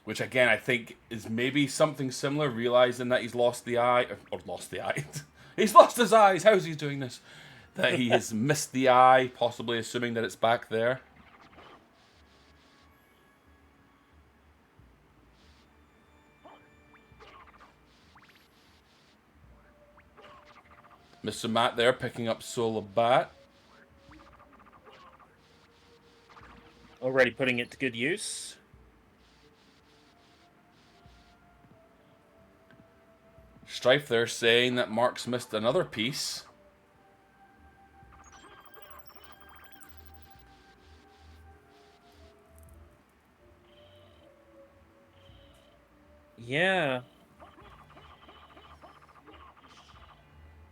Which again, I think is maybe something similar, realizing that he's lost the eye, or lost the eye. He's lost his eyes. How's he doing this? That he has missed the eye, possibly assuming that it's back there. Mr. Matt there picking up Soul of Bat. Already putting it to good use. Strife there saying that Mark's missed another piece. Yeah.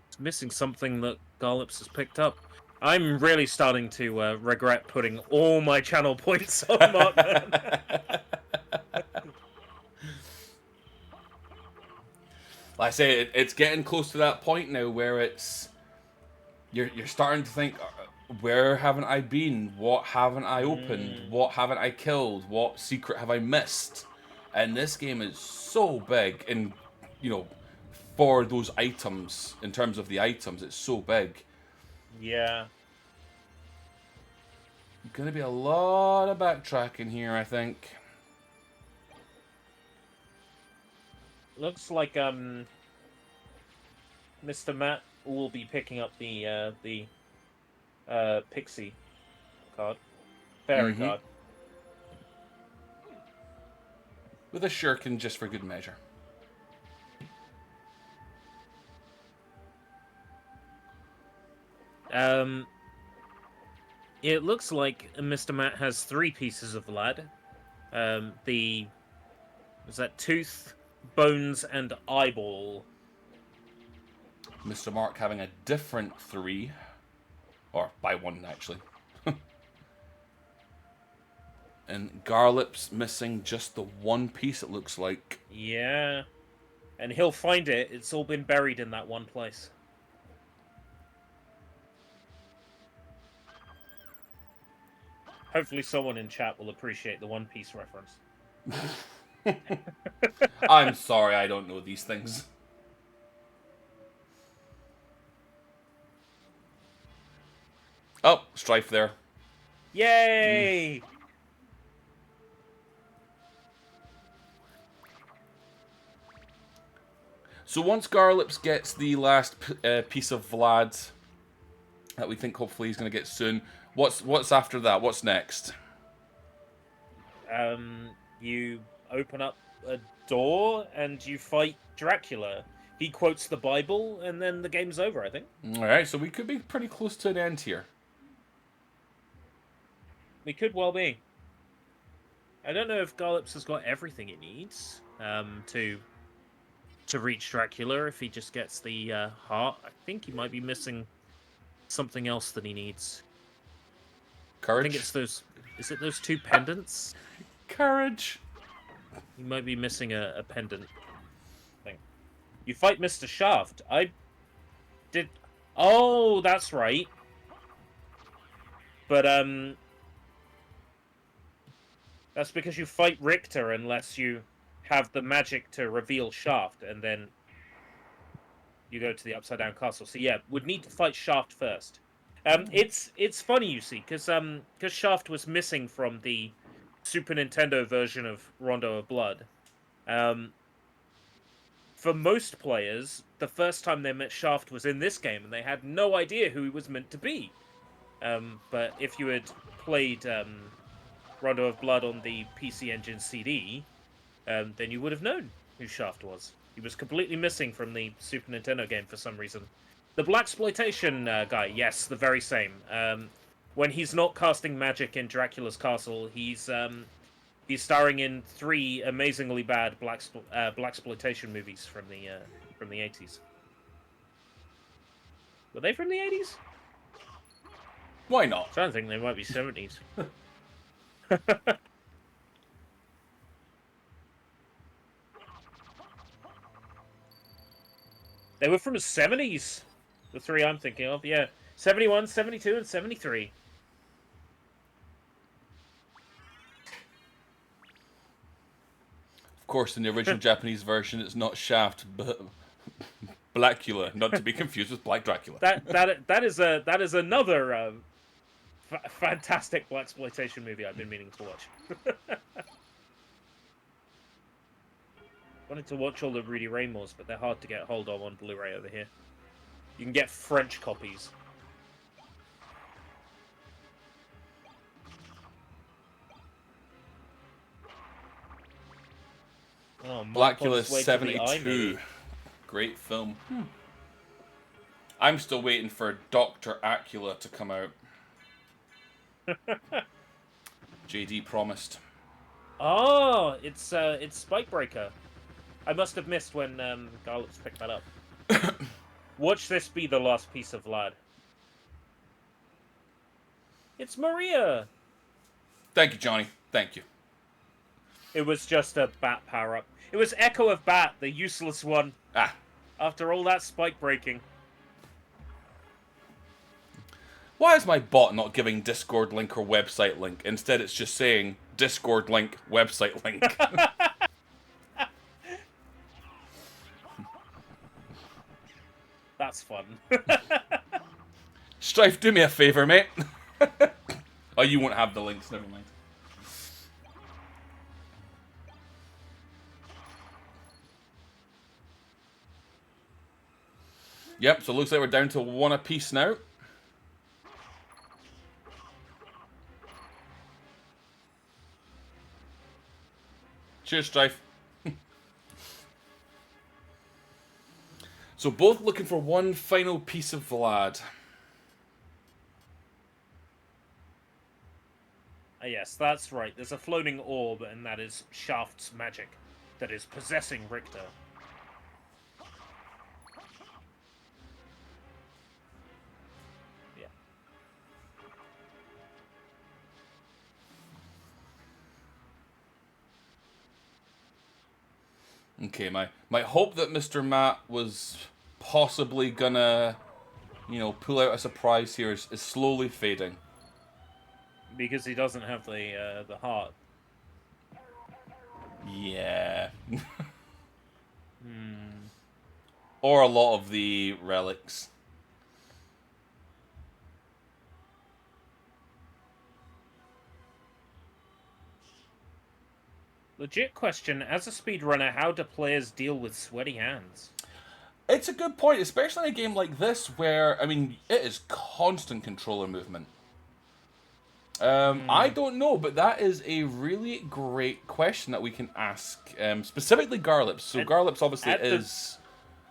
It's missing something that Garlips has picked up. I'm really starting to regret putting all my channel points on Markman. Like I say, it's getting close to that point now where it's you're starting to think, where haven't I been? What haven't I opened? What haven't I killed? What secret have I missed? And this game is so big, and for those items, in terms of the items, it's so big. Yeah. Gonna be a lot of backtracking here, I think. Looks like Mr. Matt will be picking up the Pixie card. Fairy card. With a shuriken just for good measure. It looks like Mr. Matt has 3 pieces of lad. Was that tooth, bones, and eyeball? Mr. Mark having a different 3. Or by 1, actually. And Garlips missing just the 1 piece, it looks like. Yeah. And he'll find it. It's all been buried in that one place. Hopefully someone in chat will appreciate the One Piece reference. I'm sorry, I don't know these things. Oh, Strife there. Yay! So once Garlips gets the last piece of Vlad that we think hopefully he's going to get soon, what's after that? What's next? You open up a door and you fight Dracula. He quotes the Bible, and then the game's over, I think. Alright, so we could be pretty close to an end here. We could well be. I don't know if Garlips has got everything he needs to reach Dracula. If he just gets the heart, I think he might be missing something else that he needs. Courage? I think it's those. Is it those 2 pendants? Courage! He might be missing a pendant thing. You fight Mr. Shaft. I did. Oh, that's right. But that's because you fight Richter unless you have the magic to reveal Shaft, and then you go to the Upside Down Castle. So yeah, would need to fight Shaft first. It's funny, you see, because Shaft was missing from the Super Nintendo version of Rondo of Blood. For most players, the first time they met Shaft was in this game, and they had no idea who he was meant to be. But if you had played Rondo of Blood on the PC Engine CD, then you would have known who Shaft was. He was completely missing from the Super Nintendo game for some reason. The blaxploitation guy, yes, the very same. When he's not casting magic in Dracula's castle, he's starring in 3 amazingly bad blaxploitation movies from the 80s. Were they from the 80s? Why not? I'm trying to think they might be 70s. They were from the 70s. The 3 I'm thinking of, yeah. 71, 72, and 73. Of course, in the original Japanese version, it's not Shaft, but Blackula, not to be confused with Black Dracula. That is another fantastic blaxploitation movie I've been meaning to watch. Wanted to watch all the Rudy Raymores, but they're hard to get hold of on Blu-ray over here. You can get French copies. Oh, Blackula Way to the Eye, 72. maybe. Great film. I'm still waiting for Dr. Acula to come out. JD promised. Oh, it's Spikebreaker. I must have missed when Garlips picked that up. Watch this be the last piece of Vlad. It's Maria! Thank you, Johnny. Thank you. It was just a bat power-up. It was Echo of Bat, the useless one. Ah. After all that spike breaking. Why is my bot not giving Discord link or website link? Instead, it's just saying Discord link, website link. That's fun. Strife, do me a favor, mate. Oh, you won't have the links, never mind. Yep, so it looks like we're down to 1 apiece now. Cheers, Strife. So both looking for one final piece of Vlad. Yes, that's right. There's a floating orb, and that is Shaft's magic that is possessing Richter. Yeah. Okay, my hope that Mr. Matt was possibly gonna, pull out a surprise here is slowly fading. Because he doesn't have the heart. Yeah. Or a lot of the relics. Legit question, as a speedrunner, how do players deal with sweaty hands? It's a good point, especially in a game like this where, I mean, it is constant controller movement. I don't know, but that is a really great question that we can ask, specifically Garlips. So Garlips obviously is...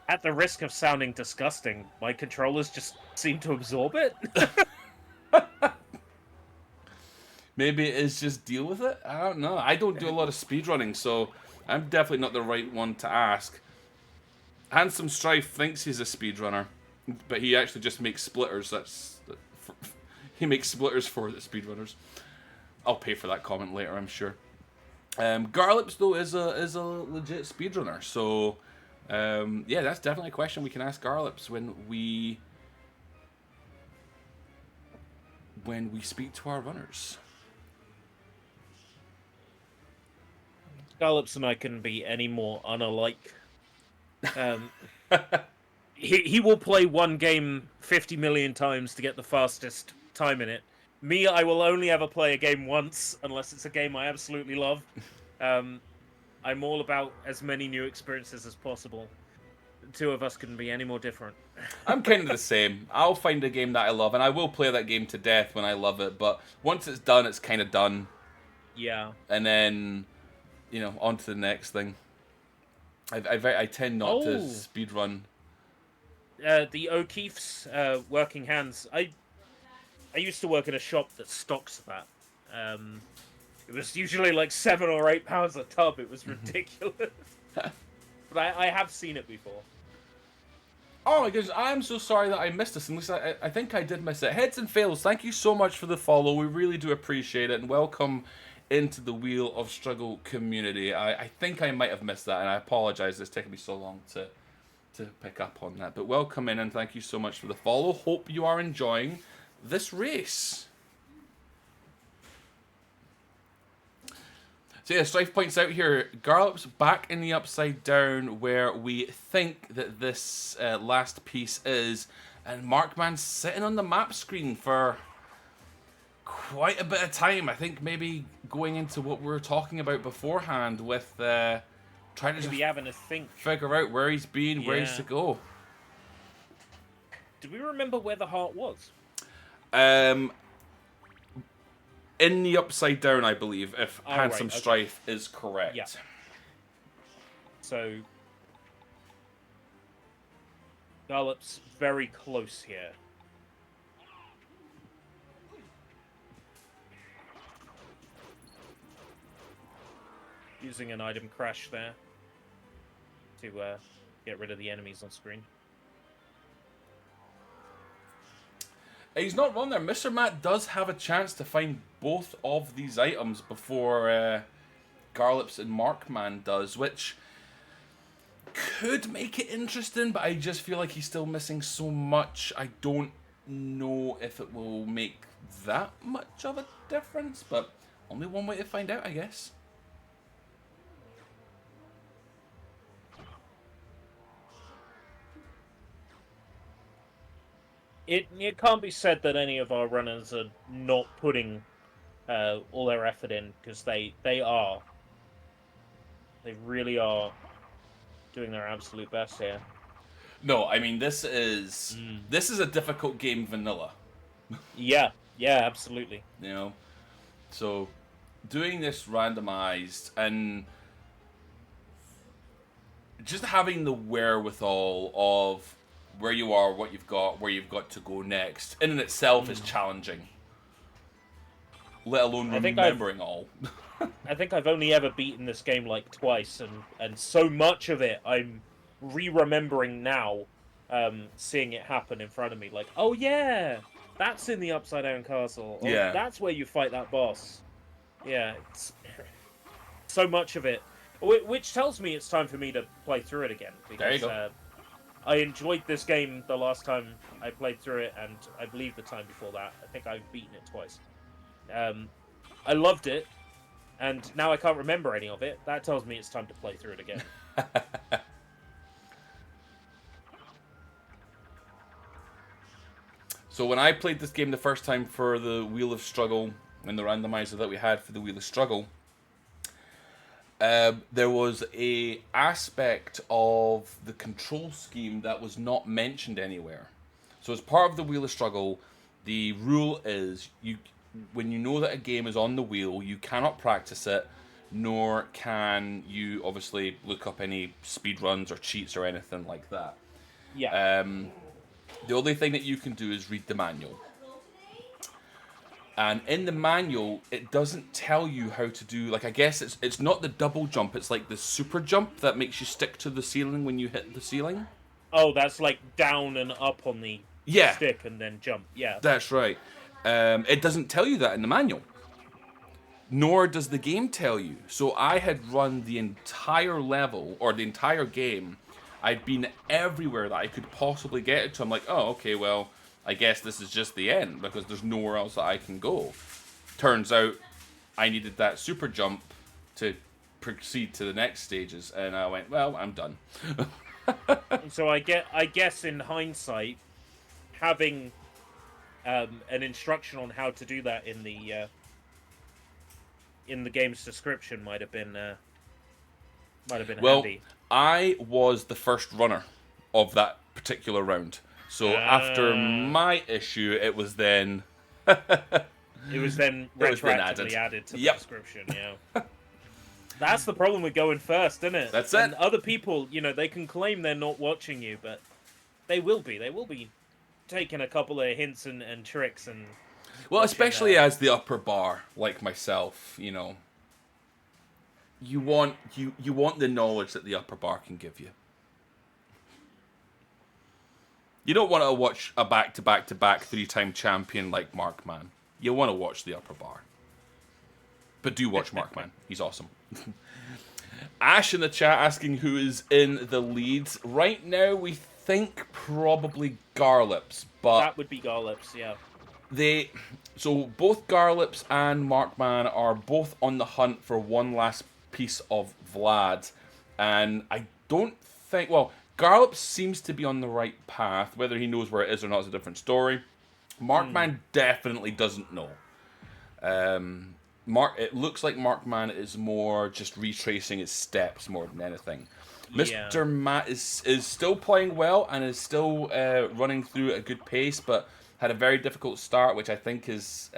At the risk of sounding disgusting, my controllers just seem to absorb it. Maybe it is just deal with it? I don't know. I don't do a lot of speedrunning, so I'm definitely not the right one to ask. Handsome Strife thinks he's a speedrunner, but he actually just makes splitters. He makes splitters for the speedrunners. I'll pay for that comment later, I'm sure. Garlips, though, is a legit speedrunner, so yeah, that's definitely a question we can ask Garlips when we speak to our runners. Garlips and I couldn't be any more unalike. He will play one game 50 million times to get the fastest time in it. Me, I will only ever play a game once, unless it's a game I absolutely love. I'm all about as many new experiences as possible. The two of us couldn't be any more different. I'm kind of the same. I'll find a game that I love, and I will play that game to death when I love it, but once it's done, it's kind of done. Yeah. And then, you know, on to the next thing. I tend not to speedrun. The O'Keefe's Working Hands. I used to work in a shop that stocks that. It was usually like £7 or £8 a tub. It was ridiculous. But I have seen it before. Oh my goodness, I'm so sorry that I missed this. Unless I think I did miss it. Heads and Fails, thank you so much for the follow. We really do appreciate it. And welcome into the Wheel of Struggle community. I think I might have missed that, and I apologize. It's taken me so long to pick up on that. But welcome in, and thank you so much for the follow. Hope you are enjoying this race. So yeah, Strife points out here, Garlips back in the Upside Down where we think that this last piece is, and Markman's sitting on the map screen for quite a bit of time. I think maybe going into what we were talking about beforehand with trying to be having to think, figure out where he's been, where he's to go. Do we remember where the heart was? In the Upside Down, I believe, if Handsome right, okay. Strife is correct. Yeah. So, Garlips very close here. Using an item crash there to get rid of the enemies on screen. He's not wrong there. Mr. Matt does have a chance to find both of these items before Garlips and Markman does, which could make it interesting, but I just feel like he's still missing so much. I don't know if it will make that much of a difference, but only one way to find out, I guess. It can't be said that any of our runners are not putting all their effort in, because they really are doing their absolute best here. No, I mean this is a difficult game vanilla. Yeah, absolutely. You know, so doing this randomized and just having the wherewithal of where you are, what you've got, where you've got to go next, in and itself is challenging. Let alone remembering all. I think I've only ever beaten this game like twice, and so much of it I'm re-remembering now, seeing it happen in front of me. Like, oh yeah, that's in the Upside Down Castle. Oh, Yeah. That's where you fight that boss. Yeah, it's so much of it. Which tells me it's time for me to play through it again. Because, There you go. I enjoyed this game the last time I played through it, and I believe the time before that. I think I've beaten it twice. I loved it, and now I can't remember any of it. That tells me it's time to play through it again. So when I played this game the first time for the Wheel of Struggle and the randomizer that we had for the Wheel of Struggle, there was a aspect of the control scheme that was not mentioned anywhere. So as part of the Wheel of Struggle, the rule is when you know that a game is on the wheel, you cannot practice it, nor can you obviously look up any speed runs or cheats or anything like that. Yeah. The only thing that you can do is read the manual. And in the manual, it doesn't tell you how to do, like, I guess it's not the double jump, it's like the super jump that makes you stick to the ceiling when you hit the ceiling. Oh, that's like down and up on the stick and then jump. Yeah. That's right. It doesn't tell you that in the manual. Nor does the game tell you. So I had run the entire level, or the entire game. I'd been everywhere that I could possibly get it to. I'm like, oh, okay, well, I guess this is just the end, because there's nowhere else that I can go. Turns out, I needed that super jump to proceed to the next stages, and I went, well, I'm done. So I guess in hindsight, having an instruction on how to do that in the game's description might have been handy. I was the first runner of that particular round. So after my issue, it was then... it was then retroactively added to the description, yeah. That's the problem with going first, isn't it? That's and it. Other people, they can claim they're not watching you, but they will be. They will be taking a couple of hints and tricks and... Well, especially as the upper bar, like myself, you want the knowledge that the upper bar can give you. You don't want to watch a back-to-back-to-back 3-time champion like Markman. You want to watch the upper bar. But do watch Markman. He's awesome. Ash in the chat asking who is in the leads. Right now, we think probably Garlips, but... That would be Garlips, yeah. So both Garlips and Markman are both on the hunt for one last piece of Vlad. And I don't think... Well, Garlips seems to be on the right path. Whether he knows where it is or not is a different story. Markman definitely doesn't know. It looks like Markman is more just retracing his steps more than anything. Yeah. Mr. Matt is still playing well and is still running through at a good pace, but had a very difficult start, which I think is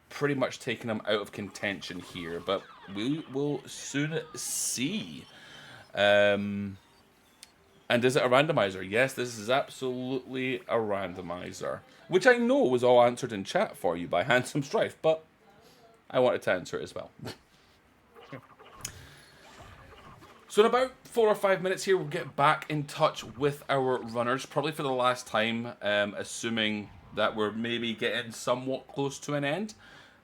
pretty much taking him out of contention here. But we will soon see. And is it a randomizer? Yes, this is absolutely a randomizer. Which I know was all answered in chat for you by Handsome Strife, but I wanted to answer it as well. So in about 4 or 5 minutes here, we'll get back in touch with our runners, probably for the last time, assuming that we're maybe getting somewhat close to an end.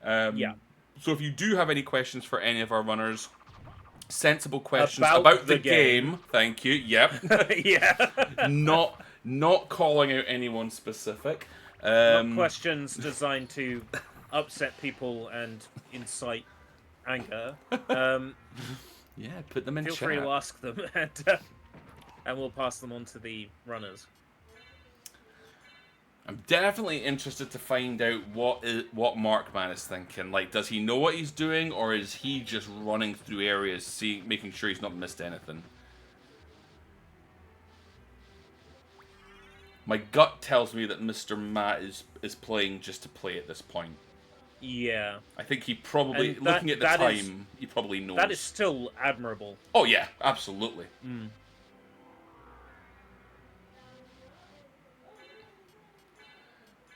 Yeah. So if you do have any questions for any of our runners, sensible questions about the game. Thank you. Yep. Yeah. Not calling out anyone specific. Not questions designed to upset people and incite anger. Yeah, put them in Feel chat. free to ask them, and we'll pass them on to the runners. I'm definitely interested to find out what Markman is thinking. Like, does he know what he's doing, or is he just running through areas, making sure he's not missed anything? My gut tells me that Mr. Matt is playing just to play at this point. Yeah. I think he probably, looking at the time, he probably knows. That is still admirable. Oh yeah, absolutely. Mm.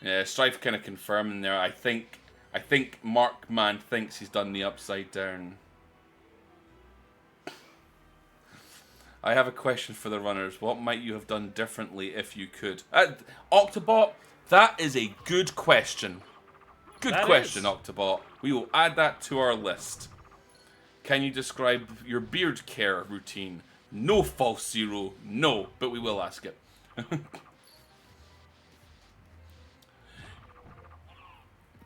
Yeah, Strife kind of confirming there. I think Markman thinks he's done the upside down. I have a question for the runners. What might you have done differently if you could? Octobot, that is a good question. Good question, Octobot. We will add that to our list. Can you describe your beard care routine? No, false zero. No, but we will ask it.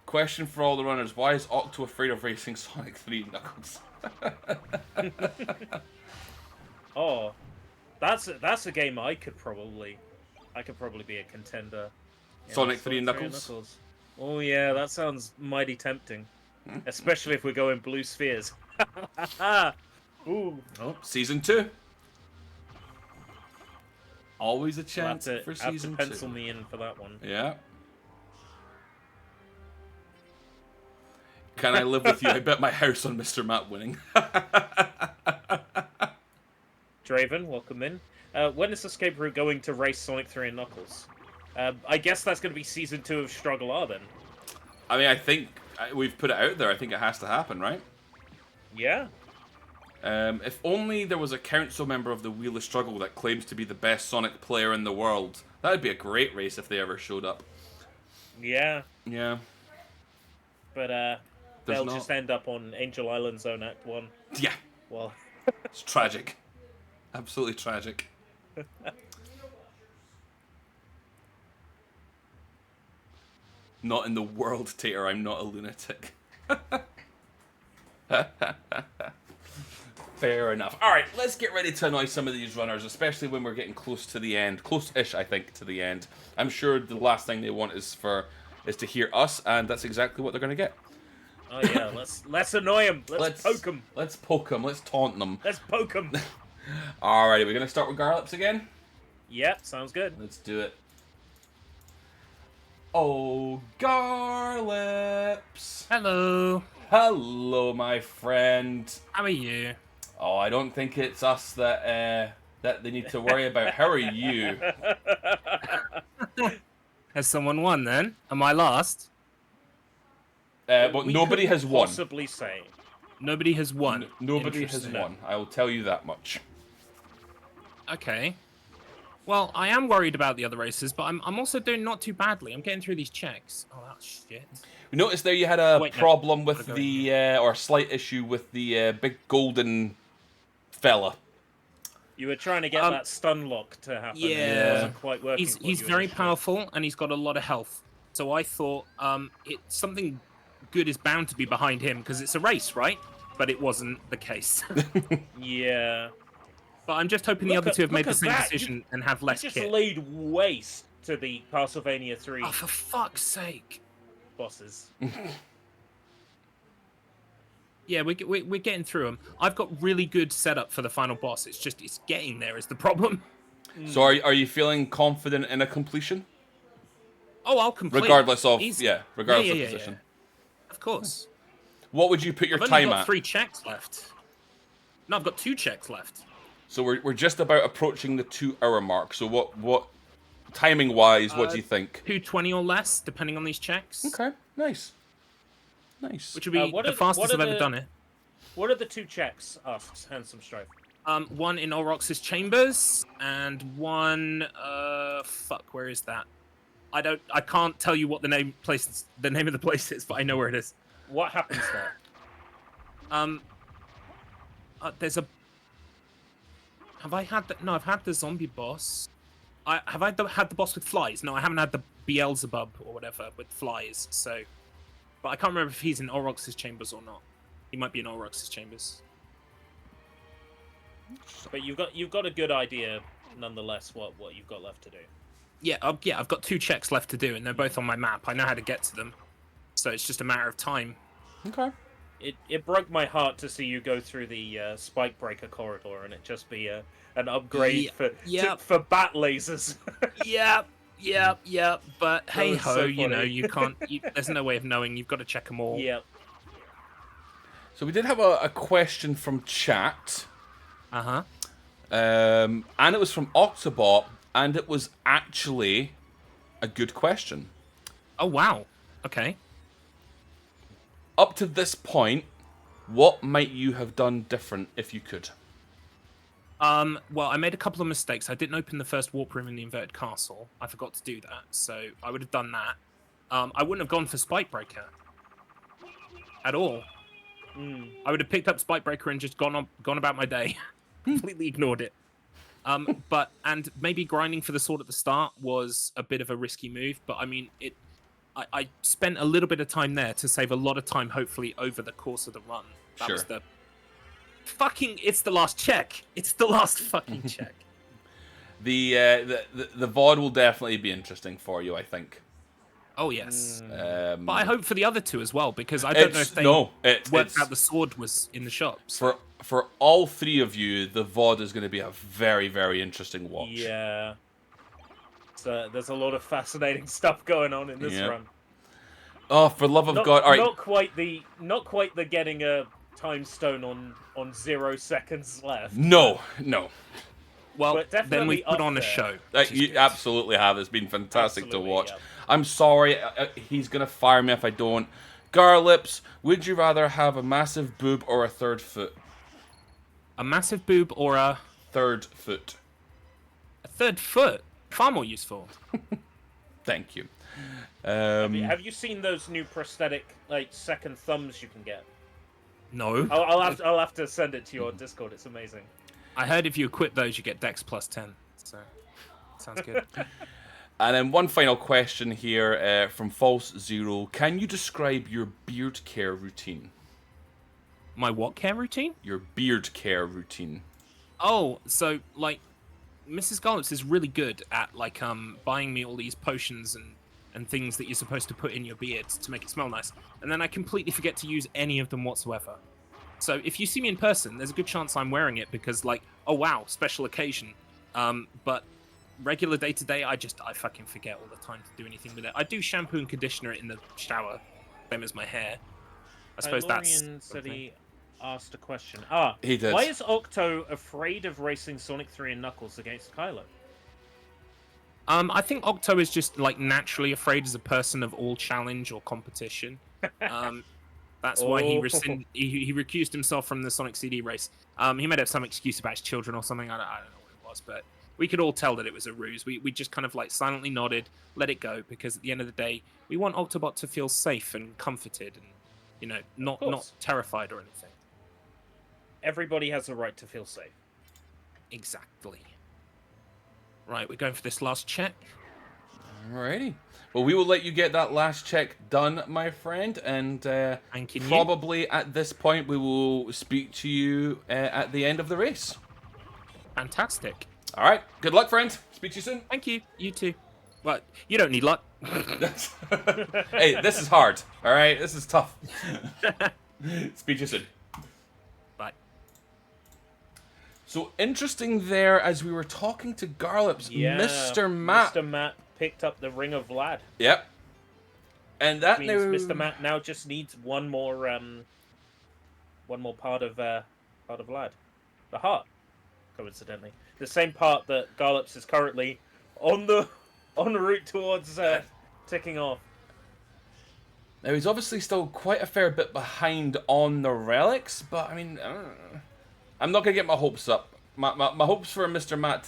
Question for all the runners. Why is Octo afraid of racing Sonic 3 Knuckles? Oh, that's a game I could probably be a contender. Sonic 3 Knuckles? Oh yeah, that sounds mighty tempting. Especially if we're going blue spheres. Ooh. Oh, season 2. Always a I'll have chance to, for have to season pencil 2. me in for that one. Yeah. Can I live with you? I bet my house on Mr. Matt winning. Draven, welcome in. When is Escape Route going to race Sonic 3 and Knuckles? I guess that's going to be Season 2 of StruggleR then. I mean, I think we've put it out there. I think it has to happen, right? Yeah. If only there was a council member of the Wheel of Struggle that claims to be the best Sonic player in the world. That would be a great race if they ever showed up. Yeah. Yeah. But they'll just end up on Angel Island Zone Act 1. Yeah. Well, It's tragic. Absolutely tragic. Not in the world, Tater. I'm not a lunatic. Fair enough. Alright, let's get ready to annoy some of these runners, especially when we're getting close to the end. Close-ish, I think, to the end. I'm sure the last thing they want is to hear us, and that's exactly what they're going to get. oh yeah, let's annoy him. Let's poke him. Let's poke them. Let's taunt them. Let's poke him. Alrighty, we're going to start with Garlips again? Yep, sounds good. Let's do it. Oh, Garlips! Hello. Hello, my friend. How are you? Oh, I don't think it's us that they need to worry about. How are you? Has someone won then? Am I last? Well, We nobody could has won. Possibly say. Nobody has won. Nobody has Interesting. won. I will tell you that much. Okay. Well, I am worried about the other races, but I'm also doing not too badly. I'm getting through these checks. Oh, that's shit. We noticed there you had a Wait, no. problem with Gotta go the, or a slight issue with the big golden fella. You were trying to get that stun lock to happen. and Yeah. It wasn't quite working. He's for you very initially. powerful, and he's got a lot of health. So I thought something good is bound to be behind him, because it's a race, right? But it wasn't the case. Yeah. But I'm just hoping the Look other two have made the at same that. decision and have less Just kit. laid waste to the Castlevania 3 Oh, for fuck's sake. bosses. Yeah, we're getting through them. I've got really good setup for the final boss. It's just it's getting there is the problem. So are you feeling confident in a completion? Oh, I'll complete. Regardless of, Easy. regardless of Yeah. position. Of course. What would you put your I've only time got at? 3 checks left. No, I've got 2 checks left. So we're just about approaching the 2-hour mark. So what timing wise, what do you think? 2:20 or less, depending on these checks. Okay, nice. Nice. Which would be What the are the- fastest what I've are ever the- done it. What are the 2 checks? Asks Handsome Strife. One in Orox's chambers, and one where is that? I can't tell you what the name of the place is, but I know where it is. What happens there? There's a. Have I had the? No, I've had the zombie boss. Have I had the boss with flies? No, I haven't had the Beelzebub or whatever with flies. So, but I can't remember if he's in Orox's chambers or not. He might be in Orox's chambers. But you've got a good idea, nonetheless, what you've got left to do. Yeah, I've got 2 checks left to do, and they're both on my map. I know how to get to them, so it's just a matter of time. Okay. It broke my heart to see you go through the spike breaker corridor and it just be an upgrade for bat lasers. Yep. But hey was ho, so you know, funny. you can't. There's no way of knowing. You've got to check them all. Yep. So we did have a question from chat. Uh-huh. And it was from Octobot, and it was actually a good question. Oh wow. Okay. Up to this point, what might you have done different if you could? Well, I made a couple of mistakes. I didn't open the first warp room in the inverted castle. I forgot to do that, so I would have done that. I wouldn't have gone for Spike Breaker at all. I would have picked up Spike Breaker and just gone about my day. Completely ignored it. And maybe grinding for the sword at the start was a bit of a risky move, but I mean, I spent a little bit of time there to save a lot of time, hopefully, over the course of the run. That was the it's the last check. It's the last fucking check. The VOD will definitely be interesting for you, I think. Oh yes. But I hope for the other 2 as well, because I don't know if they worked out the sword was in the shops. for all three of you, the VOD is going to be a very, very interesting watch. Yeah. So there's a lot of fascinating stuff going on in this Yeah. run. Oh, for love of God! All right, Not quite the getting a time stone on 0 seconds left. no. Well, But then definitely we put up on a there. show. which is You good. absolutely have. It's been fantastic Absolutely, to watch. yeah. I'm sorry. He's going to fire me if I don't. Garlips, would you rather have a massive boob or a third foot? A massive boob or a Third foot. third foot. Far more useful. Thank you. Have you seen those new prosthetic like second thumbs you can get? No. I'll have to send it to you on Discord. It's amazing. I heard if you equip those, you get Dex plus 10. So, sounds good. And then one final question here from False Zero. Can you describe your beard care routine? My what care routine? Your beard care routine. Oh, so like, Mrs. Garlips is really good at like buying me all these potions and things that you're supposed to put in your beard to make it smell nice, and then I completely forget to use any of them whatsoever. So if you see me in person, there's a good chance I'm wearing it because like, oh wow, special occasion. But regular day to day, I fucking forget all the time to do anything with it. I do shampoo and conditioner it in the shower, same as my hair. I suppose that's. Lorian said something. he asked a question. He did. Why is Octo afraid of racing Sonic 3 and Knuckles against Kylo? I think Octo is just like naturally afraid as a person of all challenge or competition. That's why he recused himself from the Sonic CD race. He made up some excuse about his children or something. I don't know what it was, but we could all tell that it was a ruse. We just kind of like silently nodded, let it go, because at the end of the day, we want Octobot to feel safe and comforted, and you know, not terrified or anything. Everybody has a right to feel safe. Exactly. Right, we're going for this last check. Alrighty. Well, we will let you get that last check done, my friend, and Thank you. probably at this point we will speak to you at the end of the race. Fantastic. All right. Good luck, friend. Speak to you soon. Thank you. You too. Well, you don't need luck. Hey, this is hard. All right, this is tough. Speak to you soon. Bye. So interesting there, as we were talking to Garlips, Yeah, Mr. Matt. Mr. Matt picked up the Ring of Vlad. Yep. And that Means Mr. Matt now just needs one more part of Vlad, the heart, coincidentally, the same part that Garlips is currently on route towards ticking off. Now he's obviously still quite a fair bit behind on the relics, but I mean, I'm not gonna get my hopes up. My hopes for Mr. Matt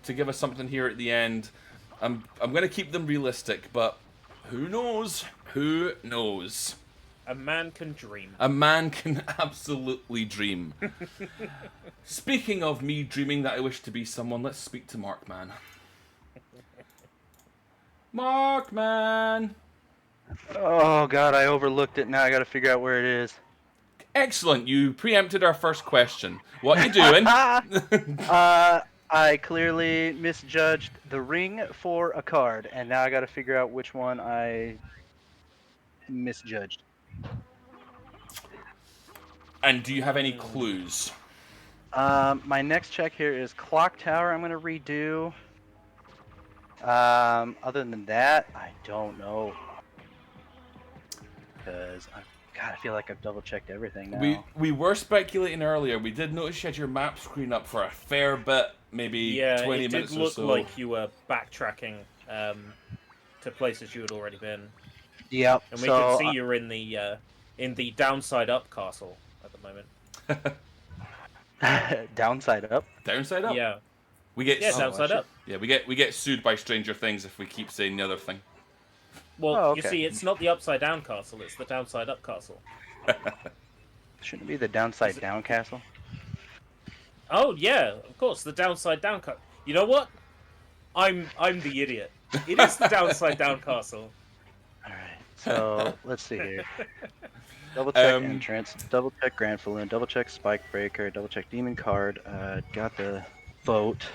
to give us something here at the end, I'm gonna keep them realistic, but who knows? Who knows? A man can dream. A man can absolutely dream. Speaking of me dreaming that I wish to be someone, let's speak to Markman. Markman! Oh god, I overlooked it. Now I gotta figure out where it is. Excellent, you preempted our first question. What you doing? I clearly misjudged the ring for a card, and now I gotta figure out which one I misjudged. And do you have any clues? My next check here is Clock Tower. I'm gonna redo. Other than that, I don't know. Because I feel like I've double checked everything now. We were speculating earlier. We did notice you had your map screen up for a fair bit, maybe 20 it minutes did or look so. like you were backtracking to places you had already been, Yep. and we could see you're in the downside up castle at the moment. Downside up. Downside up. Yeah, We get downside up. Yeah, we get sued by Stranger Things if we keep saying the other thing. Well, Oh, you okay. see, it's not the upside down castle; it's the downside up castle. Shouldn't it be the downside down castle? Oh yeah, of course, the downside down castle. You know what? I'm the idiot. It is the downside down castle. Alright, so let's see here. Double check Um, entrance, double check Grand Falloon, double check Spike Breaker, double check Demon Card, got the vote.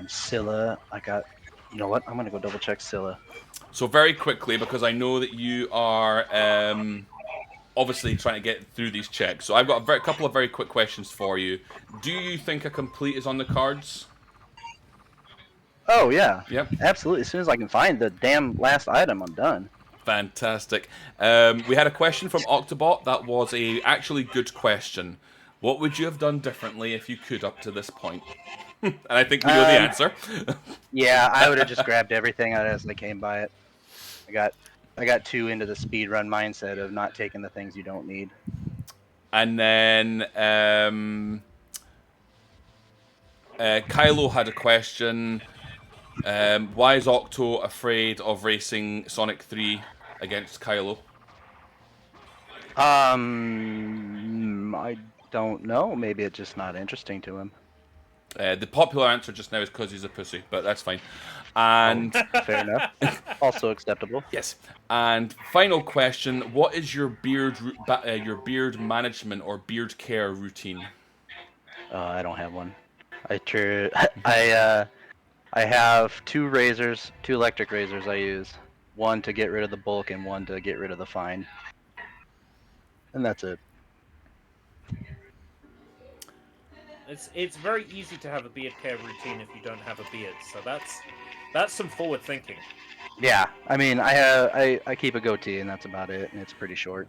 Scylla, I got, you know what, I'm gonna go double check Scylla. So very quickly, because I know that you are obviously trying to get through these checks. So I've got a couple of very quick questions for you. Do you think a complete is on the cards? Oh yeah, Yep. absolutely. As soon as I can find the damn last item, I'm done. Fantastic. We had a question from Octobot that was a actually good question. What would you have done differently if you could up to this point? And I think we know the answer. Yeah, I would have just grabbed everything as I came by it. I got too into the speedrun mindset of not taking the things you don't need. And then Kylo had a question. Why is Octo afraid of racing Sonic 3 against Kylo? I don't know. Maybe it's just not interesting to him. The popular answer just now is because he's a pussy, but that's fine. And Fair enough. Also acceptable. yes. And final question: what is your beard management or beard care routine? I don't have one. I have two razors, two electric razors I use. One to get rid of the bulk and one to get rid of the fine. And that's it. It's very easy to have a beard care routine if you don't have a beard. So that's some forward thinking. Yeah, I mean, I keep a goatee and that's about it, and it's pretty short.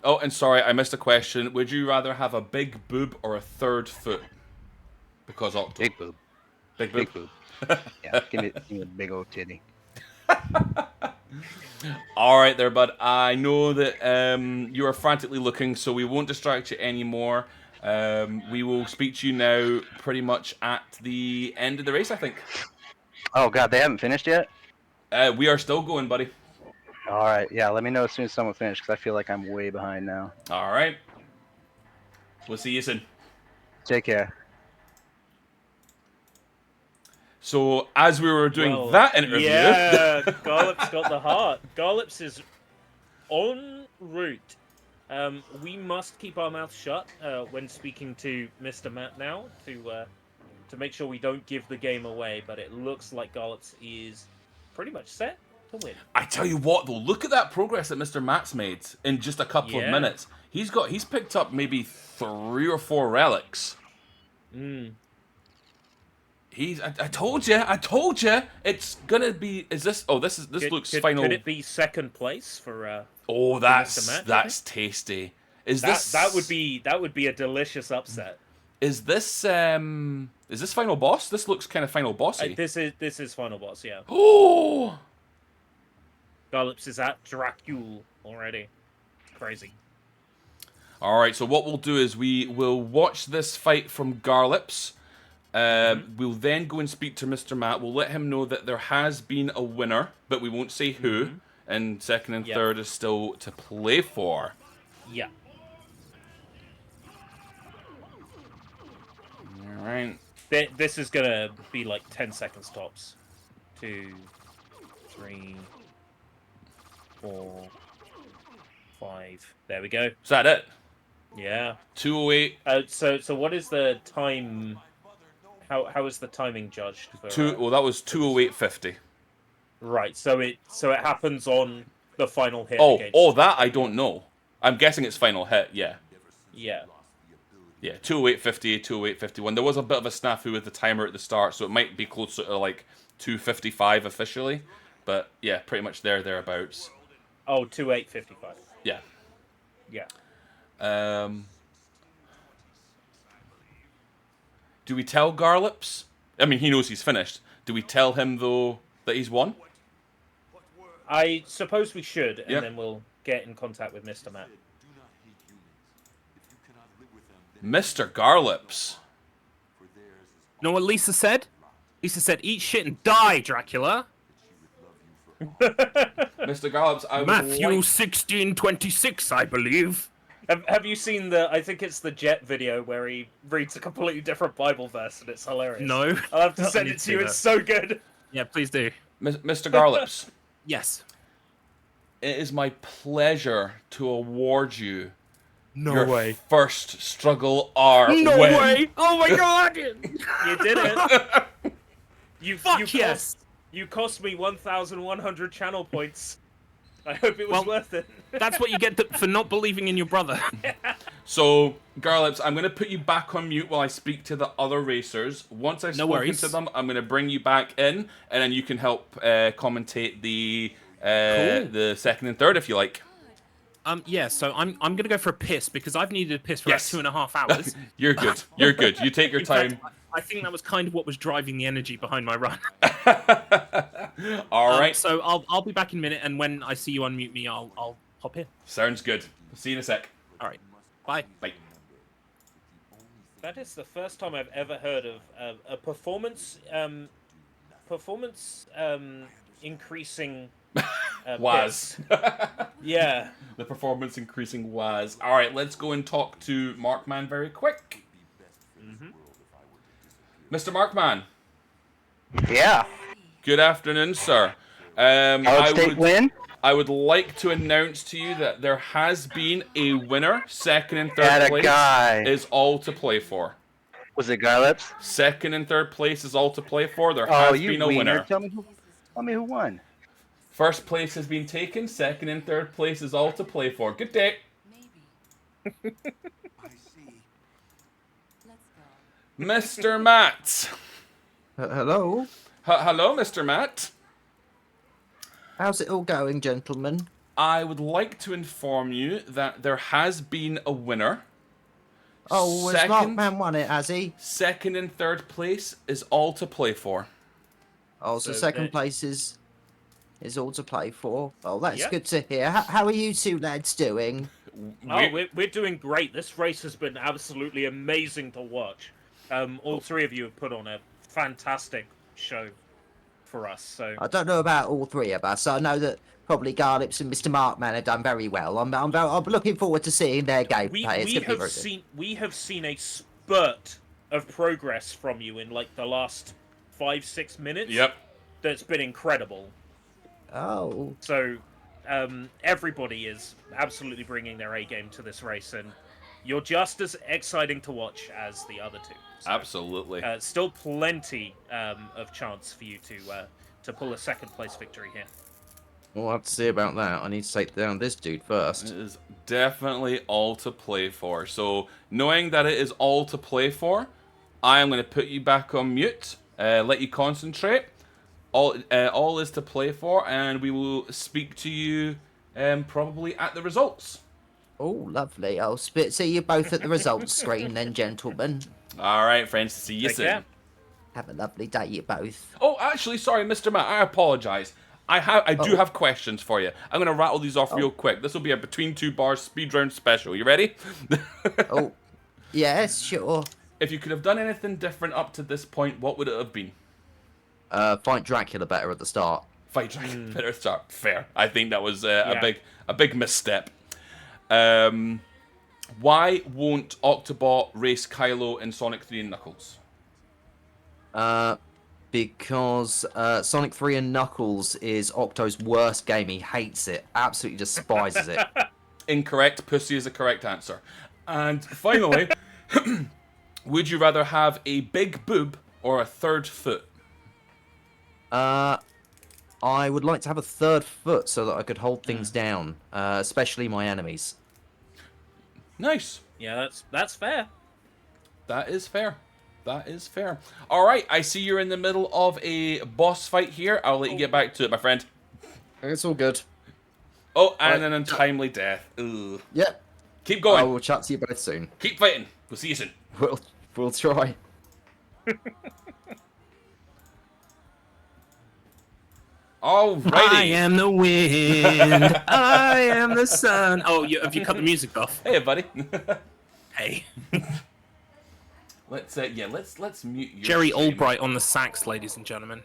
Oh, and sorry, I missed a question. Would you rather have a big boob or a third foot? Because Octo. Big boob. Big boob. Big boob. Yeah, give me a big old titty. All right, there, bud. I know that you are frantically looking, so we won't distract you anymore. We will speak to you now pretty much at the end of the race, I think. Oh god, they haven't finished yet? We are still going, buddy. Alright, yeah, let me know as soon as someone finishes, because I feel like I'm way behind now. All right. We'll see you soon. Take care. So, as we were doing Well, that interview... Yeah, Garlips got the heart. Garlips is en route. We must keep our mouth shut when speaking to Mr. Matt now to make sure we don't give the game away, but it looks like Garlips is pretty much set to win. I tell you what, though, look at that progress that Mr. Matt's made in just a couple of minutes. He's picked up maybe 3 or 4 relics. I told you, it's gonna be. Is this? Oh, this looks final. Could it be second place for? Oh, Mr. Matt, that's tasty. Is that would be a delicious upset. Is this final boss? This looks kind of final bossy. This is final boss, yeah. Oh, Garlips is at Dracula already. Crazy. all right. So what we'll do is we will watch this fight from Garlips. We'll then go and speak to Mr. Matt. We'll let him know that there has been a winner, but we won't say who. And second and third is still to play for. Yeah. All right. This is gonna be like 10 seconds tops. 2, 3, 4, 5. There we go. Is that it? Yeah. 2:08. So what is the time? How is the timing judged? For, Well, that was 2:08:50. Right. So it happens on the final hit. Oh, that I don't know. I'm guessing it's final hit. Yeah. Yeah. Yeah. 2:08:50, 2:08:51. There was a bit of a snafu with the timer at the start, so it might be closer to like 2:55 officially, but yeah, pretty much thereabouts. Oh, 2:08:55. Yeah. Yeah. Do we tell Garlips? I mean, he knows he's finished. Do we tell him, though, that he's won? I suppose we should, and Yep. then we'll get in contact with Mr. Matt. Mr. Garlips. You know what Lisa said? Lisa said, "Eat shit and die, Dracula." Mr. Garlips, I would Matthew like... 16:26, I believe. Have you seen I think it's the Jet video where he reads a completely different Bible verse, and it's hilarious. No. I'll have to I send need it to to you. see It's that. so good. Yeah, please do. Mr. Garlips, Yes. it is my pleasure to award you No your way. first StruggleR No win. way! Oh my god! You did it. Fuck yes! You cost me 1,100 channel points. I hope it was Well, worth it. That's what you get for not believing in your brother. So, Garlips, I'm going to put you back on mute while I speak to the other racers. Once I've No spoken worries. to them, I'm going to bring you back in, and then you can help commentate the Cool. the second and third if you like. Yeah. So I'm gonna go for a piss because I've needed a piss for Yes. like 2.5 hours. You're good. You're good. You take your In time. fact, I think that was kind of what was driving the energy behind my run. All right. So I'll be back in a minute, and when I see you unmute me, I'll hop in. Sounds good. See you in a sec. All right. Bye. Bye. That is the first time I've ever heard of a performance increasing Waz. Yeah. The performance increasing Waz. All right, let's go and talk to Markman very quick. Mr. Markman. Yeah. Good afternoon, sir. I would like to announce to you that there has been a winner. Second and third That a place guy. is all to play for. Was it Garlips? Second and third place is all to play for. There Oh, has you been a wiener. winner. Tell me who won. First place has been taken. Second and third place is all to play for. Good day. Mr. Matt. Hello? Hello, Mr. Matt. How's it all going, gentlemen? I would like to inform you that there has been a winner. Oh, has Markman won it, has he? Second and third place is all to play for. Oh, so So second they- place is all to play for. Oh, that's Yep. good to hear. How are you two lads doing? We're doing great. This race has been absolutely amazing to watch. All three of you have put on a fantastic show for us. So I don't know about all three of us. I know that probably Garlips and Mr. Markman have done very well. I'm looking forward to seeing their gameplay. It's gonna be very good. we have seen a spurt of progress from you in like the last 5-6 minutes. Yep. That's been incredible. Oh, So everybody is absolutely bringing their A game to this race, and you're just as exciting to watch as the other two. So, Absolutely. still plenty of chance for you to pull a second place victory here. we'll have to see about that. I need to take down this dude first. It is definitely all to play for. So, knowing that it is all to play for, I am going to put you back on mute, let you concentrate. All is to play for, and we will speak to you probably at the results. Oh, lovely. I'll see you both at the results screen then, gentlemen. All right, friends. See you Take soon. care. Have a lovely day, you both. Oh, actually, sorry, Mr. Matt. I apologize. I do have questions for you. I'm going to rattle these off real quick. This will be a between two bars speed round special. You ready? Oh, yes, sure. If you could have done anything different up to this point, what would it have been? Fight Dracula better at the start. Fight Dragon better start. Fair. I think that was Yeah. a big misstep. Why won't Octobot race Kylo in Sonic 3 and Knuckles? Because Sonic 3 and Knuckles is Octo's worst game. He hates it. Absolutely despises it. Incorrect. Pussy is a correct answer. And finally, would you rather have a big boob or a third foot? I would like to have a third foot so that I could hold things down, especially my enemies. Nice. Yeah, that's fair. That is fair. That is fair. All right, I see you're in the middle of a boss fight here. I'll let you get back to it, my friend. It's all good. Oh, and an untimely death. Ugh. Yep. Keep I going. will chat to you both soon. Keep fighting. We'll see you soon. We'll try. Alrighty. I am the wind. I am the sun. Oh, have you cut the music off? Hey, buddy. Hey, let's mute your Jerry stream. Albright on the sax, ladies and gentlemen.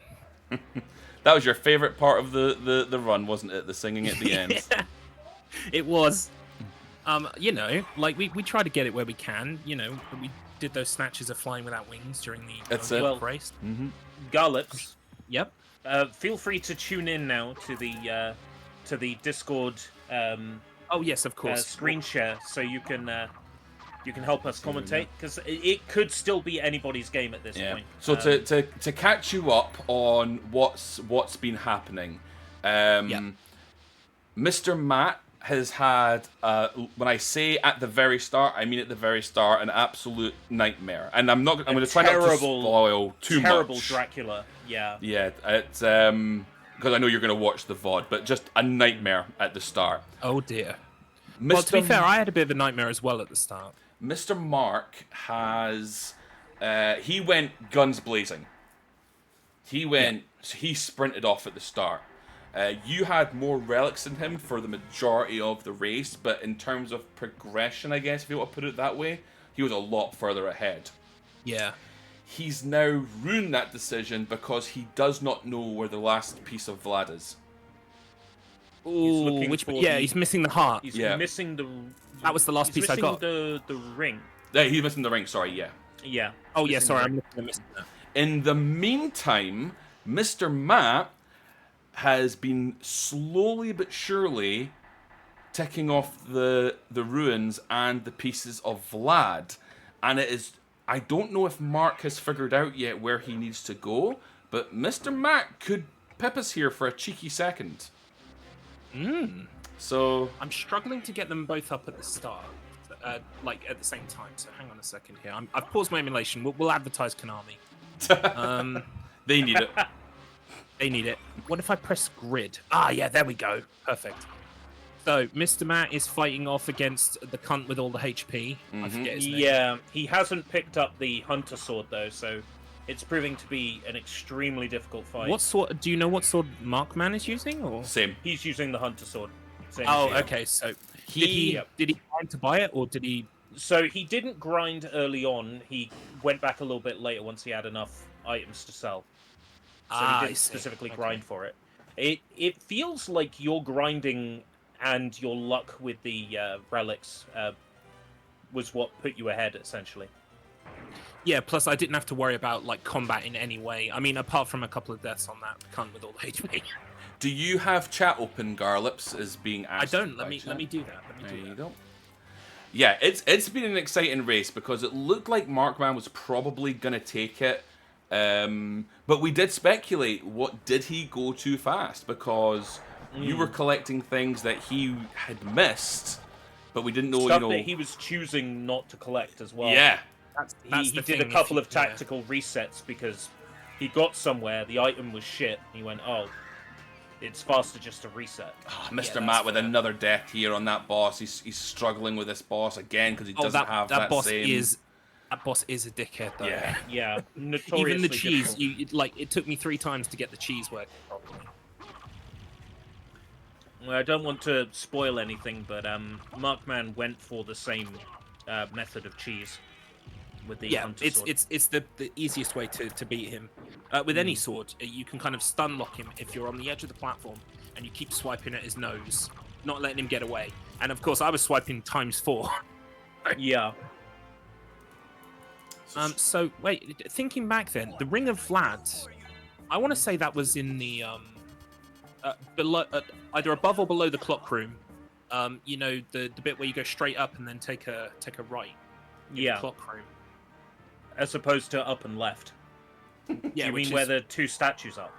That was your favorite part of the run, wasn't it? The singing at the end. Yeah, it was. You know, like we try to get it where we can. You know, we did those snatches of flying without wings during the That's Olympic it. race. Garlips, Yep. feel free to tune in now to the Discord Oh yes, of course. screen share, so you can help us commentate, because it could still be anybody's game at this Yeah. point. So to catch you up on what's been happening, Mr. Matt has had, when I say at the very start, I mean at the very start, an absolute nightmare. And I'm going to try not to spoil too much. Terrible Dracula, yeah. Yeah, it's, because I know you're going to watch the VOD, but just a nightmare at the start. Oh dear. Well, to be fair, I had a bit of a nightmare as well at the start. Mr. Mark has, he went guns blazing. He sprinted off at the start. You had more relics than him for the majority of the race, but in terms of progression, I guess, if you want to put it that way, he was a lot further ahead. Yeah. He's now ruined that decision because he does not know where the last piece of Vlad is. Ooh, he's missing the heart. He's missing the... That was the last piece I got. The ring. Yeah, he's missing the ring, sorry, yeah. Yeah. Oh, yeah, sorry, I'm missing that. In the meantime, Mr. Matt has been slowly but surely ticking off the ruins and the pieces of Vlad. And it is... I don't know if Mark has figured out yet where he needs to go, but Mr. Matt could pip us here for a cheeky second. So... I'm struggling to get them both up at the start. Like, at the same time. So hang on a second here. I've paused my emulation. We'll advertise Konami. They need it. They need it. What if I press grid? Ah, yeah, there we go. Perfect. So, Mr. Matt is fighting off against the cunt with all the HP. I forget his name. Yeah, he hasn't picked up the Hunter Sword, though, so it's proving to be an extremely difficult fight. What sword? Do you know what sword Markman is using? Or Same. He's using the Hunter Sword. Same oh, as you. okay. So, did he grind to buy it, or did he... So, he didn't grind early on. He went back a little bit later once he had enough items to sell. So he didn't specifically grind for it. It feels like your grinding and your luck with the relics was what put you ahead, essentially. Yeah, plus I didn't have to worry about like combat in any way. I mean, apart from a couple of deaths on that cunt with all the HP. Do you have chat open, Garlips, is being asked? I don't. Let me do that. There you go. Yeah, it's been an exciting race because it looked like Markman was probably gonna take it. But we did speculate, what did he go too fast? Because you were collecting things that he had missed, but we didn't know, Stuff that he was choosing not to collect as well. Yeah. He did a couple of tactical resets because he got somewhere, the item was shit, and he went, oh, it's faster just to reset. Oh, Mr. Matt with another death here on that boss. He's struggling with this boss again because he doesn't have that boss same... That boss is a dickhead, though. Yeah. Notoriously even the cheese, difficult. it took me 3 times to get the cheese working properly. Well, I don't want to spoil anything, but Markman went for the same method of cheese with the Hunter Sword. It's the easiest way to beat him. With any sword, you can kind of stun lock him if you're on the edge of the platform and you keep swiping at his nose, not letting him get away. And of course, I was swiping ×4. Yeah. So wait, thinking back then, the Ring of Vlad, I want to say that was in the below, either above or below the clock room. You know, the bit where you go straight up and then take a right. In the clock room. As opposed to up and left. Yeah, you mean where the 2 statues are?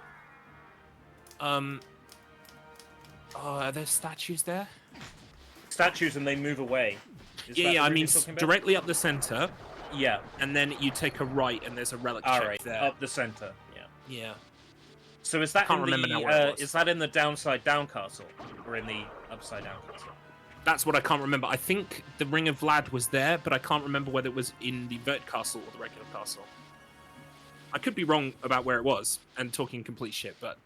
Are there statues there? Statues and they move away. I mean directly up the center. Yeah. And then you take a right and there's a relic check there. Up the center. Yeah. So is that is that in the downside down castle or in the upside down castle? That's what I can't remember. I think the Ring of Vlad was there, but I can't remember whether it was in the vert castle or the regular castle. I could be wrong about where it was and talking complete shit, but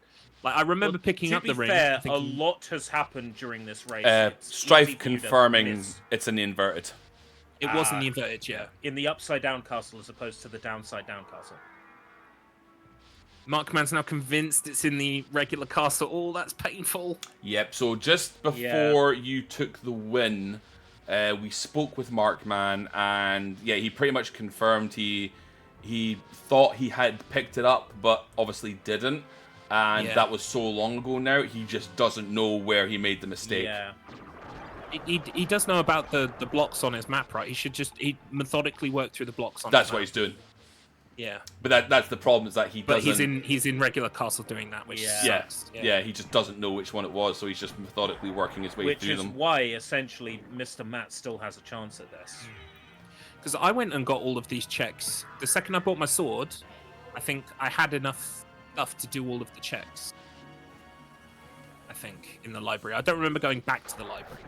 like I remember picking up the ring. To be fair, a lot has happened during this race. Strife confirming it's in the inverted. It was in the inverted, yeah. In the upside down castle as opposed to the downside down castle. Markman's now convinced it's in the regular castle. Oh, that's painful. Yep, so just before you took the win, we spoke with Markman, and he pretty much confirmed he thought he had picked it up, but obviously didn't. And that was so long ago now, he just doesn't know where he made the mistake. Yeah. He does know about the blocks on his map, right? He should just methodically work through the blocks on That's his what map. he's doing. Yeah. But that's the problem, is that he But doesn't... he's in regular castle doing that, which Yeah. sucks. Yeah, he just doesn't know which one it was, so he's just methodically working his way Which through is them. why, essentially, Mr. Matt still has a chance at this. Because I went and got all of these checks. The second I bought my sword, I think I had enough stuff to do all of the checks. I think, in the library. I don't remember going back to the library.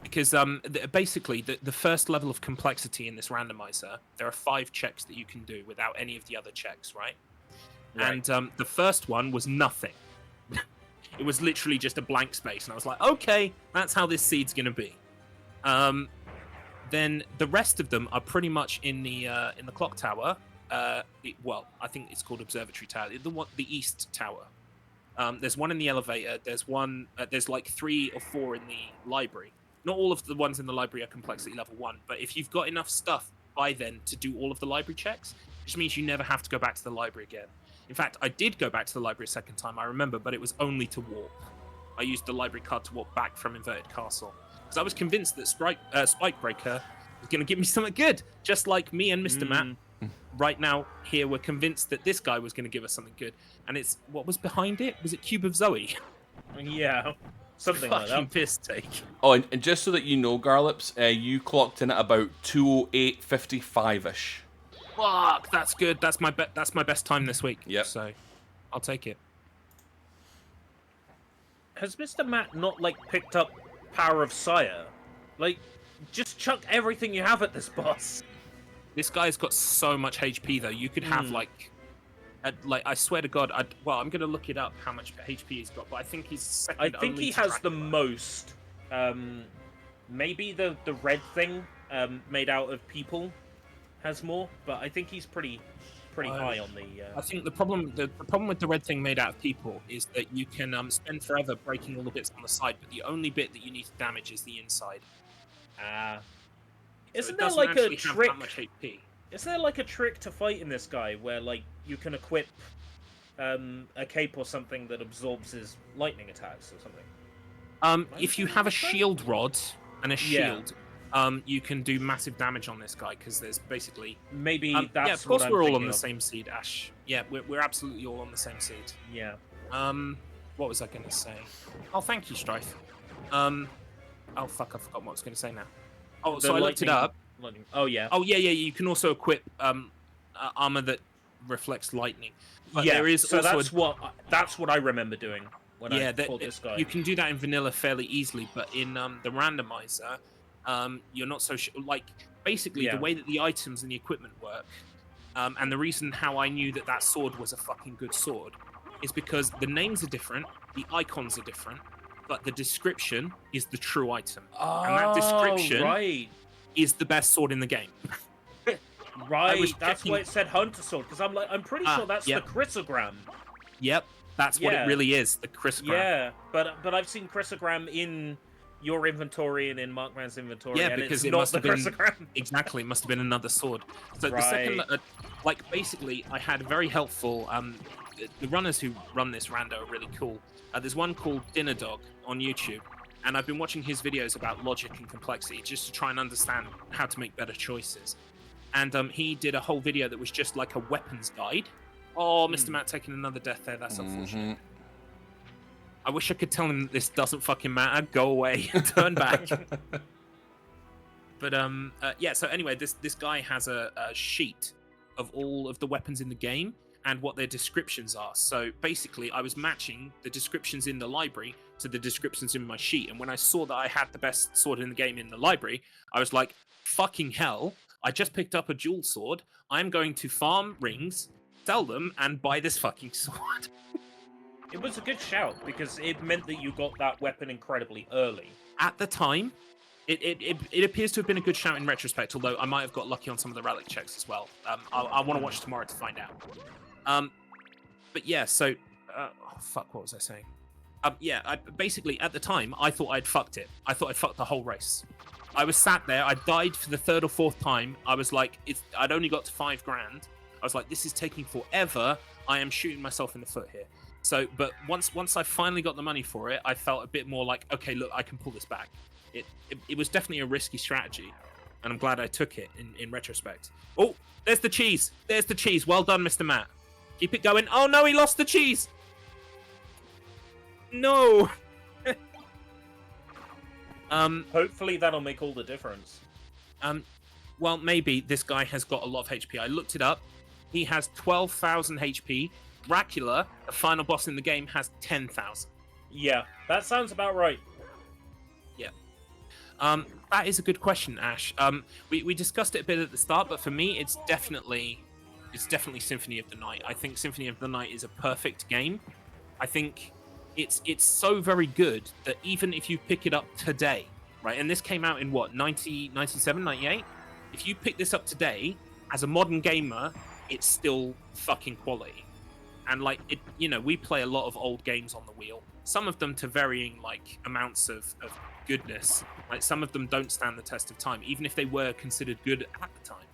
Because basically, the first level of complexity in this randomizer, there are 5 checks that you can do without any of the other checks, right? And the first one was nothing. It was literally just a blank space, and I was like, okay, that's how this seed's going to be. Then the rest of them are pretty much in the clock tower. Well, I think it's called Observatory Tower. The East Tower. There's one in the elevator. There's one. There's like 3 or 4 in the library. Not all of the ones in the library are complexity level 1, but if you've got enough stuff by then to do all of the library checks, which means you never have to go back to the library again. In fact, I did go back to the library a second time, I remember, but it was only to warp. I used the library card to warp back from Inverted Castle. Because I was convinced that Spikebreaker was going to give me something good, just like me and Mr. Matt. Right now, here, we're convinced that this guy was going to give us something good. And it's, what was behind it? Was it Cube of Zoe? Yeah, something like Fucking that. piss take. Oh, and just so that you know, Garlips, you clocked in at about 2:08:55ish. Fuck, that's good. That's my best time this week. Yep. So, I'll take it. Has Mr. Matt not, like, picked up Power of Sire? Like, just chuck everything you have at this boss. This guy's got so much HP though. You could have like I swear to God, I'm gonna look it up how much HP he's got, but I think he's second. I think only he to has the Dracula. most. Maybe the red thing made out of people has more, but I think he's pretty high on the. I think the problem with the red thing made out of people is that you can spend forever breaking all the bits on the side, but the only bit that you need to damage is the inside. Isn't it there doesn't like a actually have trick? that much HP. Isn't there like a trick to fighting this guy where like you can equip a cape or something that absorbs his lightning attacks or something? If you have a shield rod and a shield, you can do massive damage on this guy because there's basically Maybe yeah, that's of course what I'm we're all on thinking the of. same seed, Ash. Yeah, we're absolutely all on the same seed. Yeah. What was I going to say? Oh, thank you, Strife. Oh fuck, I forgot what I was going to say now. Oh, so I looked it up. Oh yeah. Oh yeah. You can also equip armor that reflects lightning. But yeah. there is so also that's what I remember doing when I that, fought this guy. you can do that in vanilla fairly easily, but in the randomizer, you're not so sure. Like basically, the way that the items and the equipment work, and the reason how I knew that sword was a fucking good sword, is because the names are different, the icons are different, but the description is the true item, and that description is the best sword in the game. Right, that's why it said Hunter Sword, because I'm pretty sure that's yep. the chrysogram. Yep, that's what it really is, the chrysogram. Yeah, but I've seen chrysogram in your inventory and in Markman's inventory, and because it's it not must the have been chrysogram. exactly, it must have been another sword. So the second, basically, I had very helpful. The runners who run this rando are really cool. There's one called Dinner Dog on YouTube, and I've been watching his videos about logic and complexity just to try and understand how to make better choices. And he did a whole video that was just like a weapons guide. Oh, Mr. Matt taking another death there. That's unfortunate. I wish I could tell him that this doesn't fucking matter. Go away. Turn back. But yeah. So anyway, this guy has a sheet of all of the weapons in the game and what their descriptions are. So basically, I was matching the descriptions in the library to the descriptions in my sheet. And when I saw that I had the best sword in the game in the library, I was like, fucking hell. I just picked up a dual sword. I'm going to farm rings, sell them, and buy this fucking sword. It was a good shout, because it meant that you got that weapon incredibly early. At the time, it appears to have been a good shout in retrospect, although I might have got lucky on some of the relic checks as well. I want to watch tomorrow to find out. But yeah, so... oh, fuck, what was I saying? Yeah, basically, at the time, I thought I'd fucked it. I thought I'd fucked the whole race. I was sat there, I died for the 3rd or 4th time. I was like, I'd only got to 5 grand. I was like, this is taking forever. I am shooting myself in the foot here. So, but once I finally got the money for it, I felt a bit more like, okay, look, I can pull this back. it was definitely a risky strategy, and I'm glad I took it in retrospect. Oh, there's the cheese. There's the cheese. Well done, Mr. Matt. Keep it going. Oh no, he lost the cheese. No. Hopefully that'll make all the difference. Well, maybe this guy has got a lot of HP. I looked it up. He has 12,000 HP. Dracula, the final boss in the game, has 10,000. Yeah, that sounds about right. Yeah. That is a good question, Ash. We discussed it a bit at the start, but for me, it's definitely Symphony of the Night. I think Symphony of the Night is a perfect game. I think it's so very good that even if you pick it up today, right, and this came out in what, 97, 98? If you pick this up today, as a modern gamer, it's still fucking quality. And like it, we play a lot of old games on the wheel. Some of them to varying like amounts of goodness. Like some of them don't stand the test of time, even if they were considered good at the time.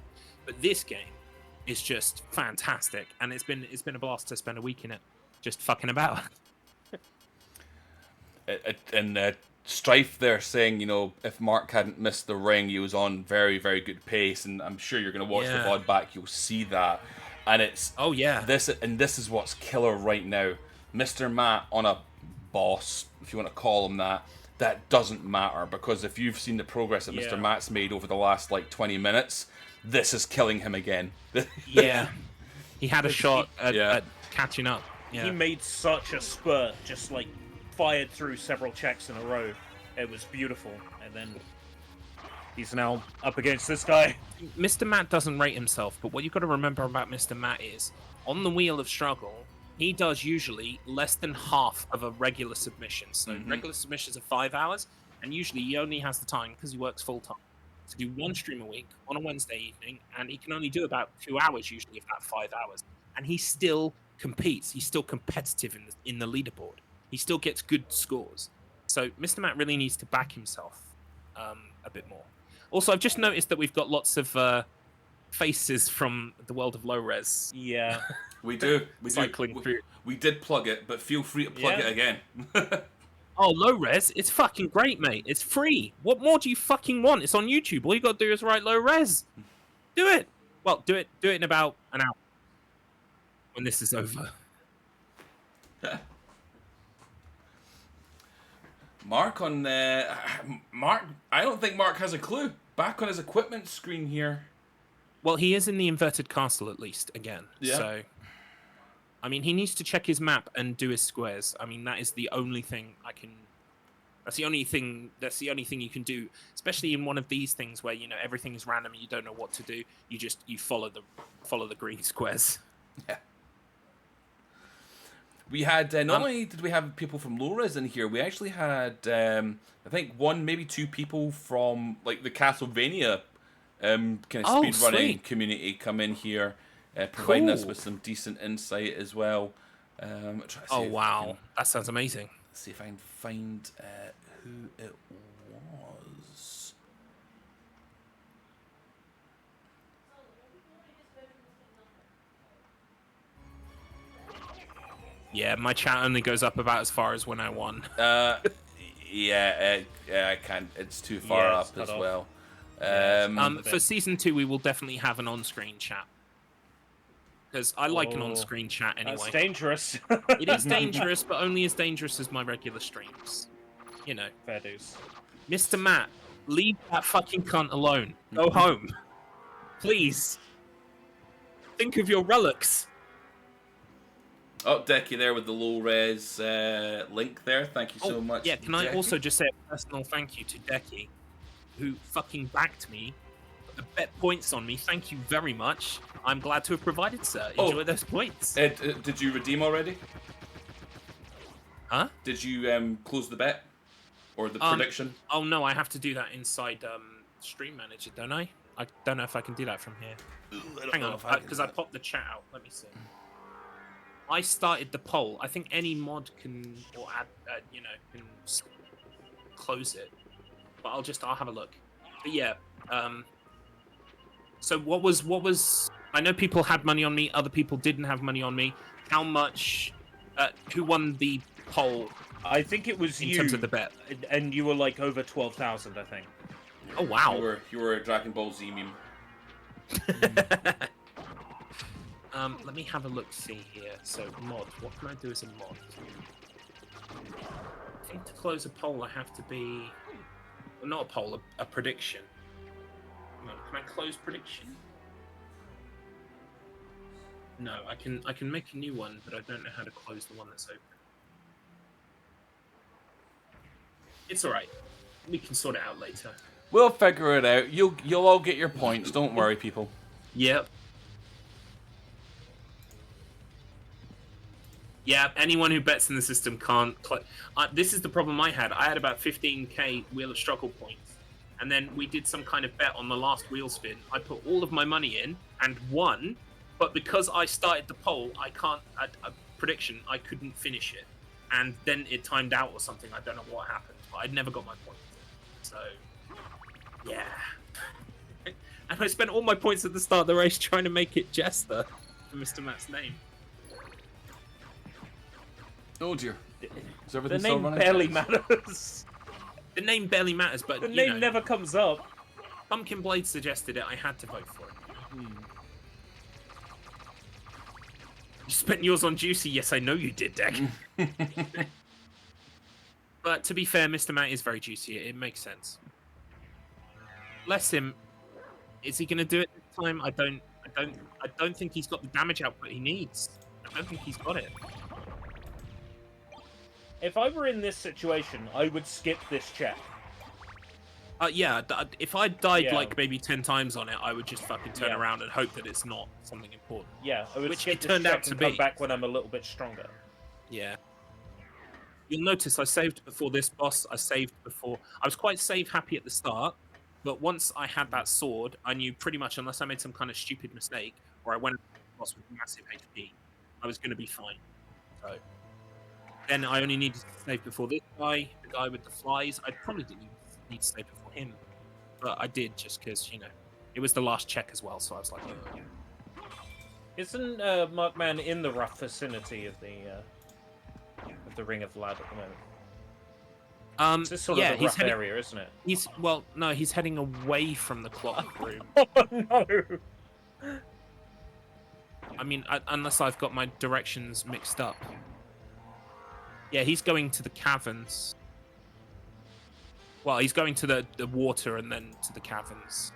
But this game is just fantastic, and it's been a blast to spend a week in it, just fucking about. And Strife there saying, if Mark hadn't missed the ring, he was on very, very good pace, and I'm sure you're going to watch the VOD back, you'll see that. And it's this is what's killer right now. Mr. Matt on a boss, if you want to call him that doesn't matter, because if you've seen the progress that Mr. Matt's made over the last like 20 minutes, this is killing him again. Yeah, he had a shot at catching up. Yeah. He made such a spurt, just like fired through several checks in a row. It was beautiful, and then he's now up against this guy. Mr. Matt doesn't rate himself, but what you've got to remember about Mr. Matt is, on the wheel of struggle, he does usually less than half of a regular submission. So regular submissions are 5 hours, and usually he only has the time, because he works full-time, to do one stream a week on a Wednesday evening, and he can only do about 2 hours usually of that 5 hours. And he still competes. He's still competitive in the leaderboard. He still gets good scores. So Mr. Matt really needs to back himself a bit more. Also, I've just noticed that we've got lots of faces from the world of low res. Yeah. We do. Cycling through. We did plug it, but feel free to plug it again. Oh, low res? It's fucking great, mate. It's free. What more do you fucking want? It's on YouTube. All you got to do is write low res. Do it. Well, do it in about an hour when this is over. Mark I don't think Mark has a clue. Back on his equipment screen here. Well, he is in the inverted castle at least again. Yeah. So, I mean, he needs to check his map and do his squares. I mean, that is the only thing I can. That's the only thing you can do, especially in one of these things where everything is random and you don't know what to do. You follow the green squares. Yeah. We had not only did we have people from low res in here, we actually had I think one, maybe two people from like the Castlevania kind of speedrunning community come in here, providing us with some decent insight as well. Oh wow, that sounds amazing. Let's see if I can find who it was. Yeah, my chat only goes up about as far as when I won. I can't. It's too far up as well. For season 2, we will definitely have an on-screen chat. Because I like an on-screen chat anyway. That's dangerous. It is dangerous, but only as dangerous as my regular streams. Fair dues. Mr. Matt, leave that fucking cunt alone. Go home. Please. Think of your relics. Oh, Decky there with the low res link there. Thank you so much. Yeah, can Decky. I also just say a personal thank you to Decky, who fucking backed me, bet points on me. Thank you very much. I'm glad to have provided, sir. Enjoy those points. Did you redeem already? Huh? Did you close the bet? Or the prediction? Oh no, I have to do that inside Stream Manager, don't I? I don't know if I can do that from here. Hang on, because I popped the chat out. Let me see. I started the poll. I think any mod can, or add, can close it. But I'll have a look. But yeah, so what was? I know people had money on me. Other people didn't have money on me. How much? Who won the poll I think it was in you. terms of the bet. And you were like over 12,000, I think. Oh wow. You were a Dragon Ball Z meme. Let me have a look. See here. So mod. What can I do as a mod? I think to close a poll, I have to be. Well, not a poll, a prediction. Can I close prediction? No, I can make a new one, but I don't know how to close the one that's open. It's all right. We can sort it out later. We'll figure it out. You'll all get your points. Don't worry, people. Yep. Yeah, anyone who bets in the system can't. This is the problem I had. I had about 15k Wheel of Struggle points, and then we did some kind of bet on the last wheel spin. I put all of my money in and won, but because I started the poll, I can't. A prediction, I couldn't finish it, and then it timed out or something. I don't know what happened, but I'd never got my points. So, yeah. And I spent all my points at the start of the race trying to make it Jester for Mr. Matt's name. Oh dear. Is The everything still name running? barely matters. The name barely matters, but The you name know, never comes up. Pumpkin Blade suggested it. I had to vote for it. You spent yours on Juicy. Yes, I know you did, Deck. But to be fair, Mr. Matt is very juicy. It makes sense. Bless him. Is he going to do it this time? I don't think he's got the damage output he needs. I don't think he's got it. If I were in this situation, I would skip this check. Yeah, if I died Yeah. like maybe 10 times on it, I would just fucking turn Yeah. around and hope that it's not something important. Yeah, I would Which skip it this turned check out to and come be. back when I'm a little bit stronger. Yeah. You'll notice I saved before this boss. I saved before. I was quite save happy at the start, but once I had that sword, I knew pretty much, unless I made some kind of stupid mistake or I went for the boss with massive HP, I was going to be fine. So then I only needed to save before this guy, the guy with the flies. I probably didn't need to save before him, but I did just because, you know, it was the last check as well. So I was like, oh, yeah. Isn't Markman in the rough vicinity of the Ring of Lad at the moment? It's sort yeah, of the rough area, isn't it? He's heading away from the clock room. Oh no! I mean, unless I've got my directions mixed up. Yeah, he's going to the caverns. Well, he's going to the water and then to the caverns.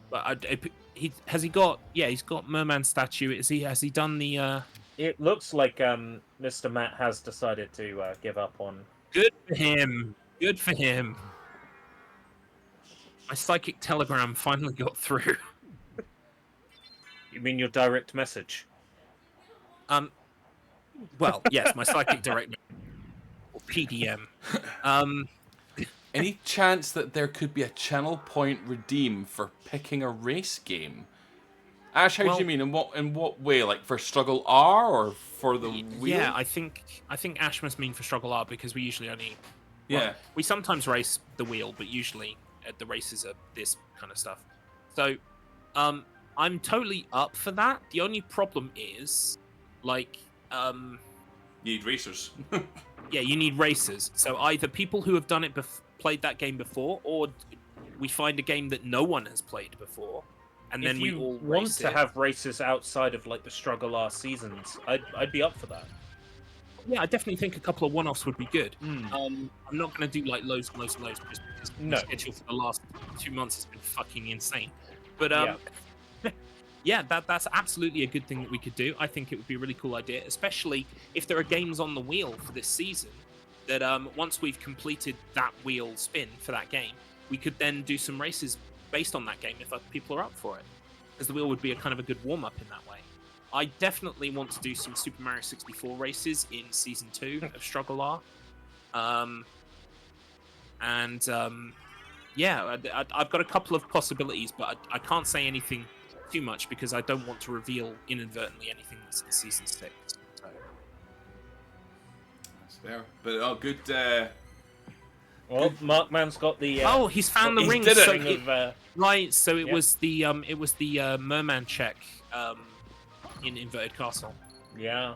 But he's got Merman statue. Has he done the? It looks like Mr. Matt has decided to give up on. Good for him. Good for him. My psychic telegram finally got through. You mean your direct message? Well, yes, my psychic direct or PDM. Any chance that there could be a channel point redeem for picking a race game? Ash, how do you mean? In what way? Like for StruggleR or for the wheel? Yeah, I think Ash must mean for StruggleR because we usually only. Yeah. We sometimes race the wheel, but usually the races are this kind of stuff. So, I'm totally up for that. The only problem is, like, You need racers. yeah, you need racers. So either people who have done it, played that game before, or we find a game that no one has played before, and then we all want race to it. have races outside of like the StruggleR seasons, I'd be up for that. Yeah, I definitely think a couple of one-offs would be good. I'm not going to do like loads and loads and loads just because No. the schedule for the last 2 months has been fucking insane. But Yeah. yeah, that's absolutely a good thing that we could do. I think it would be a really cool idea, especially if there are games on the wheel for this season that once we've completed that wheel spin for that game, we could then do some races based on that game if people are up for it. Because the wheel would be a kind of a good warm-up in that way. I definitely want to do some Super Mario 64 races in Season 2 of StruggleR. Yeah, I've got a couple of possibilities, but I can't say anything too much because I don't want to reveal inadvertently anything that's in Season 6. So. That's fair. But good. Well, Markman's got the. Oh, he's found the He's ring. did it. So right, so it Yeah. was the Merman check in Inverted Castle. Yeah.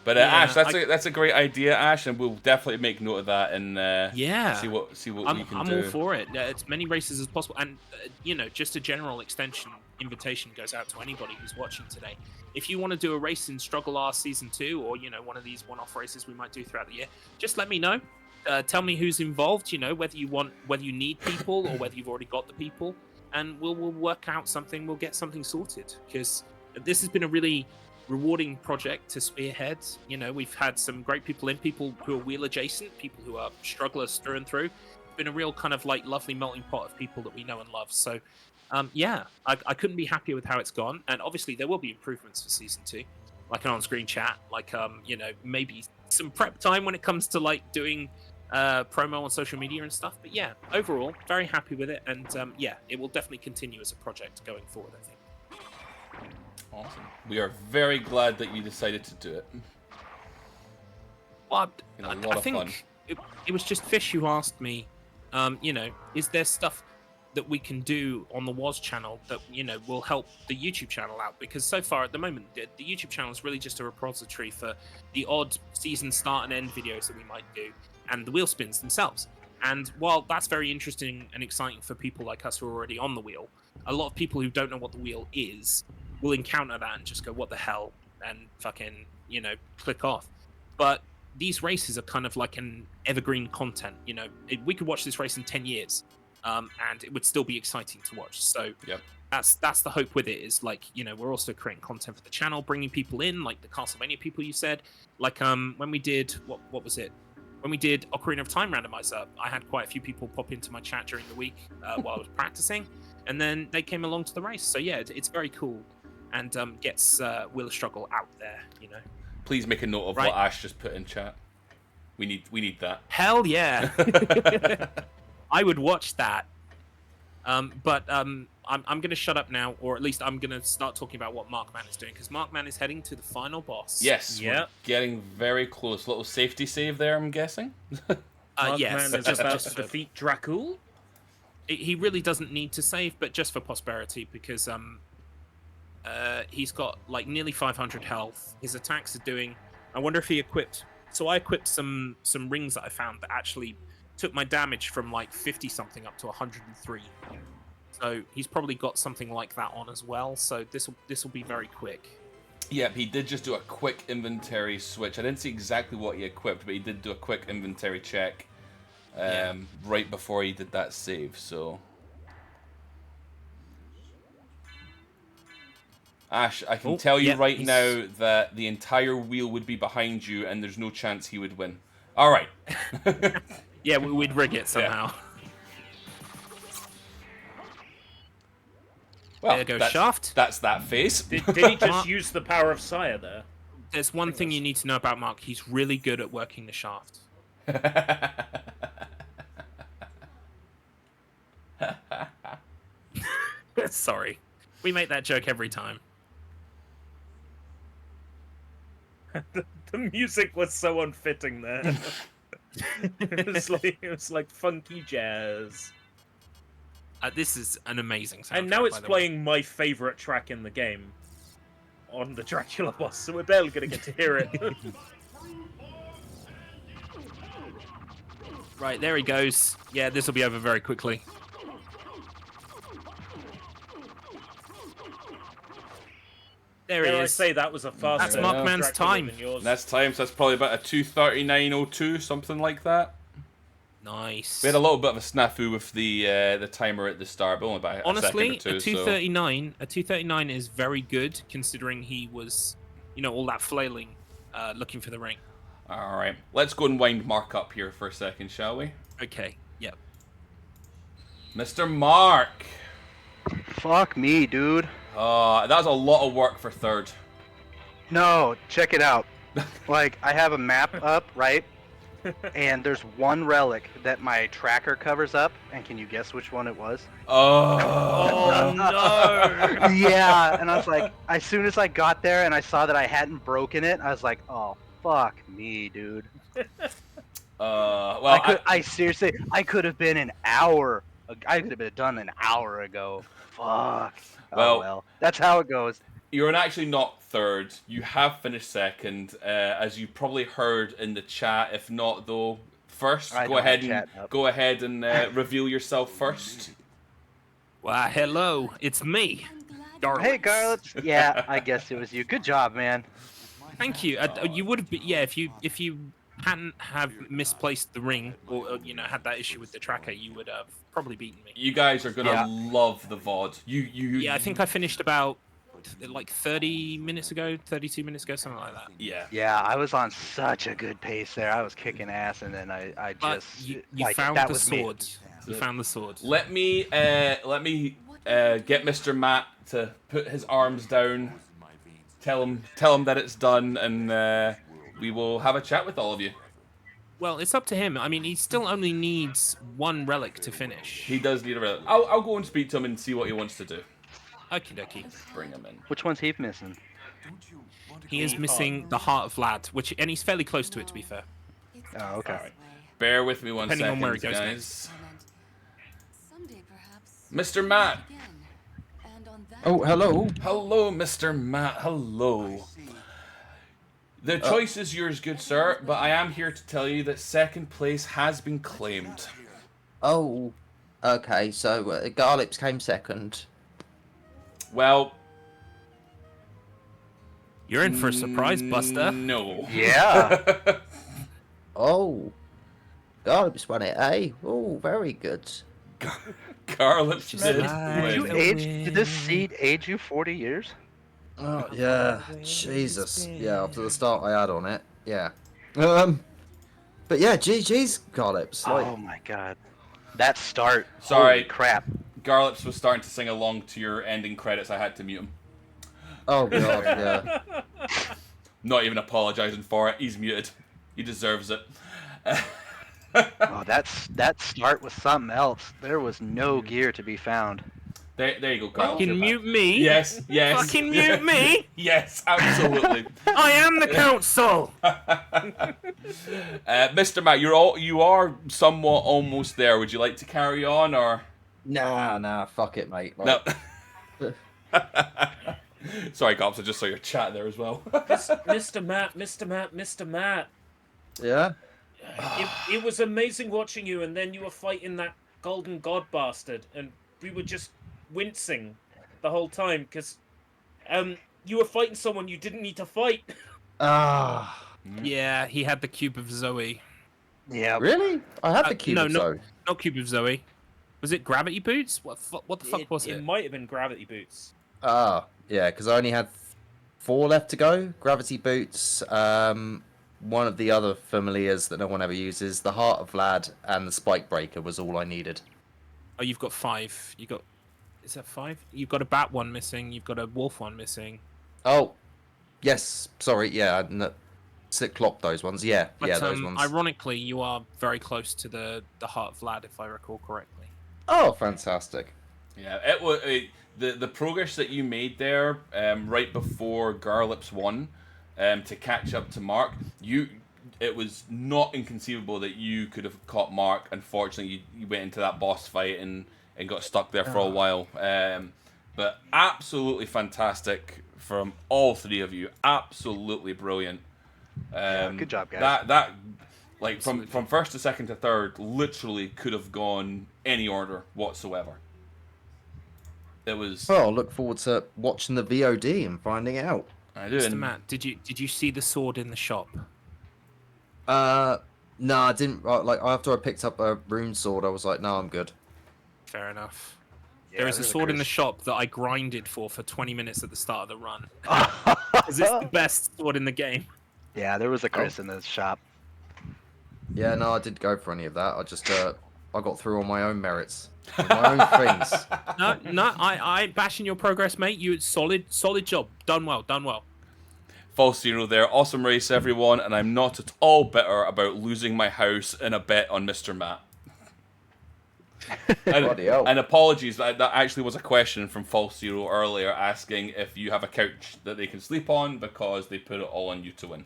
But Yeah, Ash, that's a great idea, Ash, and we'll definitely make note of that and Yeah. see what we can I'm do. all for it. As many races as possible, and just a general extension invitation goes out to anybody who's watching today. If you want to do a race in StruggleR Season 2, or one of these one-off races we might do throughout the year, just let me know. Tell me who's involved. Whether you need people or whether you've already got the people, and we'll work out something. We'll get something sorted, because this has been a really rewarding project to spearhead. We've had some great people who are WoS-adjacent, people who are strugglers through and through. It's been a real kind of like lovely melting pot of people that we know and love. So, I couldn't be happier with how it's gone. And obviously, there will be improvements for Season 2, like an on-screen chat, like maybe some prep time when it comes to like doing promo on social media and stuff. But yeah, overall, very happy with it. And it will definitely continue as a project going forward, I think. Awesome. We are very glad that you decided to do it. Well, A lot I of fun. think it was just Fish who asked me, is there stuff that we can do on the WoS channel that, will help the YouTube channel out? Because so far at the moment, the YouTube channel is really just a repository for the odd season start and end videos that we might do, and the wheel spins themselves. And while that's very interesting and exciting for people like us who are already on the wheel, a lot of people who don't know what the wheel is will encounter that and just go, what the hell, and fucking, click off. But these races are kind of like an evergreen content. We could watch this race in 10 years, and it would still be exciting to watch. So Yep. that's the hope with it, is like, we're also creating content for the channel, bringing people in, like the Castlevania people you said. Like when we did, what was it? When we did Ocarina of Time Randomizer, I had quite a few people pop into my chat during the week while I was practicing, and then they came along to the race. So yeah, it's very cool, and gets Will Struggle out there, Please make a note of what Ash just put in chat. We need that. Hell yeah. I would watch that. But I'm going to shut up now, or at least I'm going to start talking about what Markman is doing, because Markman is heading to the final boss. Yes, we're getting very close. Little safety save there, I'm guessing. Markman Yes. is about to defeat Dracul. He really doesn't need to save, but just for prosperity, because he's got like nearly 500 health. His attacks are doing... I wonder if he equipped... So I equipped some rings that I found that actually took my damage from like 50 something up to 103. So he's probably got something like that on as well. So this will be very quick. Yep, he did just do a quick inventory switch. I didn't see exactly what he equipped, but he did do a quick inventory check right before he did that save. So, Ash, I can tell you right now that the entire wheel would be behind you, and there's no chance he would win. All right. Yeah, we'd rig it somehow. Yeah. Well, there goes Shaft. That's that face. Did he just use the power of Sire there? There's one thing you need to know about Mark. He's really good at working the shaft. Sorry. We make that joke every time. The music was so unfitting there. it was like funky jazz. This is an amazing soundtrack. And now it's playing my favorite track in the game on the Dracula boss, so we're barely going to get to hear it. Right, there he goes. Yeah, this will be over very quickly. There he is. I say that was a faster. That's Markman's time. That's time, so that's probably about a 2:39:02, something like that. Nice. We had a little bit of a snafu with the timer at the start, but only about honestly, a second or two. A 2:39 is very good, considering he was, all that flailing, looking for the ring. All right, let's go and wind Mark up here for a second, shall we? Okay. Yep. Mr. Mark. Fuck me, dude. That was a lot of work for third. No, check it out. Like, I have a map up, right? And there's one relic that my tracker covers up, and can you guess which one it was? Oh no! Yeah, and I was like, as soon as I got there and I saw that I hadn't broken it, I was like, oh, fuck me, dude. Well, I seriously, I could have been an hour. I could have been done an hour ago. Fuck. Well, oh well, that's how it goes. You're actually not third. You have finished second, as you probably heard in the chat. If not, though, first I go don't have ahead chat and up. reveal yourself first. Why, hello, it's me, Garlips. Hey, Garlips. Yeah, I guess it was you. Good job, man. Thank you. You would have been, yeah, if you hadn't have misplaced the ring or had that issue with the tracker, you would have probably beaten me. You guys are gonna Yeah. love the VOD. Yeah, I think I finished about like 30 minutes ago, 32 minutes ago, something like that. Yeah. Yeah, I was on such a good pace there. I was kicking ass, and then I But just you like, found that the was me. sword. You found the sword. Let me get Mr. Matt to put his arms down. Tell him that it's done, and we will have a chat with all of you. Well, it's up to him. I mean, he still only needs one relic to finish. He does need a relic. I'll go and speak to him and see what he wants to do. Okie dokie. Bring him in. Which one's he missing? He is missing the Heart of Vlad, and he's fairly close to it, to be fair. Oh, okay. Bear with me one Depending on second, where it goes guys. Mr. Matt. Oh, hello. Hello, Mr. Matt. Hello. The choice is yours, good sir, but I am here to tell you that second place has been claimed. Oh, okay. So Garlips came second. Well, You're in for a surprise, Buster. No. Yeah. Oh, Garlips won it, eh? Oh, very good. Garlips Just did slide. Did you win. age? Did this seed age you 40 years? Oh yeah, Jesus. Yeah, after the start I had on it. Yeah. But yeah, GG's Garlips. Like, Oh my god. That start. Sorry. Holy crap. Garlips was starting to sing along to your ending credits. I had to mute him. oh god, yeah. Not even apologizing for it. He's muted. He deserves it. Oh, that start was something else. There was no gear to be found. There you go, Garlips. Fucking mute me. Yes, yes. Fucking mute me. Yes, absolutely. I am the council. Mr. Matt, you are somewhat almost there. Would you like to carry on, or Nah, fuck it, mate. no? Like, Sorry, Gops. I just saw your chat there as well. Mr. Matt. Yeah. It was amazing watching you, and then you were fighting that golden god bastard, and we were just wincing the whole time because you were fighting someone you didn't need to fight. Ah. Yeah, he had the cube of Zoe. Yeah. Really? I had the cube. no, so. not cube of Zoe. Was it gravity boots? What the fuck was it? It might have been gravity boots. Ah, yeah, because I only had 4 left to go. Gravity boots. One of the other familiars that no one ever uses, the Heart of Vlad, and the Spike Breaker was all I needed. Oh, you've got 5. Is that 5? You've got a bat one missing. You've got a wolf one missing. Oh, yes. Sorry. Yeah, clocked those ones. Yeah, But, yeah, those ones. ironically, you are very close to the Heart of Vlad, if I recall correctly. Oh, fantastic. Yeah, it was the progress that you made there right before Garlips won to catch up to Mark. It was not inconceivable that you could have caught Mark. Unfortunately, you went into that boss fight and got stuck there for a while. But absolutely fantastic from all 3 of you. Absolutely brilliant. Good job, guys. That like from first to second to third, literally could have gone any order whatsoever. It was. Well, I'll look forward to watching the VOD and finding out. I do. Mr. And Matt, did you see the sword in the shop? No, I didn't. Like after I picked up a rune sword, I was like, no, I'm good. Fair enough. Yeah, There is a there's sword in the curse. shop that I grinded for 20 minutes at the start of the run. Because it's the best sword in the game. Yeah, there was a Chris in the shop. Yeah, no, I didn't go for any of that. I just I got through on my own merits, with my own things. No, I ain't bashing your progress, mate. You solid job. Done well. False Zero there. Awesome race, everyone. And I'm not at all bitter about losing my house in a bet on Mr. Matt. Bloody hell. And apologies, that actually was a question from False Zero earlier asking if you have a couch that they can sleep on because they put it all on you to win.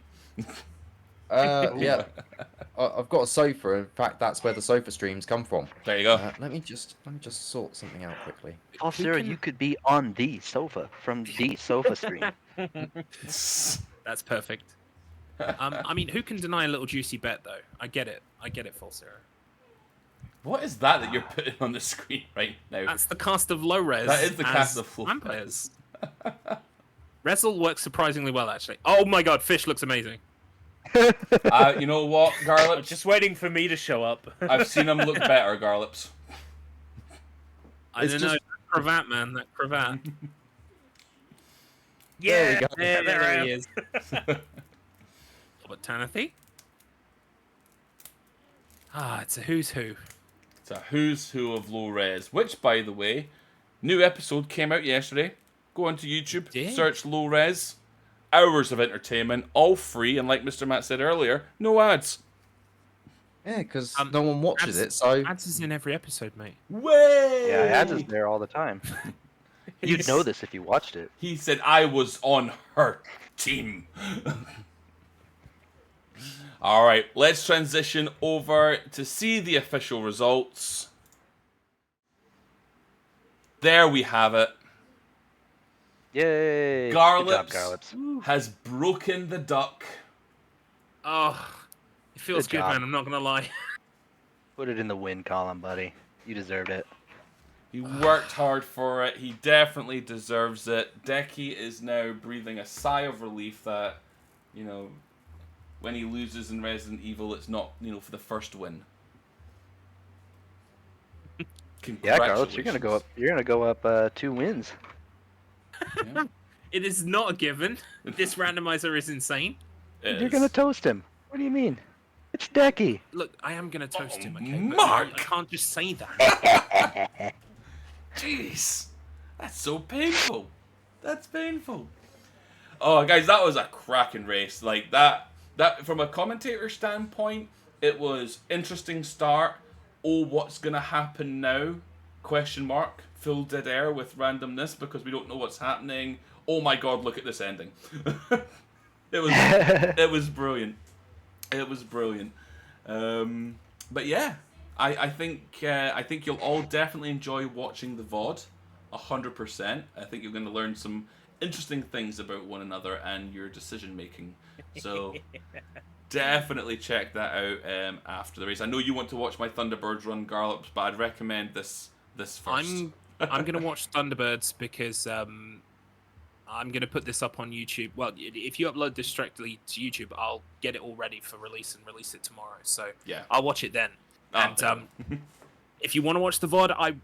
Yeah. I've got a sofa. In fact, that's where the sofa streams come from. There you go. Let me just sort something out quickly. Oh, Sarah, you could be on the sofa from the sofa stream. That's perfect. I mean, who can deny a little juicy bet though? I get it, Full Zero. What is that you're putting on the screen right now? That's the cast of low res. That is the cast as of low vampires. Rezel works surprisingly well, actually. Oh my god, Fish looks amazing. You know what, Garlips? Just waiting for me to show up. I've seen him look better, Garlips. I don't know, that cravat, man, that cravat. Yeah, there I am. he is. But Tanathy? Ah, it's a who's who. It's a who's who of low res. Which, by the way, new episode came out yesterday. Go onto YouTube, search low res. Hours of entertainment, all free, and like Mr. Matt said earlier, no ads. Yeah, because no one watches it, so... Ads is in every episode, mate. Way! Yeah, ads is there all the time. You'd know this if you watched it. He said I was on her team. Alright, let's transition over to see the official results. There we have it. Yay! Garlips, Good job, Garlips. has broken the duck. Oh, it feels Good good, job. man, I'm not gonna lie. Put it in the win column, buddy. You deserved it. He worked hard for it. He definitely deserves it. Decky is now breathing a sigh of relief that, you know, when he loses in Resident Evil, it's not, you know, for the first win. Yeah, Garlips, you're gonna go up. You're gonna go up 2 wins. Yeah. It is not a given. This randomizer is insane. You're gonna toast him. What do you mean? It's Decky. Look, I am gonna toast him, okay? But Mark! I can't just say that. Jeez, that's so painful. That's painful. Oh, guys, that was a cracking race. Like that from a commentator standpoint, it was interesting start. Oh, what's gonna happen now? Question mark. Full dead air with randomness because we don't know what's happening. Oh my god, look at this ending. It was brilliant. It was brilliant. But yeah, I think you'll all definitely enjoy watching the VOD. 100%. I think you're going to learn some interesting things about one another and your decision making. So definitely check that out after the race. I know you want to watch my Thunderbirds run, Garlips, but I'd recommend this first. I'm gonna watch Thunderbirds because I'm gonna put this up on YouTube. Well, if you upload this directly to YouTube, I'll get it all ready for release and release it tomorrow. So Yeah. I'll watch it then. And yeah. if you want to watch the VOD,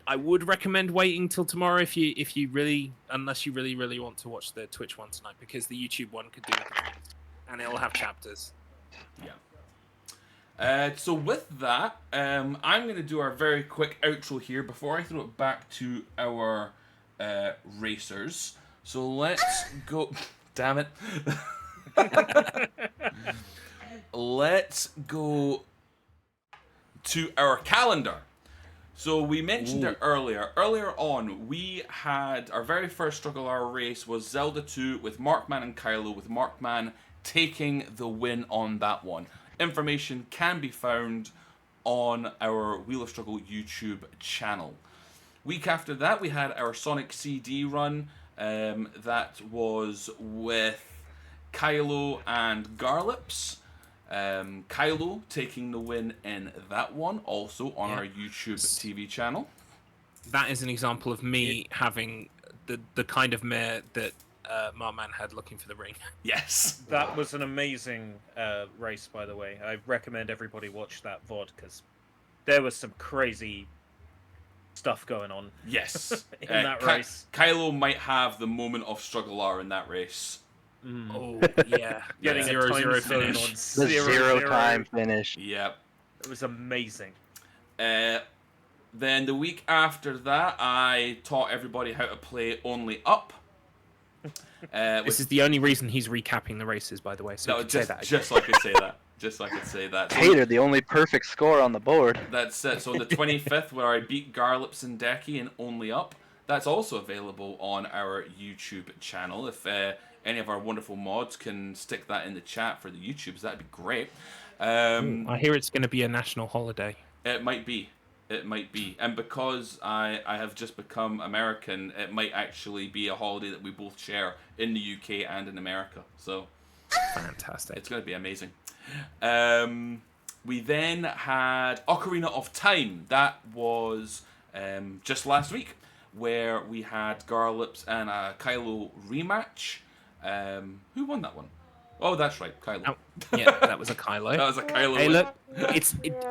I would recommend waiting till tomorrow if you really, unless you really want to watch the Twitch one tonight, because the YouTube one could do with the things, and it'll have chapters. Yeah. So with that, I'm going to do our very quick outro here before I throw it back to our racers. So let's go. Damn it. Let's go to our calendar. So we mentioned it earlier. Earlier on, we had our very first StruggleR race was Zelda 2 with Markman and Kylo, with Markman taking the win on that one. Information can be found on our Wheel of Struggle YouTube channel. Week after that, we had our Sonic CD run. That was with Kylo and Garlips. Kylo taking the win in that one, also on our YouTube TV channel. That is an example of me having the kind of mare that Marman had looking for the ring. Yes. That was an amazing race, by the way. I recommend everybody watch that VOD because there was some crazy stuff going on. Yes. in that race. Kylo might have the moment of StruggleR in that race. Oh yeah, Getting a 0-0 time zone finish. on The 0 time finish. Yep. It was amazing. Then the week after that, I taught everybody how to play Only Up. This is the only reason he's recapping the races, by the way. So no, you could say that again. just like I say that. Just like I say that. So Hater, the only perfect score on the board. that's it. So the 25th, where I beat Garlips and Decky in Only Up, that's also available on our YouTube channel. If any of our wonderful mods can stick that in the chat for the YouTubes, that'd be great. I hear it's going to be a national holiday. It might be. It might be. And because I have just become American, it might actually be a holiday that we both share in the UK and in America. So Fantastic. it's going to be amazing. We then had Ocarina of Time. That was just last week, where we had Garlips and a Kylo rematch. Who won that one? Oh, that's right, Kylo. Oh, yeah, that was a Kylo. That was a Kylo. Hey, win. look,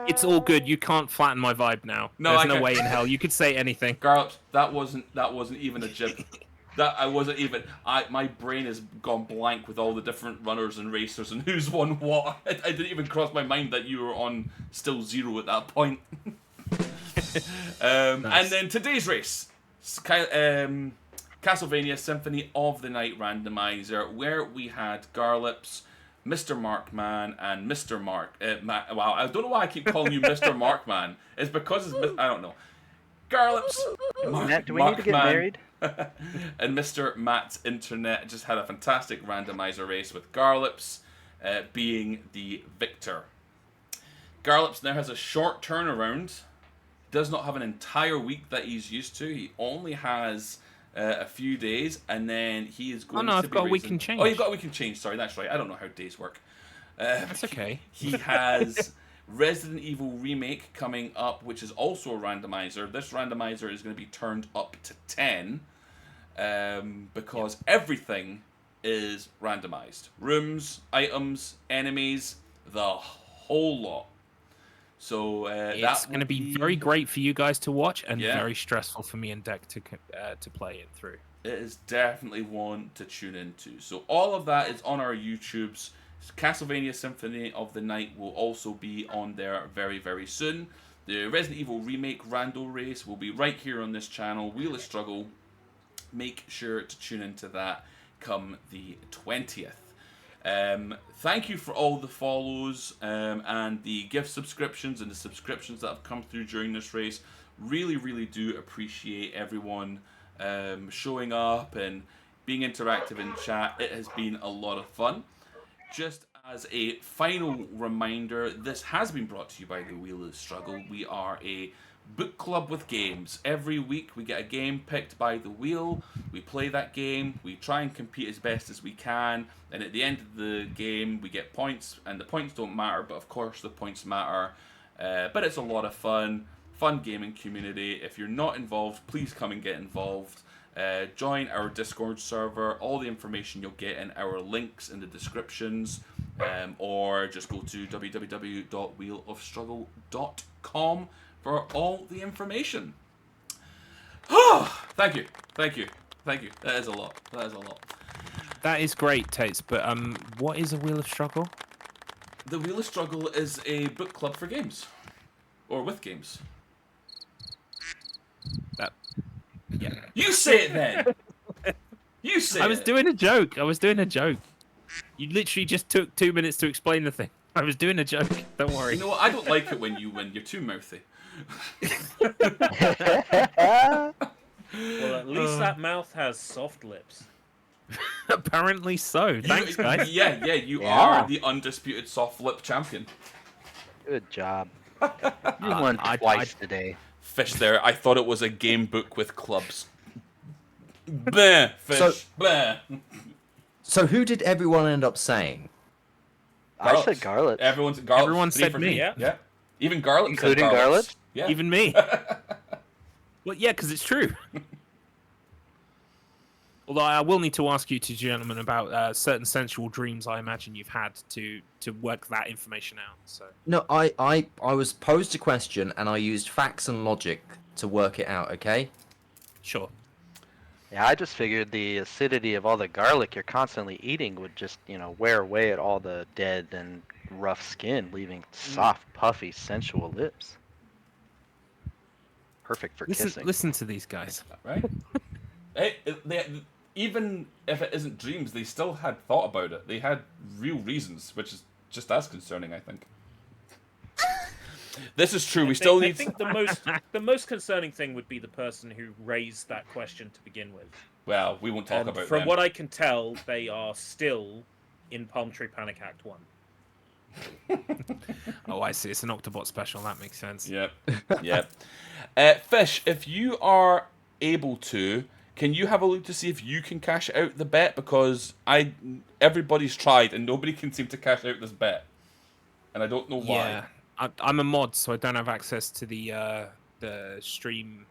it's all good. You can't flatten my vibe now. No, There's I no can't. way in hell you could say anything. Garlips, that wasn't even a jib. That I wasn't even. My brain has gone blank with all the different runners and racers and who's won what. I didn't even cross my mind that you were on still 0 at that point. Nice. And then today's race, Castlevania Symphony of the Night randomizer, where we had Garlips, Mr. Markman, and Mr. Mark. Wow, I don't know why I keep calling you Mr. Markman. It's because I don't know. Garlips, Matt, do we need to get married? and Mr. Matt's Internet just had a fantastic randomizer race with Garlips being the victor. Garlips now has a short turnaround. Does not have an entire week that he's used to. He only has a few days, and then he is going to I've be got a week racing- and change. Oh, you've got a week and change. Sorry, that's right. I don't know how days work. That's okay. He has Resident Evil Remake coming up, which is also a randomizer. This randomizer is going to be turned up to 10 because everything is randomized. Rooms, items, enemies, the whole lot. So It's going to be very great for you guys to watch and Yeah. very stressful for me and Deck to play it through. It is definitely one to tune into. So all of that is on our YouTubes. Castlevania Symphony of the Night will also be on there very, very soon. The Resident Evil Remake Rando race will be right here on this channel, Wheel of Struggle. Make sure to tune into that come the 20th. Thank you for all the follows and the gift subscriptions and the subscriptions that have come through during this race. Really, really do appreciate everyone showing up and being interactive in chat. It has been a lot of fun. Just as a final reminder, this has been brought to you by the Wheel of Struggle. We are a book club with games. Every week we get a game picked by the wheel. We play that game. We try and compete as best as we can. And at the end of the game, we get points. And the points don't matter, but of course the points matter. But it's a lot of fun. Fun gaming community. If you're not involved, please come and get involved. Join our Discord server. All the information you'll get in our links in the descriptions. Or just go to www.wheelofstruggle.com for all the information. Thank you. That is a lot. That is great, Tates, but what is a Wheel of Struggle? The Wheel of Struggle is a book club for games. Or with games. Yeah. You say it then! You say it! I was doing a joke. You literally just took 2 minutes to explain the thing. I was doing a joke. Don't worry. You know what? I don't like it when you win. You're too mouthy. Well, at least that mouth has soft lips. Apparently so. Thanks, guys. Yeah, you Yeah. are the undisputed soft lip champion. Good job. You won twice today. Fish there. I thought it was a game book with clubs. Bleh, fish. So- Bleh. So who did everyone end up saying? I said Garlips. Everyone said for me. Yeah. Even Garlips. Including said Garlips? Yeah. Even me. Well, yeah, because it's true. Although I will need to ask you two gentlemen about certain sensual dreams I imagine you've had to work that information out. So No, I was posed a question and I used facts and logic to work it out, okay? sure. Yeah, I just figured the acidity of all the garlic you're constantly eating would just, wear away at all the dead and rough skin, leaving soft, puffy, sensual lips. Perfect for kissing. Listen to these guys. Right? Even if it isn't dreams, they still had thought about it. They had real reasons, which is just as concerning, I think. This is true. We still I need. think the most concerning thing would be the person who raised that question to begin with. Well, we won't talk And about from them. what I can tell, they are still in Palm Tree Panic Act 1. Oh, I see. It's an Octobot special. That makes sense. Yep. Yep. Fish, if you are able to, can you have a look to see if you can cash out the bet? Because everybody's tried and nobody can seem to cash out this bet. And I don't know why. Yeah, I'm a mod, so I don't have access to the stream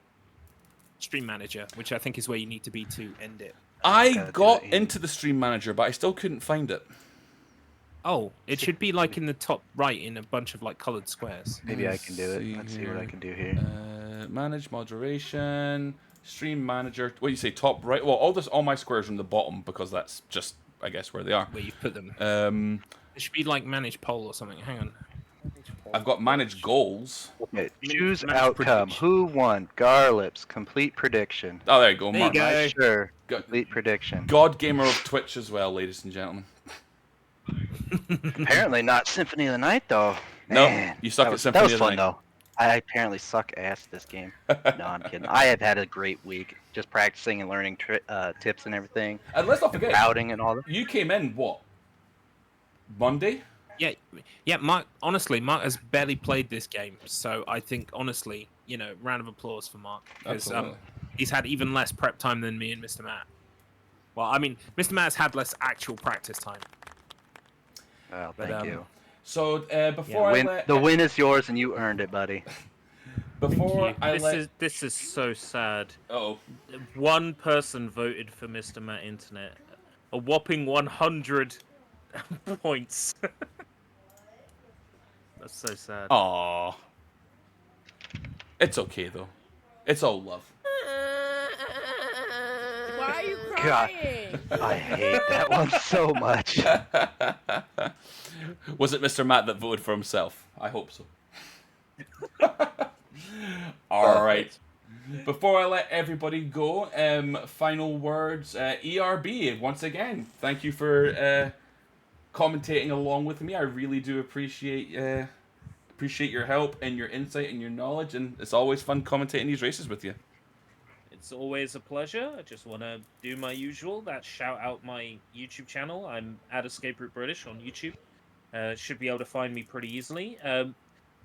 manager, which I think is where you need to be to end it. I gotta do got it in- into the stream manager, but I still couldn't find it. Oh, it should be like in the top right in a bunch of like colored squares. Maybe I can do it. See Let's see what I here. can do here. Manage moderation, stream manager. What do you say? Top right. Well, all my squares are in the bottom because that's just, I guess, where they are. Where you've put them. It should be like manage poll or something. Hang on. I've got manage goals. Okay, choose manage outcome. prediction. Who won? Garlips. Complete prediction. Oh, there you go, There you Mark. go. Nice, sure. Go- Complete prediction. God Gamer of Twitch as well, ladies and gentlemen. Apparently not Symphony of the Night though. No, Man, you suck that at was, Symphony that was of the fun Night. though. I apparently suck ass this game. No, I'm kidding. I have had a great week, just practicing and learning tips and everything, And let's not forget, routing and all that. you came in what? Monday? Yeah. Mark. Honestly, Mark has barely played this game, so I think honestly, round of applause for Mark because Absolutely. he's had even less prep time than me and Mr. Matt. Well, I mean, Mr. Matt's had less actual practice time. Oh, But, thank you. So before The win is yours, and you earned it, buddy. before I let This is so sad. oh One person voted for Mr. Matt Internet. A whopping 100 points. That's so sad. Aw. It's okay though. It's all love. Why are you God. crying? I hate that one so much. Was it Mr. Matt that voted for himself? I hope so. All right. Before I let everybody go, final words. ERB, once again, thank you for commentating along with me. I really do appreciate your help and your insight and your knowledge, and it's always fun commentating these races with you. It's always a pleasure. I just want to do my usual. That's shout out my YouTube channel. I'm at Escape Route British on YouTube. Should be able to find me pretty easily.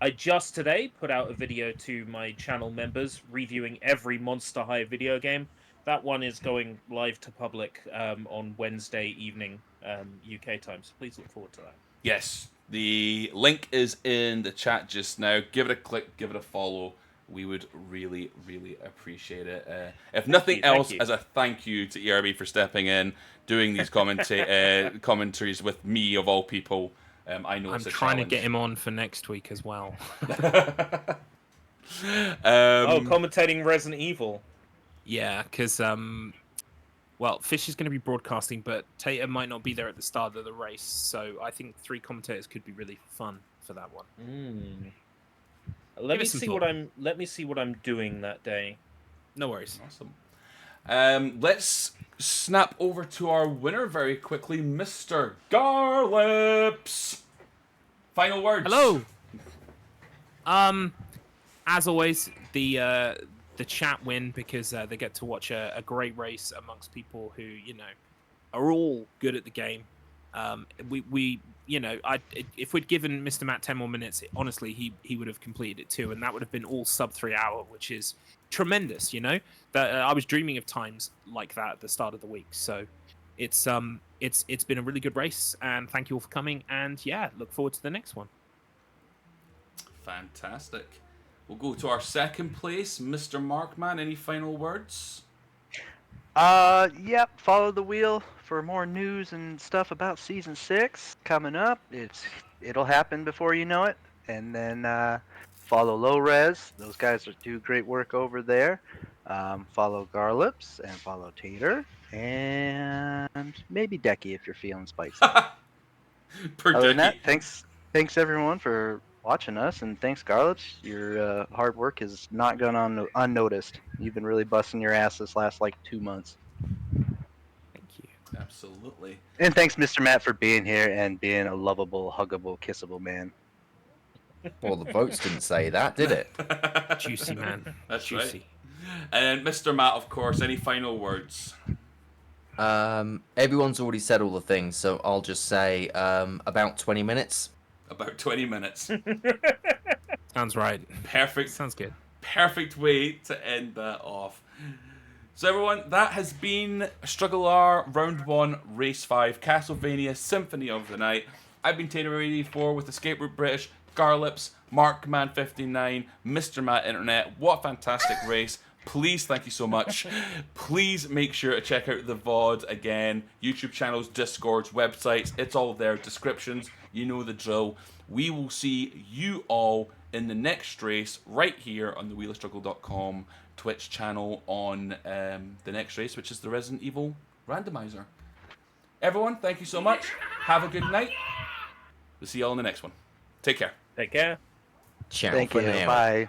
I just today put out a video to my channel members reviewing every Monster High video game. That one is going live to public on Wednesday evening UK time, so please look forward to that. Yes, the link is in the chat just now. Give it a click, give it a follow. We would really, really appreciate it. If nothing Thank else, you. as a thank you to ERB for stepping in, doing these commentaries with me, of all people. I know I'm it's a trying challenge. to get him on for next week as well. Commentating Resident Evil. Yeah, because well, Fish is going to be broadcasting, but Tater might not be there at the start of the race, so I think 3 commentators could be really fun for that one. Let me us some see thought. what I'm doing that day. No worries. Awesome. Let's snap over to our winner very quickly, Mr. Garlips. Final words. Hello. As always, the chat win because they get to watch a great race amongst people who are all good at the game. We if we'd given Mr. Matt 10 more minutes, honestly, he would have completed it too, and that would have been all sub 3 hour, which is tremendous. That I was dreaming of times like that at the start of the week. So it's been a really good race, and thank you all for coming. And yeah, look forward to the next one. Fantastic. We'll go to our second place, Mr. Markman. Any final words? Yep. Follow the wheel for more news and stuff about season 6 coming up. It'll happen before you know it. And then follow Low Res. Those guys do great work over there. Follow Garlips and follow Tater and maybe Decky if you're feeling spicy. Other than that, thanks everyone for watching us, and thanks Garlips. Your hard work has not gone unnoticed. You've been really busting your ass this last 2 months. Thank you. Absolutely. And thanks Mr. Matt for being here and being a lovable, huggable, kissable man. Well, the votes didn't say that, did it? Juicy man. That's Juicy. right. And Mr. Matt, of course, any final words? Everyone's already said all the things, so I'll just say about 20 minutes. About 20 minutes. Sounds right. Perfect. Sounds good. Perfect way to end that off. So everyone, that has been StruggleR Round 1, Race 5, Castlevania Symphony of the Night. I've been Tater84 with Escape Route British, Garlips, MarkMan59, Mr. Matt Internet. What a fantastic race. Please, thank you so much. Please make sure to check out the VOD again. YouTube channels, Discords, websites. It's all there. Descriptions. You know the drill. We will see you all in the next race right here on the WheelofStruggle.com Twitch channel on the next race, which is the Resident Evil Randomizer. Everyone, thank you so much. Have a good night. We'll see you all in the next one. Take care. Take care. Ciao Thank for you. now. Bye.